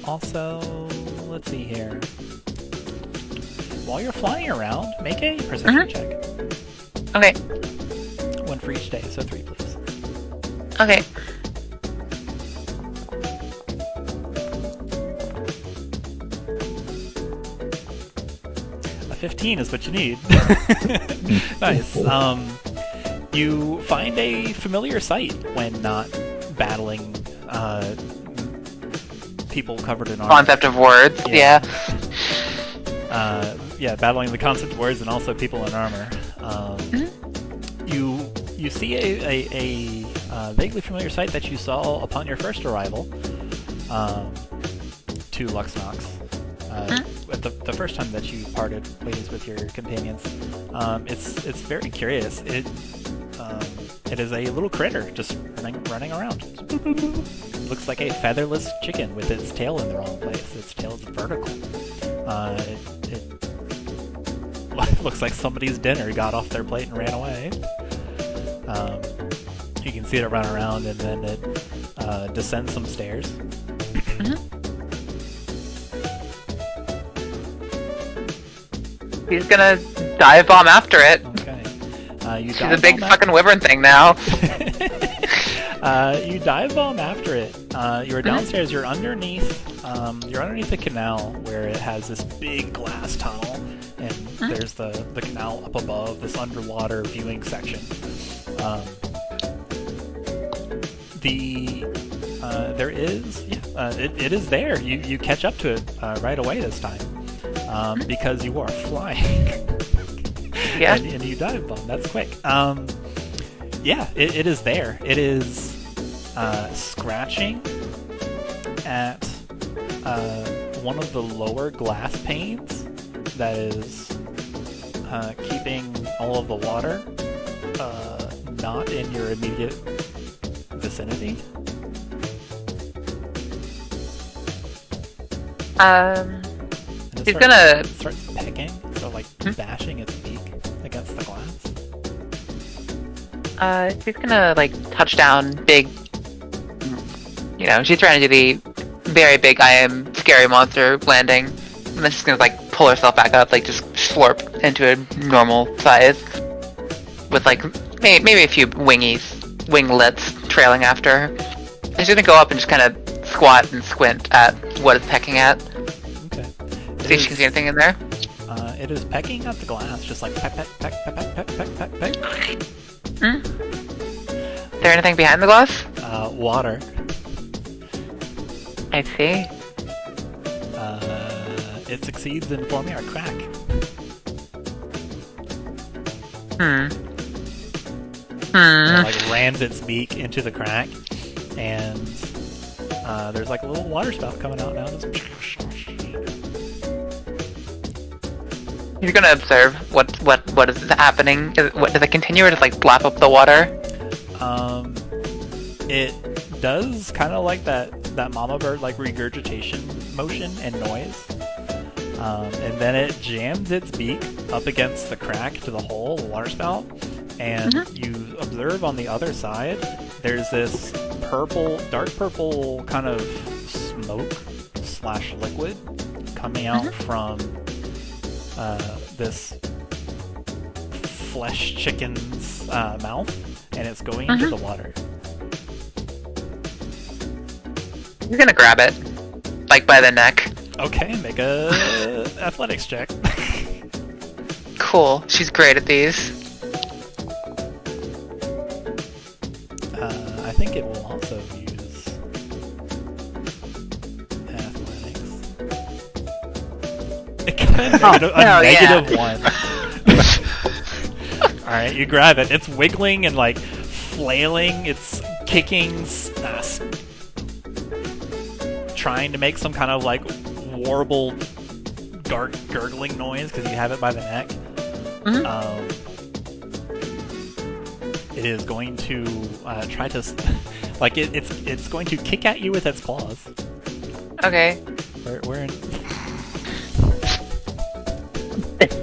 Also, let's see here. While you're flying around, make a perception check. Okay. 1 for each day, so 3, please. Okay. 15 is what you need. Nice. You find a familiar sight when not battling people covered in armor. Concept of words, yeah. Battling the concept of words and also people in armor. You see a vaguely familiar sight that you saw upon your first arrival to Lux-Nox. The first time that you parted ways with your companions. It's very curious. It is a little critter just running around. Looks like a featherless chicken with its tail in the wrong place. Its tail is vertical. It looks like somebody's dinner got off their plate and ran away. You can see it run around, and then it descends some stairs. He's gonna dive bomb after it. Okay. She's a big fucking wyvern thing now. You dive bomb after it. You're downstairs. You're underneath. You're underneath the canal where it has this big glass tunnel, and there's the canal up above this underwater viewing section. It is there. You catch up to it right away this time because you are flying. Yeah. and you dive bomb. That's quick. It is there. It is scratching at one of the lower glass panes that is keeping all of the water not in your immediate vicinity. He's gonna starts pecking, so like bashing its beak against the glass. She's gonna like touch down big. You know, she's trying to do the very big I am scary monster landing, and then she's gonna like pull herself back up, like just slurp into a normal size, with like maybe a few winglets trailing after her. And she's gonna go up and just kind of squat and squint at what it's pecking at. Okay. See if she can see anything in there. It is pecking at the glass, just like peck, peck, peck, peck, peck, peck, peck, peck, peck. Is there anything behind the glass? Water. I see. It succeeds in forming a crack. It, like rams its beak into the crack, and there's like a little water spout coming out now. You're gonna observe what is happening. Does it continue or just like lap up the water? It does kind of like that mama bird like regurgitation motion and noise. And then it jams its beak up against the crack to the hole, the water spout, and you observe on the other side there's this dark purple kind of smoke / liquid coming out from this flesh chicken's mouth, and it's going into the water. You're gonna grab it, like by the neck. Okay, make a athletics check. Cool. She's great at these. I think it will also use athletics. It got a negative 1. Alright, you grab it. It's wiggling and like flailing. It's kicking, trying to make some kind of like warbled gurgling noise because you have it by the neck. It is going to try to like it's going to kick at you with its claws. Okay. We're in This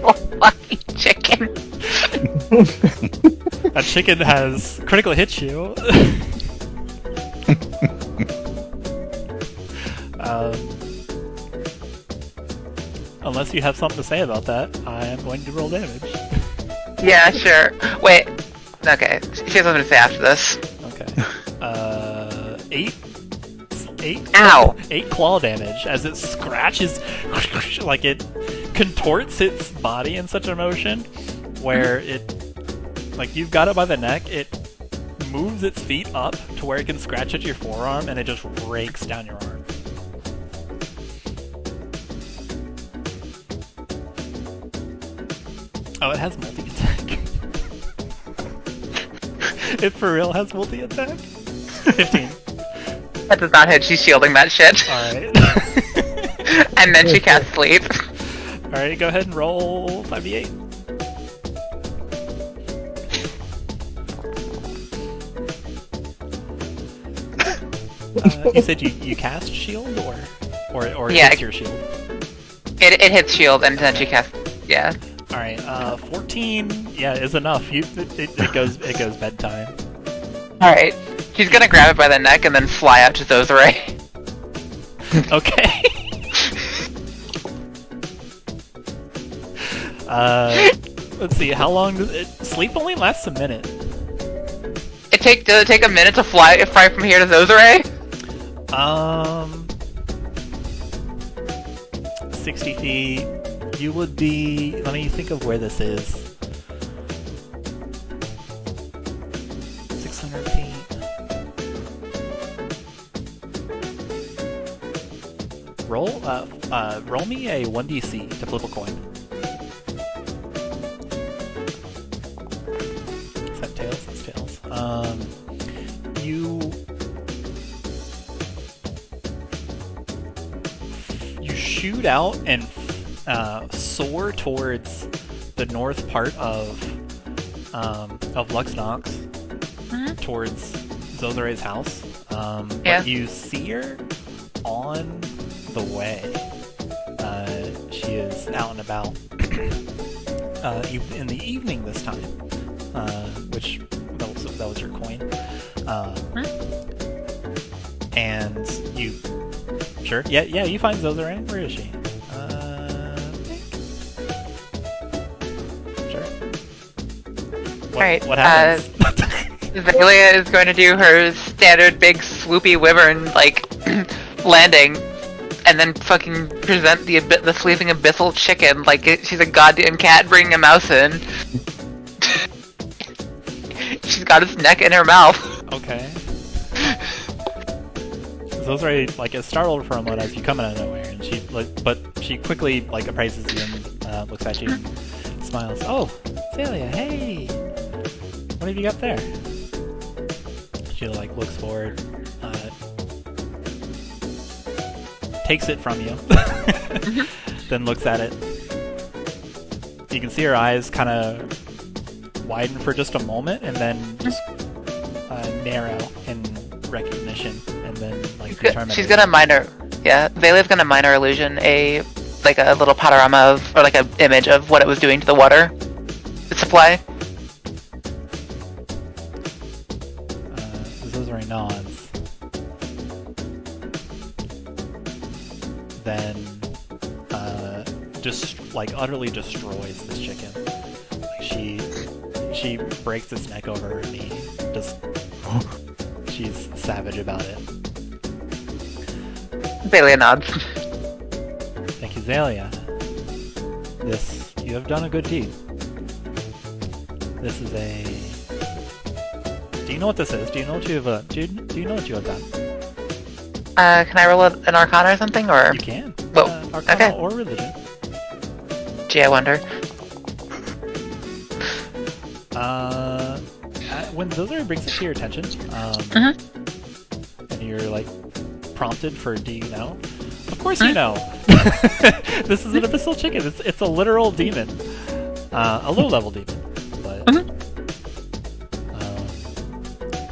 fucking chicken. that chicken has critically hit you. Unless you have something to say about that, I am going to roll damage. Yeah, sure. Wait. Okay. She has something to say after this. Okay. 8 Ow! 8 claw damage as it scratches, like it contorts its body in such a motion where it, like, you've got it by the neck, it moves its feet up to where it can scratch at your forearm, and it just rakes down your arm. Oh, it has multi-attack. It for real has multi-attack? 15. That does not hit. She's shielding that shit. Alright. And then she casts sleep. Alright, go ahead and roll 5d8. You said you cast shield, or Yeah. hits your shield? It hits shield and then she casts. Yeah. Alright, 14, yeah, is enough. It goes bedtime. Alright. She's gonna grab it by the neck and then fly out to Khorzaire. Okay. Let's see, how long does it... Sleep only lasts a minute. Does it take a minute to fly from here to Khorzaire? 60 feet. You would be... Let me think of where this is. 600 feet. Roll me a 1d6 to flip a coin. Is that tails? That's tails. You shoot out and soar towards the north part of Lux-Nox, towards Khorzaire house. Yeah. But you see her on the way. She is out and about. In the evening this time, which that was your coin. And you, sure, yeah, you find Khorzaire. Where is she? Sure. Alright, What happens? Xalia is going to do her standard big swoopy wyvern, like, landing, and then fucking present the sleeping abyssal chicken like she's a goddamn cat bringing a mouse in. She's got its neck in her mouth. Okay. Khorzaire, like, is startled for a moment as you come out of nowhere, and but she quickly, like, appraises you and looks at you and smiles. Oh, Xalia, hey! What have you got there? She, like, looks forward, takes it from you, then looks at it. You can see her eyes kind of widen for just a moment, and then just narrow in recognition, and then, like, determine. She's gonna minor. Yeah, Xalia's gonna minor illusion a little panorama of, or like an image of what it was doing to the water supply. Khorzaire nods. Then, just, like, utterly destroys this chicken. Like, she breaks its neck over her knee. Just, she's savage about it. Xalia nods. Thank you, Xalia. You have done a good deed. This is a... Do you know what this is? Do you know what you have, do you know what you have done? Can I roll an Arcana or something, or? You can. Whoa. Arcana Okay. or religion. Gee, I wonder. When Khorzaire brings it to your attention, and you're, like, prompted for, do you know? Of course you know! This is an abyssal chicken. It's a literal demon. A low-level demon. But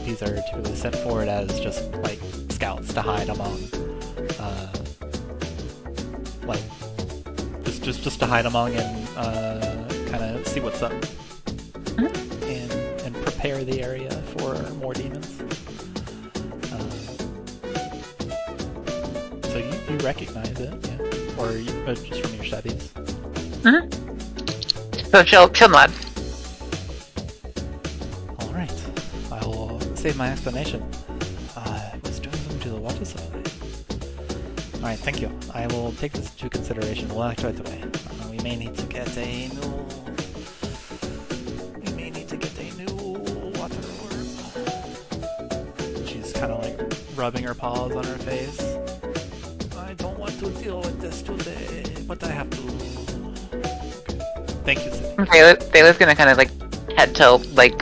these are typically sent forward as just, like, scouts to hide among, like, just to hide among and kind of see what's up, and prepare the area for more demons. So you recognize it, yeah, or just from your studies. So she'll nod. All right, I will save my explanation. I was doing something to the water supply. Alright, thank you. I will take this into consideration. We'll act right away. We may need to get a new. You may need to get a new water orb. She's kind of like rubbing her paws on her face. I don't want to deal with this today, but I have to. Okay. Thank you, Sid. Thayla's gonna kind of like head to like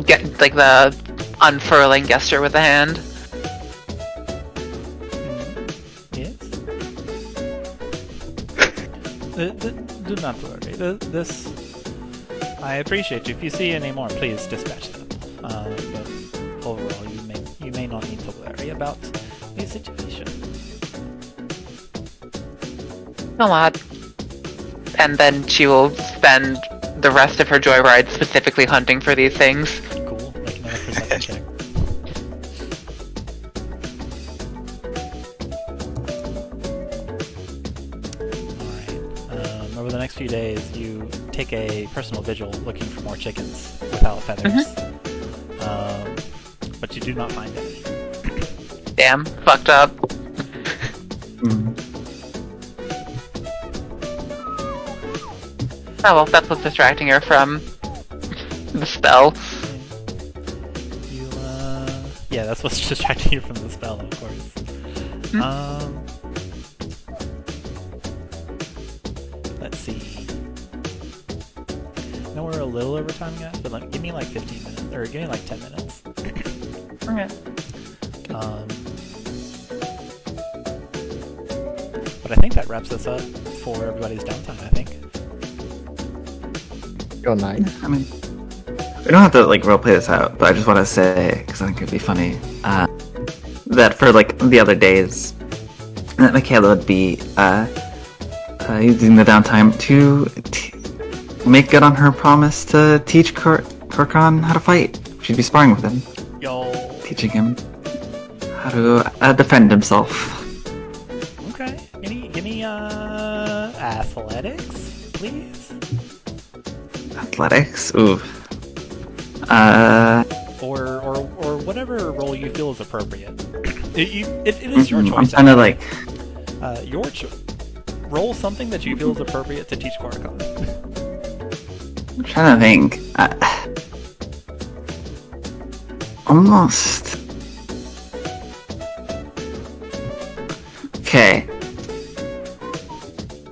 get like the unfurling gesture with the hand. Yes. Do not worry. This, I appreciate you. If you see any more, please dispatch them. But overall, you may not need to worry about the situation. A lot. And then she will spend the rest of her joyride specifically hunting for these things. Cool. Make another perception check. Alright. Over the next few days, you take a personal vigil looking for more chickens without feathers. But you do not find any. Damn, fucked up. Oh well, that's what's distracting her from the spell. Yeah, that's what's distracting you from the spell, of course. Let's see. I know we're a little over time, guys, but give me like 15 minutes, or give me like 10 minutes. Okay. But I think that wraps us up for everybody's downtime, I think. Go night. I mean, we don't have to like roleplay this out, but I just want to say, because I think it'd be funny, that for like the other days, that Makayla would be using the downtime to make good on her promise to teach Khorzaire how to fight. She'd be sparring with him, teaching him how to defend himself. Okay, give me athletics, please. Athletics? Ooh. Or whatever role you feel is appropriate. It is your choice. I'm kind of like... your choice. Roll something that you feel is appropriate to teach Khorzaire. I'm trying to think. Almost... Okay.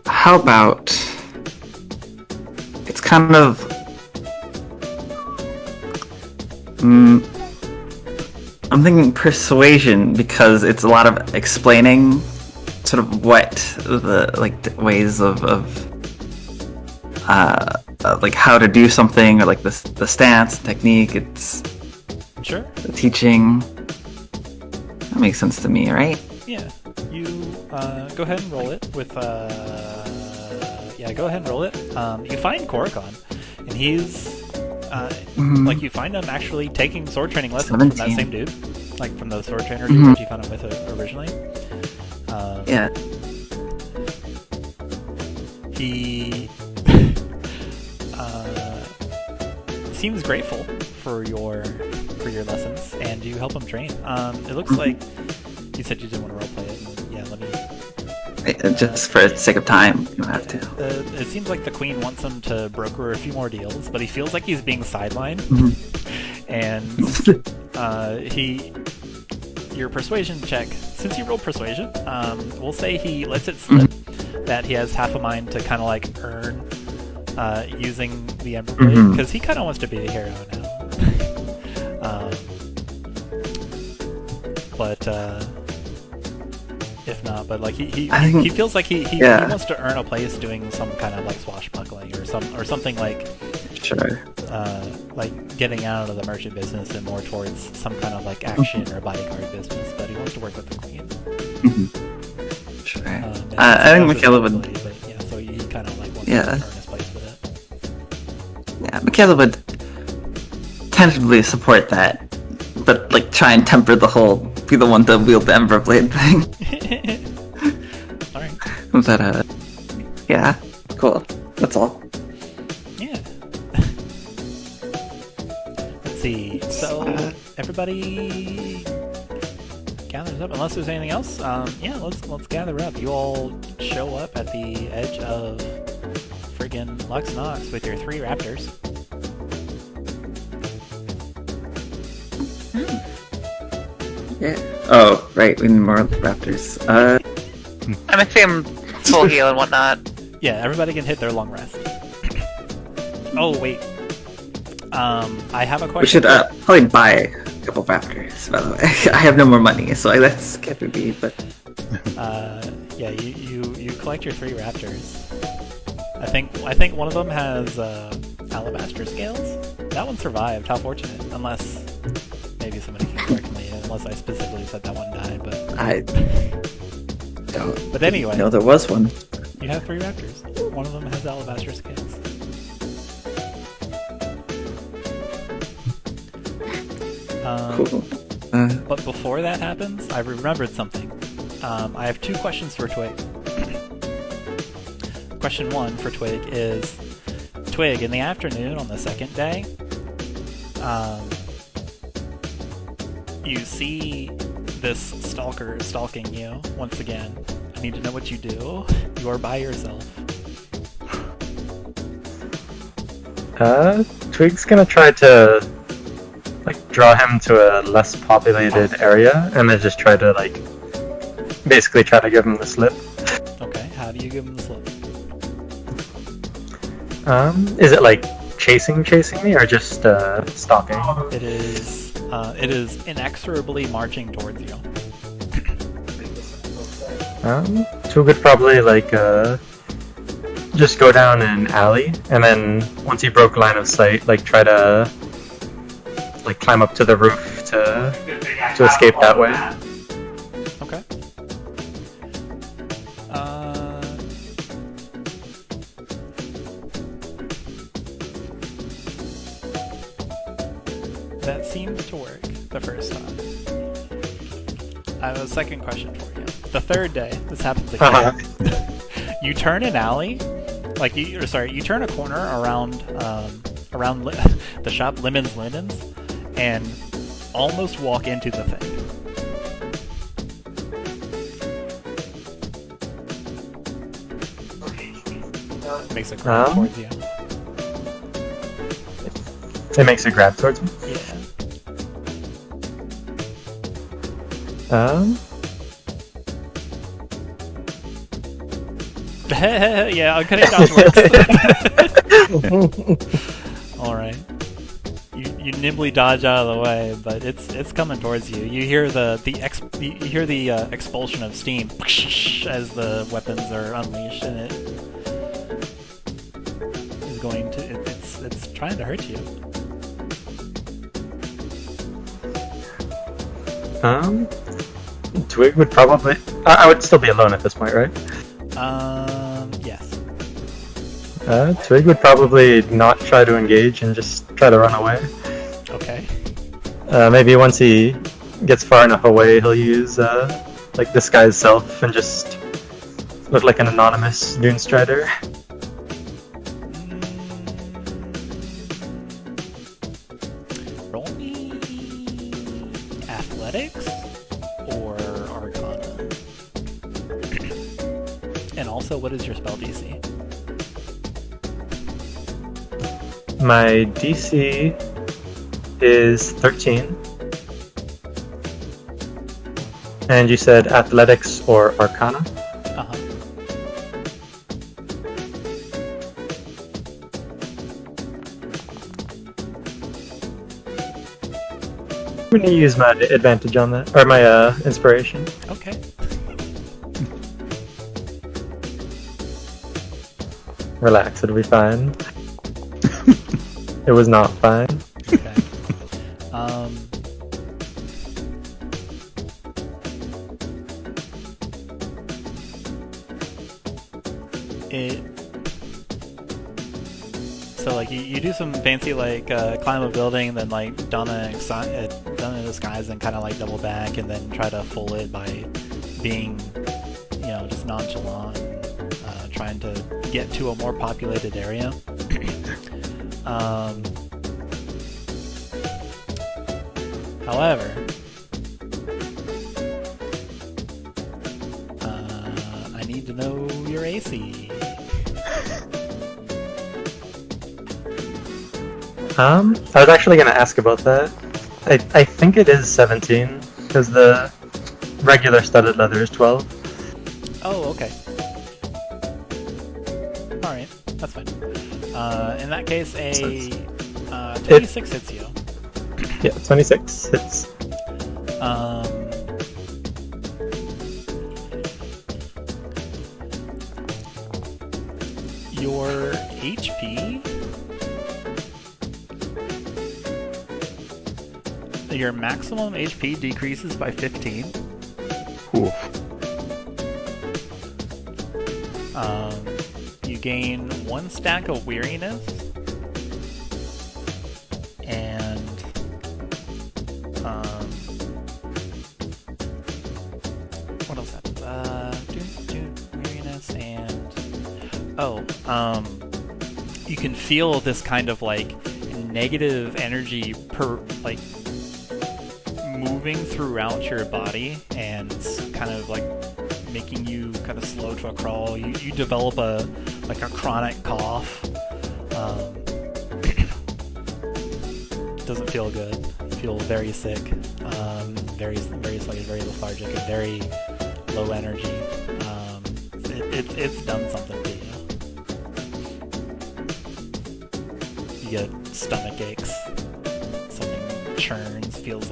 How about... It's kind of... I'm thinking persuasion, because it's a lot of explaining sort of what the ways of like how to do something, or like the stance, technique. It's sure the teaching. That makes sense to me, right? Yeah. You go ahead and roll it with yeah, go ahead and roll it. You find Khorzaire, and he's like, you find him actually taking sword training lessons 17. from that same dude, like from the sword trainer dude that you found him with originally. Yeah. He seems grateful for your lessons, and you help him train. It looks like you said you didn't want to roleplay it. And yeah, let me. Just for the sake of time, you don't have to. It seems like the Queen wants him to broker a few more deals, but he feels like he's being sidelined. And your persuasion check, since you rolled persuasion, we'll say he lets it slip that he has half a mind to kind of like earn using the Ember Blade, because he kind of wants to be the hero now. But if not, but like he feels like he wants to earn a place doing some kind of like swashbuckling or something like, sure, like getting out of the merchant business and more towards some kind of like action or bodyguard business. But he wants to work with the Queen. Sure. I think Makayla would. But yeah, so he kind of like wants to earn his place with it. Yeah, Makayla would tentatively support that, but like try and temper the whole be the one to wield the Ember Blade thing. Alright. But yeah, cool. That's all. Yeah. Let's see. So everybody gathers up. Unless there's anything else, yeah, let's gather up. You all show up at the edge of friggin' Lux-Nox with your 3 raptors. Yeah. Oh, right. We need more raptors. I'm assuming full heal and whatnot. Yeah, everybody can hit their long rest. Oh wait. I have a question. We should probably buy a couple raptors. By the way, I have no more money, so that's can't be. But yeah, you collect your 3 raptors. I think one of them has alabaster scales. That one survived. How fortunate! Unless maybe somebody can correct me. Unless I specifically said that one died, but I don't. But anyway, no, there was one. You have 3 raptors. One of them has alabaster scales. Cool. But before that happens, I remembered something. I have 2 questions for Twig. Question 1 for Twig is, Twig, in the afternoon on the 2nd day, you see this stalker stalking you once again. I need to know what you do. You are by yourself. Twig's gonna try to draw him to a less populated area, and then just try to basically try to give him the slip. Okay, how do you give him the slip? Is it chasing me, or just stalking? It is inexorably marching towards you. Twig would probably just go down an alley, and then once he broke line of sight, try to climb up to the roof to escape that way. Okay. That seems to work the first time. I have a second question for you. The 3rd day, this happens again. You turn an alley, you turn a corner around the shop Lemon's Linens, and almost walk into the thing. Makes a grab towards you. It makes a grab towards me? Yeah. Yeah, uncanny dodge works. Alright. You nimbly dodge out of the way, but it's coming towards you. You hear the expulsion of steam as the weapons are unleashed, and it is going to it's trying to hurt you. Twig would probably. I would still be alone at this point, right? Yes. Twig would probably not try to engage and just try to run away. Okay. Maybe once he gets far enough away, he'll use disguise self and just look like an anonymous Dune Strider. Roll me athletics or Arcana. And also, what is your spell DC? My DC is 13. And you said athletics or Arcana? Uh-huh. I'm gonna use my advantage on that, or my inspiration. Okay. Relax, it'll be fine. It was not fine. Okay. So you do some fancy climb a building, then don a disguise and kind of double back, and then try to fool it by being just nonchalant, trying to get to a more populated area. However, AC? I was actually going to ask about that. I think it is 17, because the regular studded leather is 12. Oh, okay. Alright, that's fine. In that case, a 26 hits you. Yeah, 26 hits. Your HP? Your maximum HP decreases by 15. Oof. You gain 1 stack of weariness, and what else happened? Weariness and you can feel this kind of like negative energy moving throughout your body and kind of like making you kind of slow to a crawl. You develop a chronic cough. Doesn't feel good. You feel very sick. Very sluggish, very lethargic, and very low energy. It's done something to you. You get stomach aches. Something churns. Feels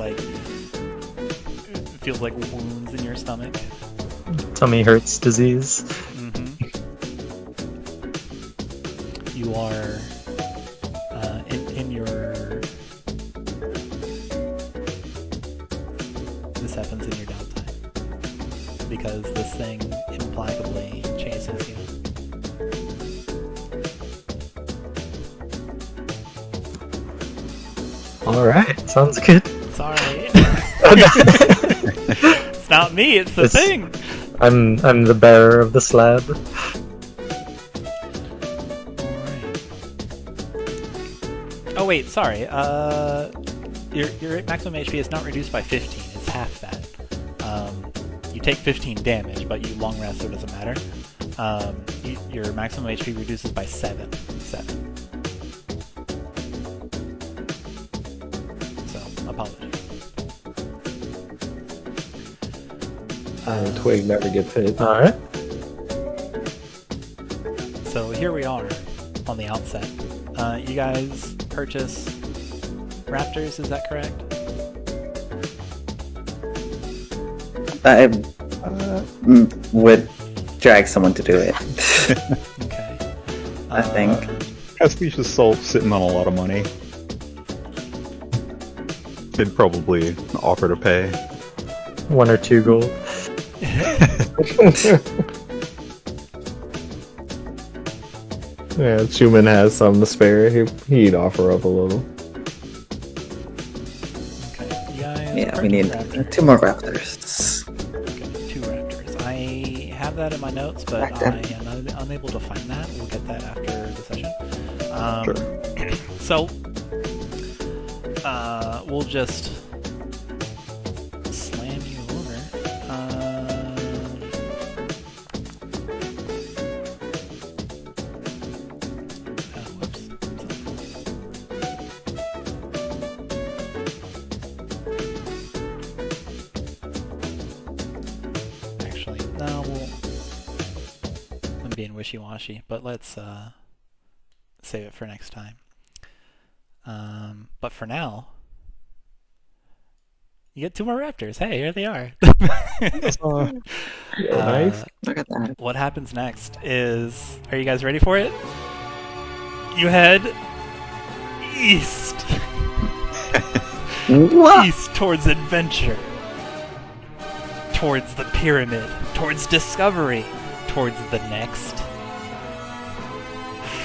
like wounds in your stomach. Tummy hurts disease. You are in your. This happens in your downtime because this thing implacably chases you. All right, sounds good. Sorry. It's not me. It's the thing. I'm the bearer of the slab. Alright. Oh wait, sorry. Your maximum HP is not reduced by 15. It's half that. You take 15 damage, but you long rest, so it doesn't matter. Your maximum HP reduces by 7. So, apologies. Twig never gets hit. Alright. So here we are on the outset. You guys purchase raptors, is that correct? I would drag someone to do it. Okay. I think. Pastiche is still sitting on a lot of money. They'd probably offer to pay. 1 or 2 gold. Yeah, Chuman has some to spare. He'd offer up a little. Okay. You guys Yeah, we purchase need raptors. 2 more raptors. Okay, 2 raptors. I have that in my notes, but Back I then. am unable to find that. We'll get that after the session. Sure. So, we'll just slam you over. Whoops. Actually, no, I'm being wishy-washy, but let's save it for next time. But for now, you get 2 more raptors. Hey, here they are. Nice. Look at that. What happens next is, are you guys ready for it? You head east. What? East towards adventure. Towards the pyramid. Towards discovery. Towards the next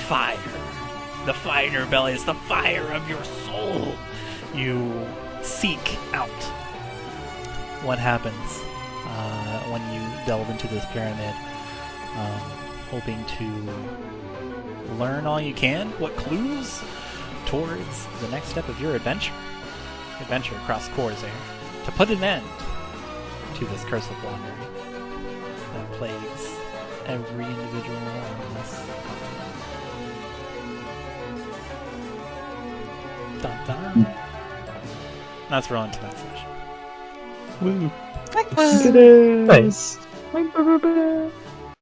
fire. The fire in your belly is the fire of your soul. You seek out what happens when you delve into this pyramid, hoping to learn all you can, what clues towards the next step of your adventure across Khorzaire, to put an end to this curse of wandering that plagues every individual on this. Dun dun. That's rolling to that session. Woo. Nice.